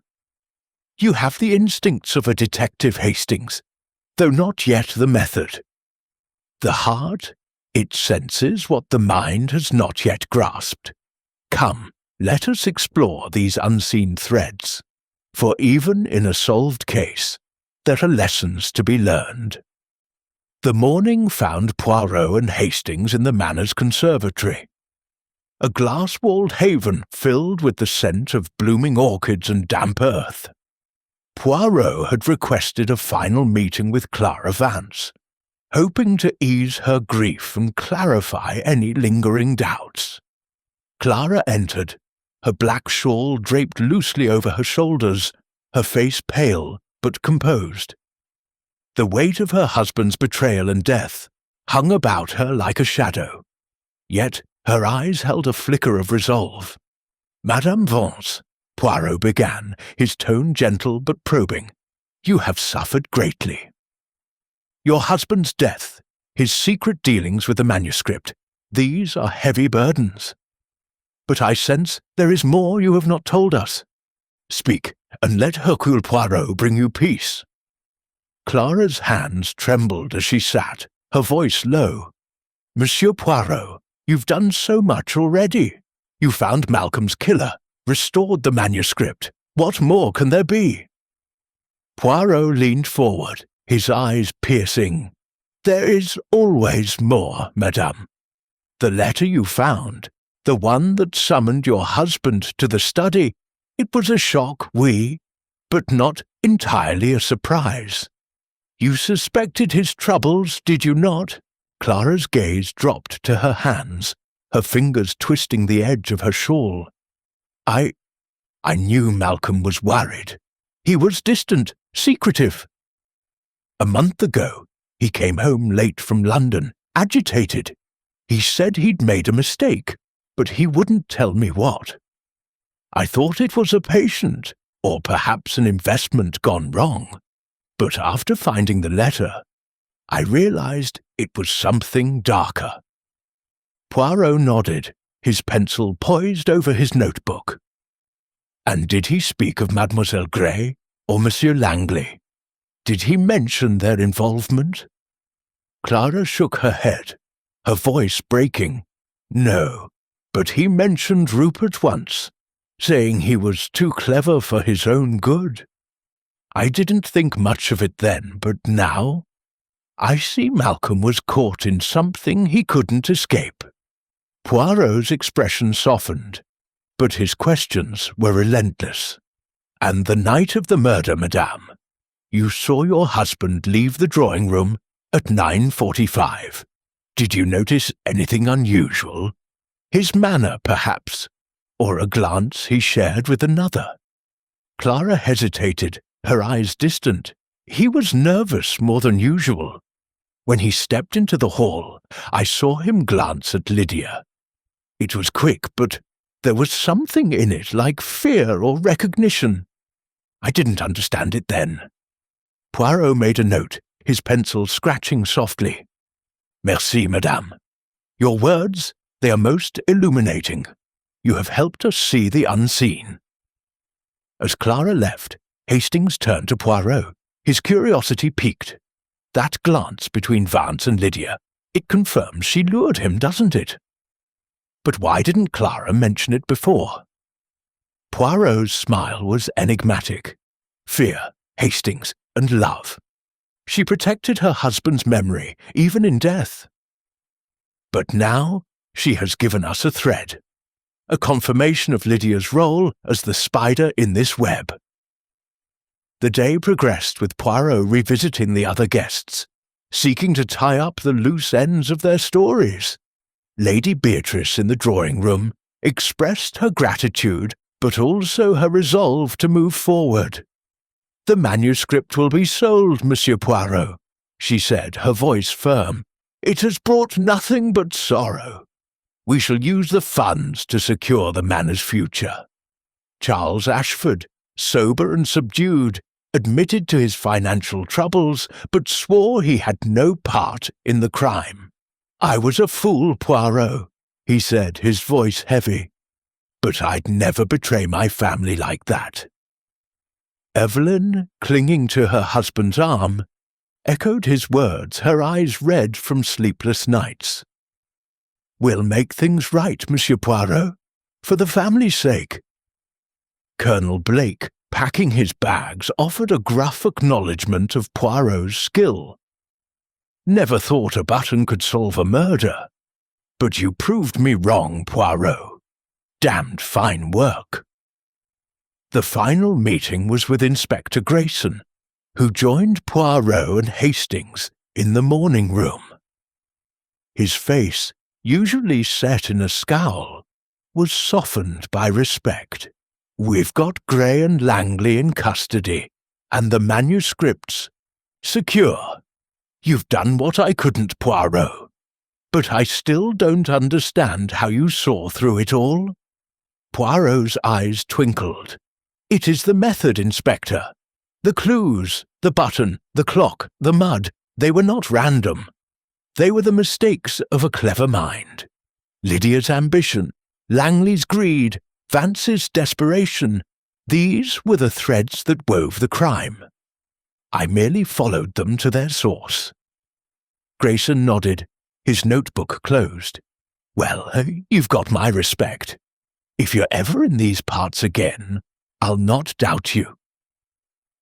"You have the instincts of a detective, Hastings, though not yet the method. The heart, it senses what the mind has not yet grasped. Come, let us explore these unseen threads, for even in a solved case, there are lessons to be learned." The morning found Poirot and Hastings in the manor's conservatory, a glass-walled haven filled with the scent of blooming orchids and damp earth. Poirot had requested a final meeting with Clara Vance, hoping to ease her grief and clarify any lingering doubts. Clara entered, her black shawl draped loosely over her shoulders, her face pale but composed. The weight of her husband's betrayal and death hung about her like a shadow, yet her eyes held a flicker of resolve. "Madame Vance," Poirot began, his tone gentle but probing, "you have suffered greatly. Your husband's death, his secret dealings with the manuscript, these are heavy burdens. But I sense there is more you have not told us. Speak, and let Hercule Poirot bring you peace." Clara's hands trembled as she sat, her voice low. "Monsieur Poirot, you've done so much already. You found Malcolm's killer, restored the manuscript. What more can there be?" Poirot leaned forward, his eyes piercing. "There is always more, madame. The letter you found, the one that summoned your husband to the study, it was a shock, oui, but not entirely a surprise. You suspected his troubles, did you not?" Clara's gaze dropped to her hands, her fingers twisting the edge of her shawl. I knew Malcolm was worried. He was distant, secretive. A month ago, he came home late from London, agitated. He said he'd made a mistake, but he wouldn't tell me what. I thought it was a patient, or perhaps an investment gone wrong. But after finding the letter, I realized it was something darker. Poirot nodded, his pencil poised over his notebook. "And did he speak of Mademoiselle Gray, or Monsieur Langley? Did he mention their involvement?" Clara shook her head, her voice breaking. "No, but he mentioned Rupert once, saying he was too clever for his own good. I didn't think much of it then, but now I see Malcolm was caught in something he couldn't escape." Poirot's expression softened, but his questions were relentless. "And the night of the murder, madame, you saw your husband leave the drawing-room at 9:45. Did you notice anything unusual? His manner, perhaps, or a glance he shared with another?" Clara hesitated, her eyes distant. "He was nervous more than usual. When he stepped into the hall, I saw him glance at Lydia. It was quick, but there was something in it like fear or recognition. I didn't understand it then." Poirot made a note, his pencil scratching softly. "Merci, madame. Your words, they are most illuminating. You have helped us see the unseen." As Clara left, Hastings turned to Poirot, his curiosity piqued. "That glance between Vance and Lydia, it confirms she lured him, doesn't it? But why didn't Clara mention it before?" Poirot's smile was enigmatic. Fear, Hastings, and love. She protected her husband's memory, even in death. But now she has given us a thread, a confirmation of Lydia's role as the spider in this web. The day progressed with Poirot revisiting the other guests, seeking to tie up the loose ends of their stories. Lady Beatrice in the drawing-room expressed her gratitude, but also her resolve to move forward. "The manuscript will be sold, Monsieur Poirot," she said, her voice firm. "It has brought nothing but sorrow. We shall use the funds to secure the manor's future." Charles Ashford, sober and subdued, admitted to his financial troubles, but swore he had no part in the crime. "I was a fool, Poirot," he said, his voice heavy. "But I'd never betray my family like that." Evelyn, clinging to her husband's arm, echoed his words, her eyes red from sleepless nights. "We'll make things right, Monsieur Poirot, for the family's sake." Colonel Blake, packing his bags, offered a gruff acknowledgement of Poirot's skill. "Never thought a button could solve a murder. But you proved me wrong, Poirot. Damned fine work." The final meeting was with Inspector Grayson, who joined Poirot and Hastings in the morning room. His face, usually set in a scowl, was softened by respect. "We've got Gray and Langley in custody, and the manuscripts secure. You've done what I couldn't, Poirot. But I still don't understand how you saw through it all." Poirot's eyes twinkled. "It is the method, Inspector. The clues, the button, the clock, the mud, they were not random. They were the mistakes of a clever mind. Lydia's ambition, Langley's greed, Vance's desperation, these were the threads that wove the crime. I merely followed them to their source." Grayson nodded, his notebook closed. "Well, you've got my respect. If you're ever in these parts again, I'll not doubt you."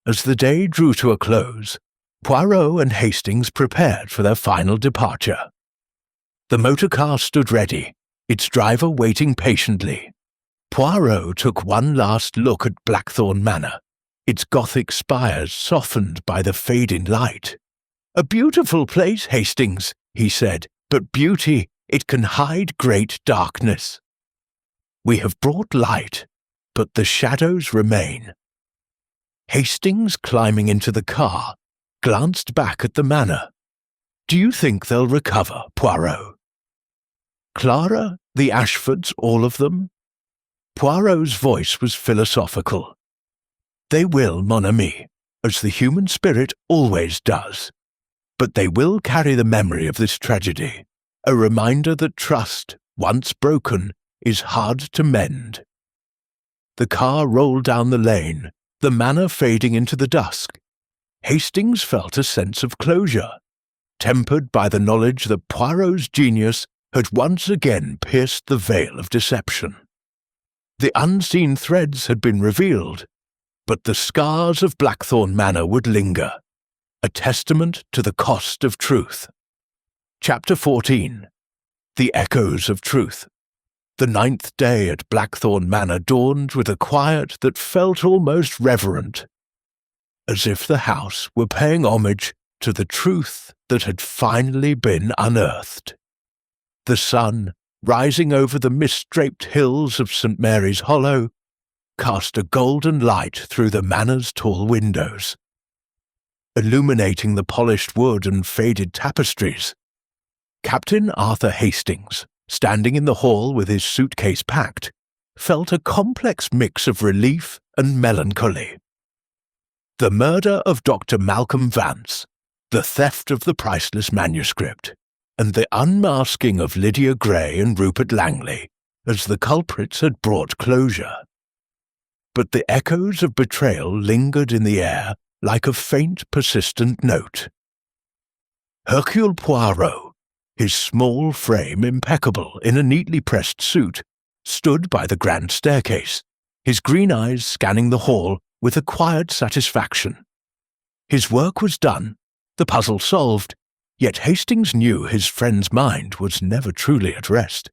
As the day drew to a close, Poirot and Hastings prepared for their final departure. The motor car stood ready, its driver waiting patiently. Poirot took one last look at Blackthorn Manor, its Gothic spires softened by the fading light. "A beautiful place, Hastings," he said, "but beauty, it can hide great darkness. We have brought light, but the shadows remain." Hastings, climbing into the car, glanced back at the manor. "Do you think they'll recover, Poirot?" "Clara, the Ashfords, all of them?" Poirot's voice was philosophical. "They will, mon ami, as the human spirit always does. But they will carry the memory of this tragedy, a reminder that trust, once broken, is hard to mend." The car rolled down the lane, the manor fading into the dusk, Hastings felt a sense of closure, tempered by the knowledge that Poirot's genius had once again pierced the veil of deception. The unseen threads had been revealed, but the scars of Blackthorn Manor would linger, a testament to the cost of truth. Chapter 14. The Echoes of Truth. The 9th day at Blackthorn Manor dawned with a quiet that felt almost reverent, as if the house were paying homage to the truth that had finally been unearthed. The sun, rising over the mist-draped hills of St. Mary's Hollow, cast a golden light through the manor's tall windows. Illuminating the polished wood and faded tapestries, Captain Arthur Hastings, standing in the hall with his suitcase packed, felt a complex mix of relief and melancholy. The murder of Dr. Malcolm Vance, the theft of the priceless manuscript, and the unmasking of Lydia Gray and Rupert Langley as the culprits had brought closure. But the echoes of betrayal lingered in the air like a faint, persistent note. Hercule Poirot, his small frame impeccable in a neatly pressed suit, stood by the grand staircase, his green eyes scanning the hall with a quiet satisfaction. His work was done, the puzzle solved, yet Hastings knew his friend's mind was never truly at rest.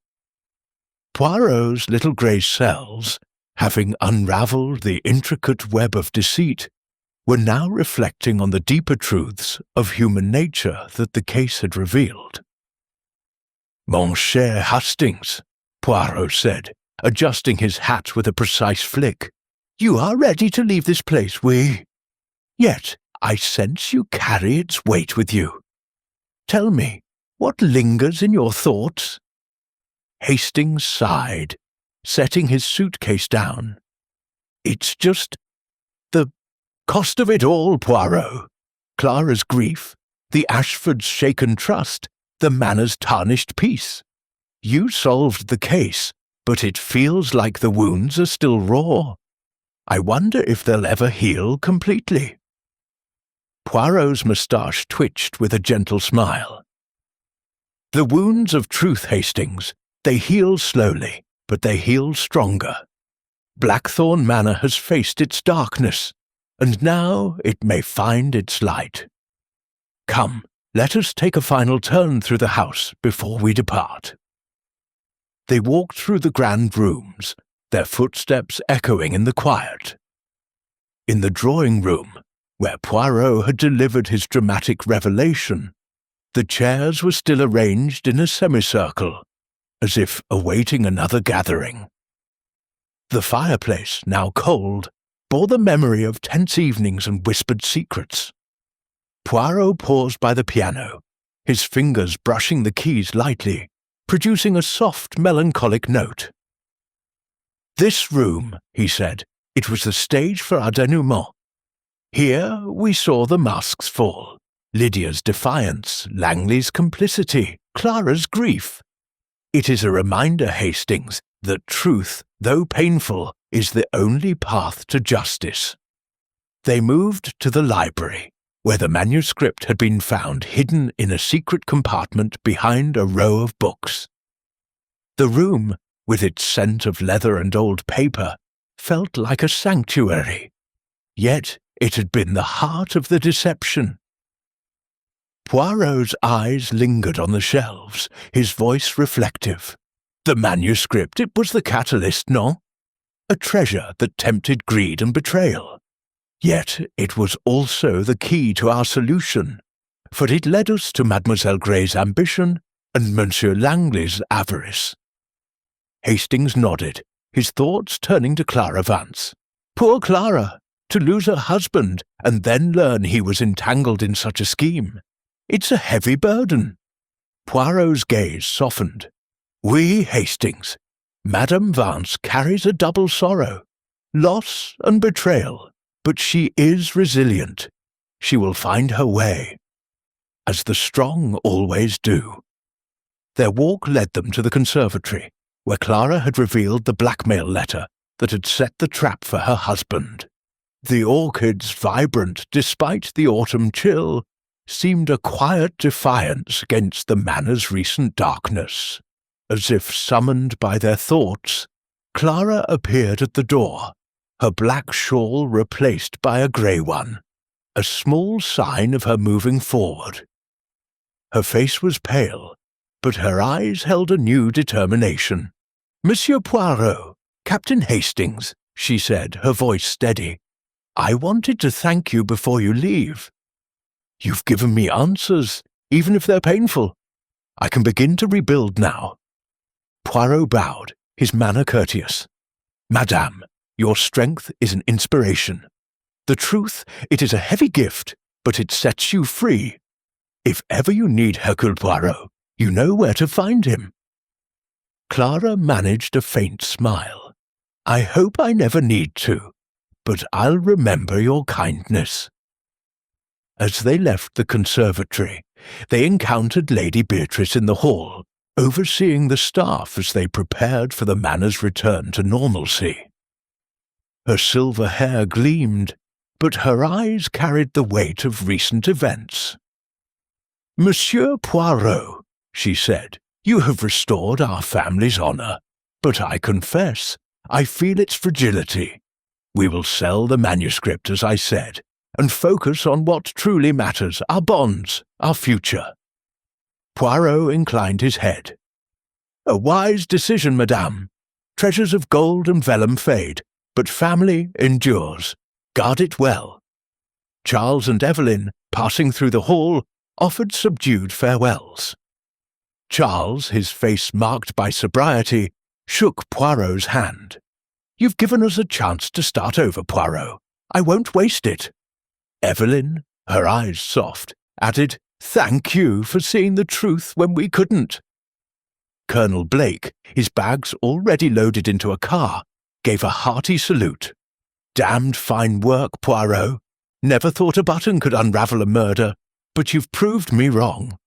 Poirot's little grey cells, having unravelled the intricate web of deceit, were now reflecting on the deeper truths of human nature that the case had revealed. "Mon cher Hastings," Poirot said, adjusting his hat with a precise flick, "you are ready to leave this place, oui? Yet I sense you carry its weight with you. Tell me, what lingers in your thoughts?" Hastings sighed, setting his suitcase down. "It's just the cost of it all, Poirot. Clara's grief, the Ashfords' shaken trust, the manor's tarnished peace. You solved the case, but it feels like the wounds are still raw. I wonder if they'll ever heal completely." Poirot's moustache twitched with a gentle smile. "The wounds of truth, Hastings, they heal slowly, but they heal stronger. Blackthorn Manor has faced its darkness, and now it may find its light. Come, let us take a final turn through the house before we depart." They walked through the grand rooms, their footsteps echoing in the quiet. In the drawing room, where Poirot had delivered his dramatic revelation, the chairs were still arranged in a semicircle, as if awaiting another gathering. The fireplace, now cold, bore the memory of tense evenings and whispered secrets. Poirot paused by the piano, his fingers brushing the keys lightly, producing a soft, melancholic note. "This room," he said, "it was the stage for our denouement. Here we saw the masks fall, Lydia's defiance, Langley's complicity, Clara's grief. It is a reminder, Hastings, that truth, though painful, is the only path to justice." They moved to the library, where the manuscript had been found hidden in a secret compartment behind a row of books. The room, with its scent of leather and old paper, felt like a sanctuary, yet it had been the heart of the deception. Poirot's eyes lingered on the shelves, his voice reflective. The manuscript, it was the catalyst, no? A treasure that tempted greed and betrayal. Yet it was also the key to our solution, for it led us to Mademoiselle Gray's ambition and Monsieur Langley's avarice. Hastings nodded, his thoughts turning to Clara Vance. Poor Clara! To lose her husband and then learn he was entangled in such a scheme. It's a heavy burden. Poirot's gaze softened. "Oui, Hastings. Madame Vance carries a double sorrow, loss and betrayal, but she is resilient. She will find her way, as the strong always do." Their walk led them to the conservatory, where Clara had revealed the blackmail letter that had set the trap for her husband. The orchids, vibrant despite the autumn chill, seemed a quiet defiance against the manor's recent darkness. As if summoned by their thoughts, Clara appeared at the door, her black shawl replaced by a grey one, a small sign of her moving forward. Her face was pale, but her eyes held a new determination. "Monsieur Poirot, Captain Hastings," she said, her voice steady. "I wanted to thank you before you leave. You've given me answers, even if they're painful. I can begin to rebuild now." Poirot bowed, his manner courteous. "Madame, your strength is an inspiration. The truth, it is a heavy gift, but it sets you free. If ever you need Hercule Poirot, you know where to find him." Clara managed a faint smile. "I hope I never need to, but I'll remember your kindness." As they left the conservatory, they encountered Lady Beatrice in the hall, overseeing the staff as they prepared for the manor's return to normalcy. Her silver hair gleamed, but her eyes carried the weight of recent events. "Monsieur Poirot," she said, "you have restored our family's honour, but I confess, I feel its fragility. We will sell the manuscript, as I said, and focus on what truly matters, our bonds, our future." Poirot inclined his head. "A wise decision, madame. Treasures of gold and vellum fade, but family endures. Guard it well." Charles and Evelyn, passing through the hall, offered subdued farewells. Charles, his face marked by sobriety, shook Poirot's hand. "You've given us a chance to start over, Poirot. I won't waste it." Evelyn, her eyes soft, added, "Thank you for seeing the truth when we couldn't." Colonel Blake, his bags already loaded into a car, gave a hearty salute. "Damned fine work, Poirot. Never thought a button could unravel a murder, but you've proved me wrong."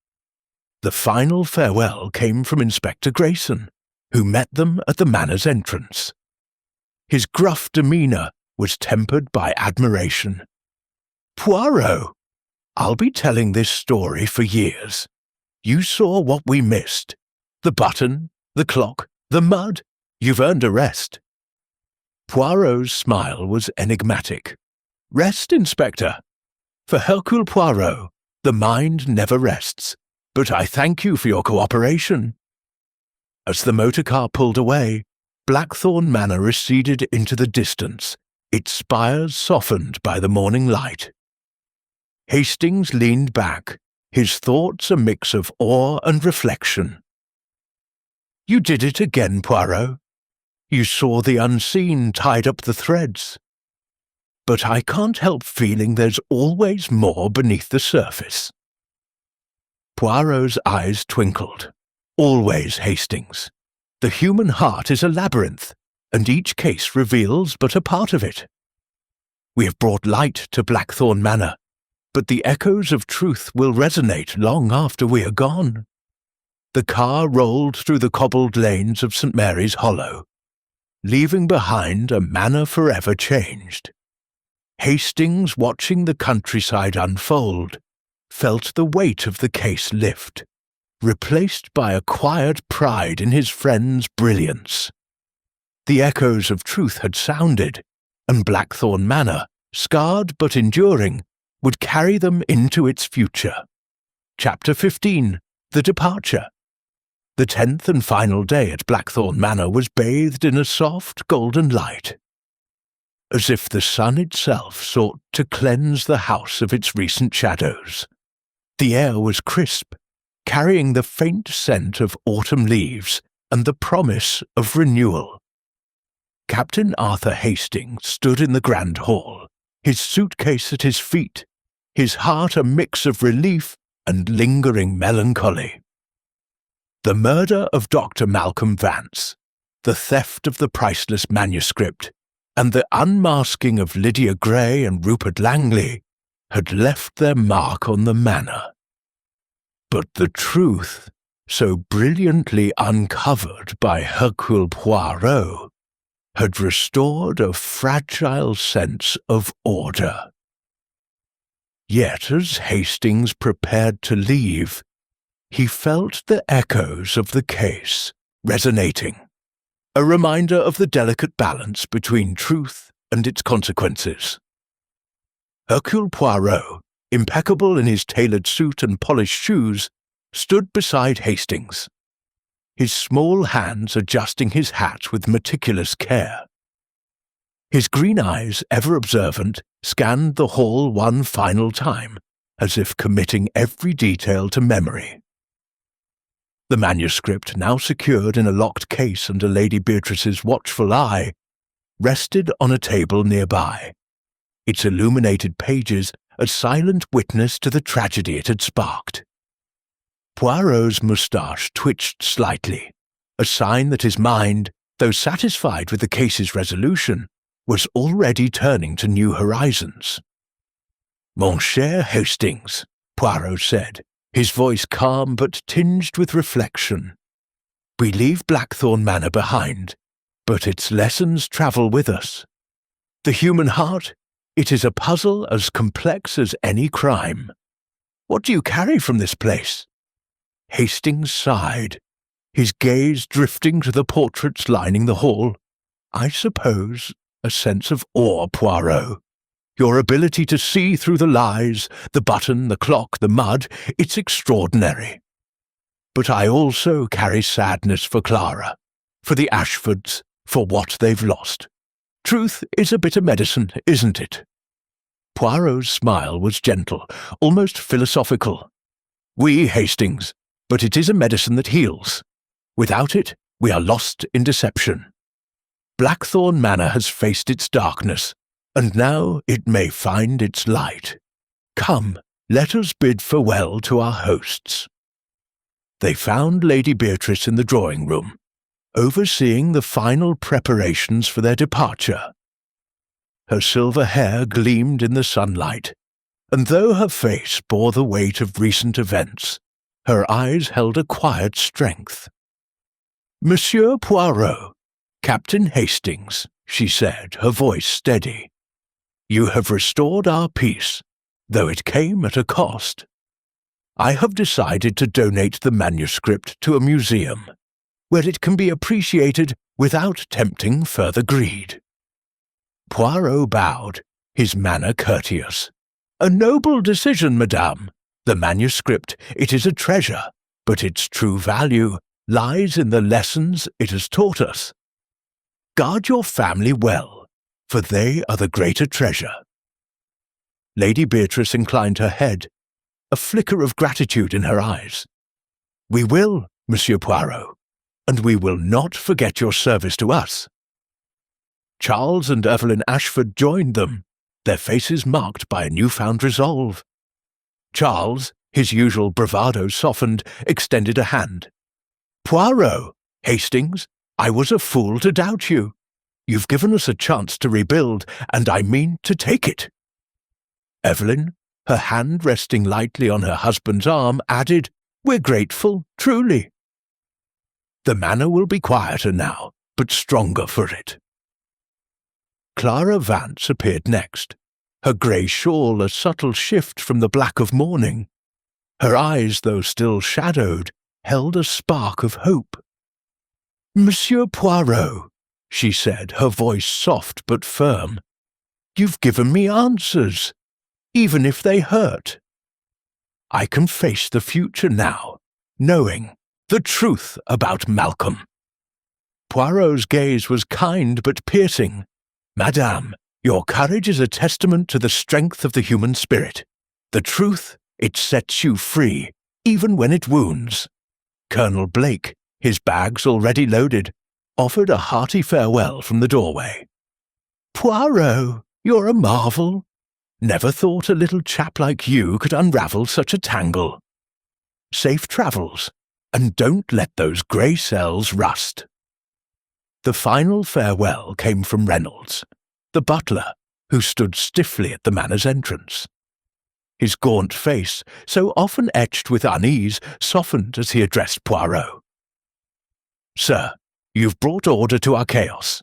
The final farewell came from Inspector Grayson, who met them at the manor's entrance. His gruff demeanour was tempered by admiration. "Poirot, I'll be telling this story for years. You saw what we missed. The button, the clock, the mud. You've earned a rest." Poirot's smile was enigmatic. "Rest, Inspector. For Hercule Poirot, the mind never rests, but I thank you for your cooperation." As the motor car pulled away, Blackthorn Manor receded into the distance, its spires softened by the morning light. Hastings leaned back, his thoughts a mix of awe and reflection. "You did it again, Poirot. You saw the unseen, tied up the threads. But I can't help feeling there's always more beneath the surface." Poirot's eyes twinkled. "Always, Hastings. The human heart is a labyrinth, and each case reveals but a part of it. We have brought light to Blackthorn Manor, but the echoes of truth will resonate long after we are gone." The car rolled through the cobbled lanes of St. Mary's Hollow, leaving behind a manor forever changed. Hastings, watching the countryside unfold, felt the weight of the case lift, replaced by a quiet pride in his friend's brilliance. The echoes of truth had sounded, and Blackthorn Manor, scarred but enduring, would carry them into its future. Chapter 15. The Departure. The 10th and final day at Blackthorn Manor was bathed in a soft golden light. As if the sun itself sought to cleanse the house of its recent shadows. The air was crisp, carrying the faint scent of autumn leaves and the promise of renewal. Captain Arthur Hastings stood in the grand hall, his suitcase at his feet, his heart a mix of relief and lingering melancholy. The murder of Dr. Malcolm Vance, the theft of the priceless manuscript, and the unmasking of Lydia Gray and Rupert Langley had left their mark on the manor. But the truth, so brilliantly uncovered by Hercule Poirot, had restored a fragile sense of order. Yet as Hastings prepared to leave, he felt the echoes of the case resonating, a reminder of the delicate balance between truth and its consequences. Hercule Poirot, impeccable in his tailored suit and polished shoes, stood beside Hastings, his small hands adjusting his hat with meticulous care. His green eyes, ever observant, scanned the hall one final time, as if committing every detail to memory. The manuscript, now secured in a locked case under Lady Beatrice's watchful eye, rested on a table nearby, its illuminated pages a silent witness to the tragedy it had sparked. Poirot's moustache twitched slightly, a sign that his mind, though satisfied with the case's resolution, was already turning to new horizons. "Mon cher Hastings," Poirot said, his voice calm but tinged with reflection. "We leave Blackthorn Manor behind, but its lessons travel with us. The human heart, it is a puzzle as complex as any crime. What do you carry from this place?" Hastings sighed, his gaze drifting to the portraits lining the hall. "I suppose a sense of awe, Poirot. Your ability to see through the lies, the button, the clock, the mud, it's extraordinary. But I also carry sadness for Clara, for the Ashfords, for what they've lost. Truth is a bitter medicine, isn't it?" Poirot's smile was gentle, almost philosophical. "Oui, Hastings, but it is a medicine that heals. Without it, we are lost in deception. Blackthorn Manor has faced its darkness, and now it may find its light. Come, let us bid farewell to our hosts." They found Lady Beatrice in the drawing-room, overseeing the final preparations for their departure. Her silver hair gleamed in the sunlight, and though her face bore the weight of recent events, her eyes held a quiet strength. "Monsieur Poirot, Captain Hastings," she said, her voice steady. "You have restored our peace, though it came at a cost. I have decided to donate the manuscript to a museum, where it can be appreciated without tempting further greed." Poirot bowed, his manner courteous. "A noble decision, madame. The manuscript, it is a treasure, but its true value lies in the lessons it has taught us. Guard your family well, for they are the greater treasure." Lady Beatrice inclined her head, a flicker of gratitude in her eyes. "We will, Monsieur Poirot, and we will not forget your service to us." Charles and Evelyn Ashford joined them, their faces marked by a newfound resolve. Charles, his usual bravado softened, extended a hand. "Poirot, Hastings, I was a fool to doubt you. You've given us a chance to rebuild, and I mean to take it." Evelyn, her hand resting lightly on her husband's arm, added, "We're grateful, truly." "The manor will be quieter now, but stronger for it." Clara Vance appeared next, her grey shawl a subtle shift from the black of mourning. Her eyes, though still shadowed, held a spark of hope. "Monsieur Poirot," she said, her voice soft but firm, "you've given me answers, even if they hurt. I can face the future now, knowing the truth about Malcolm." Poirot's gaze was kind but piercing. "Madame, your courage is a testament to the strength of the human spirit. The truth, it sets you free, even when it wounds." Colonel Blake, his bags already loaded, offered a hearty farewell from the doorway. "Poirot, you're a marvel. Never thought a little chap like you could unravel such a tangle. Safe travels, and don't let those grey cells rust." The final farewell came from Reynolds, the butler, who stood stiffly at the manor's entrance. His gaunt face, so often etched with unease, softened as he addressed Poirot. "Sir, you've brought order to our chaos.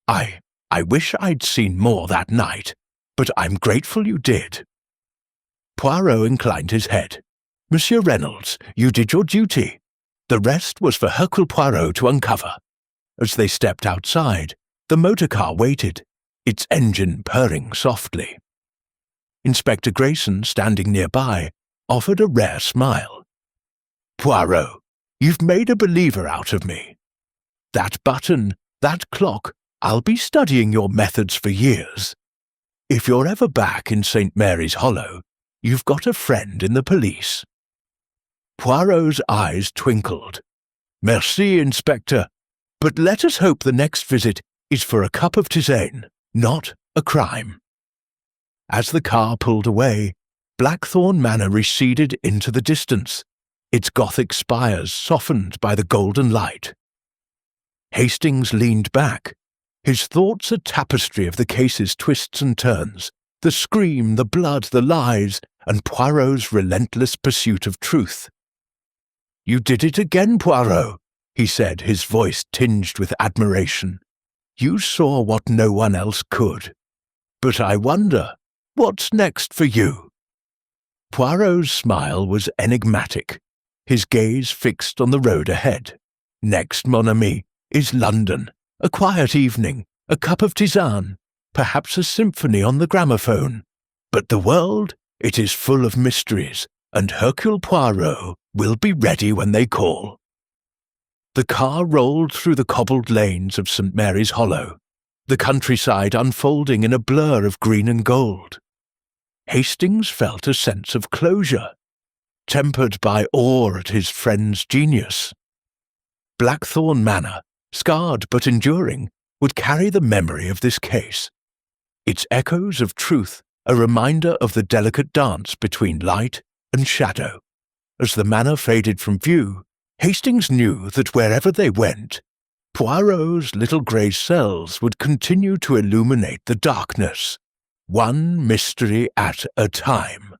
I wish I'd seen more that night, but I'm grateful you did." Poirot inclined his head. "Monsieur Reynolds, you did your duty. The rest was for Hercule Poirot to uncover." As they stepped outside, the motor car waited, its engine purring softly. Inspector Grayson, standing nearby, offered a rare smile. "Poirot, you've made a believer out of me. That button, that clock, I'll be studying your methods for years. If you're ever back in St. Mary's Hollow, you've got a friend in the police." Poirot's eyes twinkled. "Merci, Inspector, but let us hope the next visit is for a cup of tisane, not a crime." As the car pulled away, Blackthorn Manor receded into the distance, its Gothic spires softened by the golden light. Hastings leaned back, his thoughts a tapestry of the case's twists and turns, the scream, the blood, the lies, and Poirot's relentless pursuit of truth. "You did it again, Poirot," he said, his voice tinged with admiration. "You saw what no one else could. But I wonder, what's next for you?" Poirot's smile was enigmatic, his gaze fixed on the road ahead. "Next, mon ami, is London. A quiet evening, a cup of tisane, perhaps a symphony on the gramophone. But the world, it is full of mysteries, and Hercule Poirot will be ready when they call." The car rolled through the cobbled lanes of St. Mary's Hollow, the countryside unfolding in a blur of green and gold. Hastings felt a sense of closure, tempered by awe at his friend's genius. Blackthorn Manor, scarred but enduring, would carry the memory of this case, its echoes of truth a reminder of the delicate dance between light and shadow. As the manor faded from view, Hastings knew that wherever they went, Poirot's little grey cells would continue to illuminate the darkness, one mystery at a time.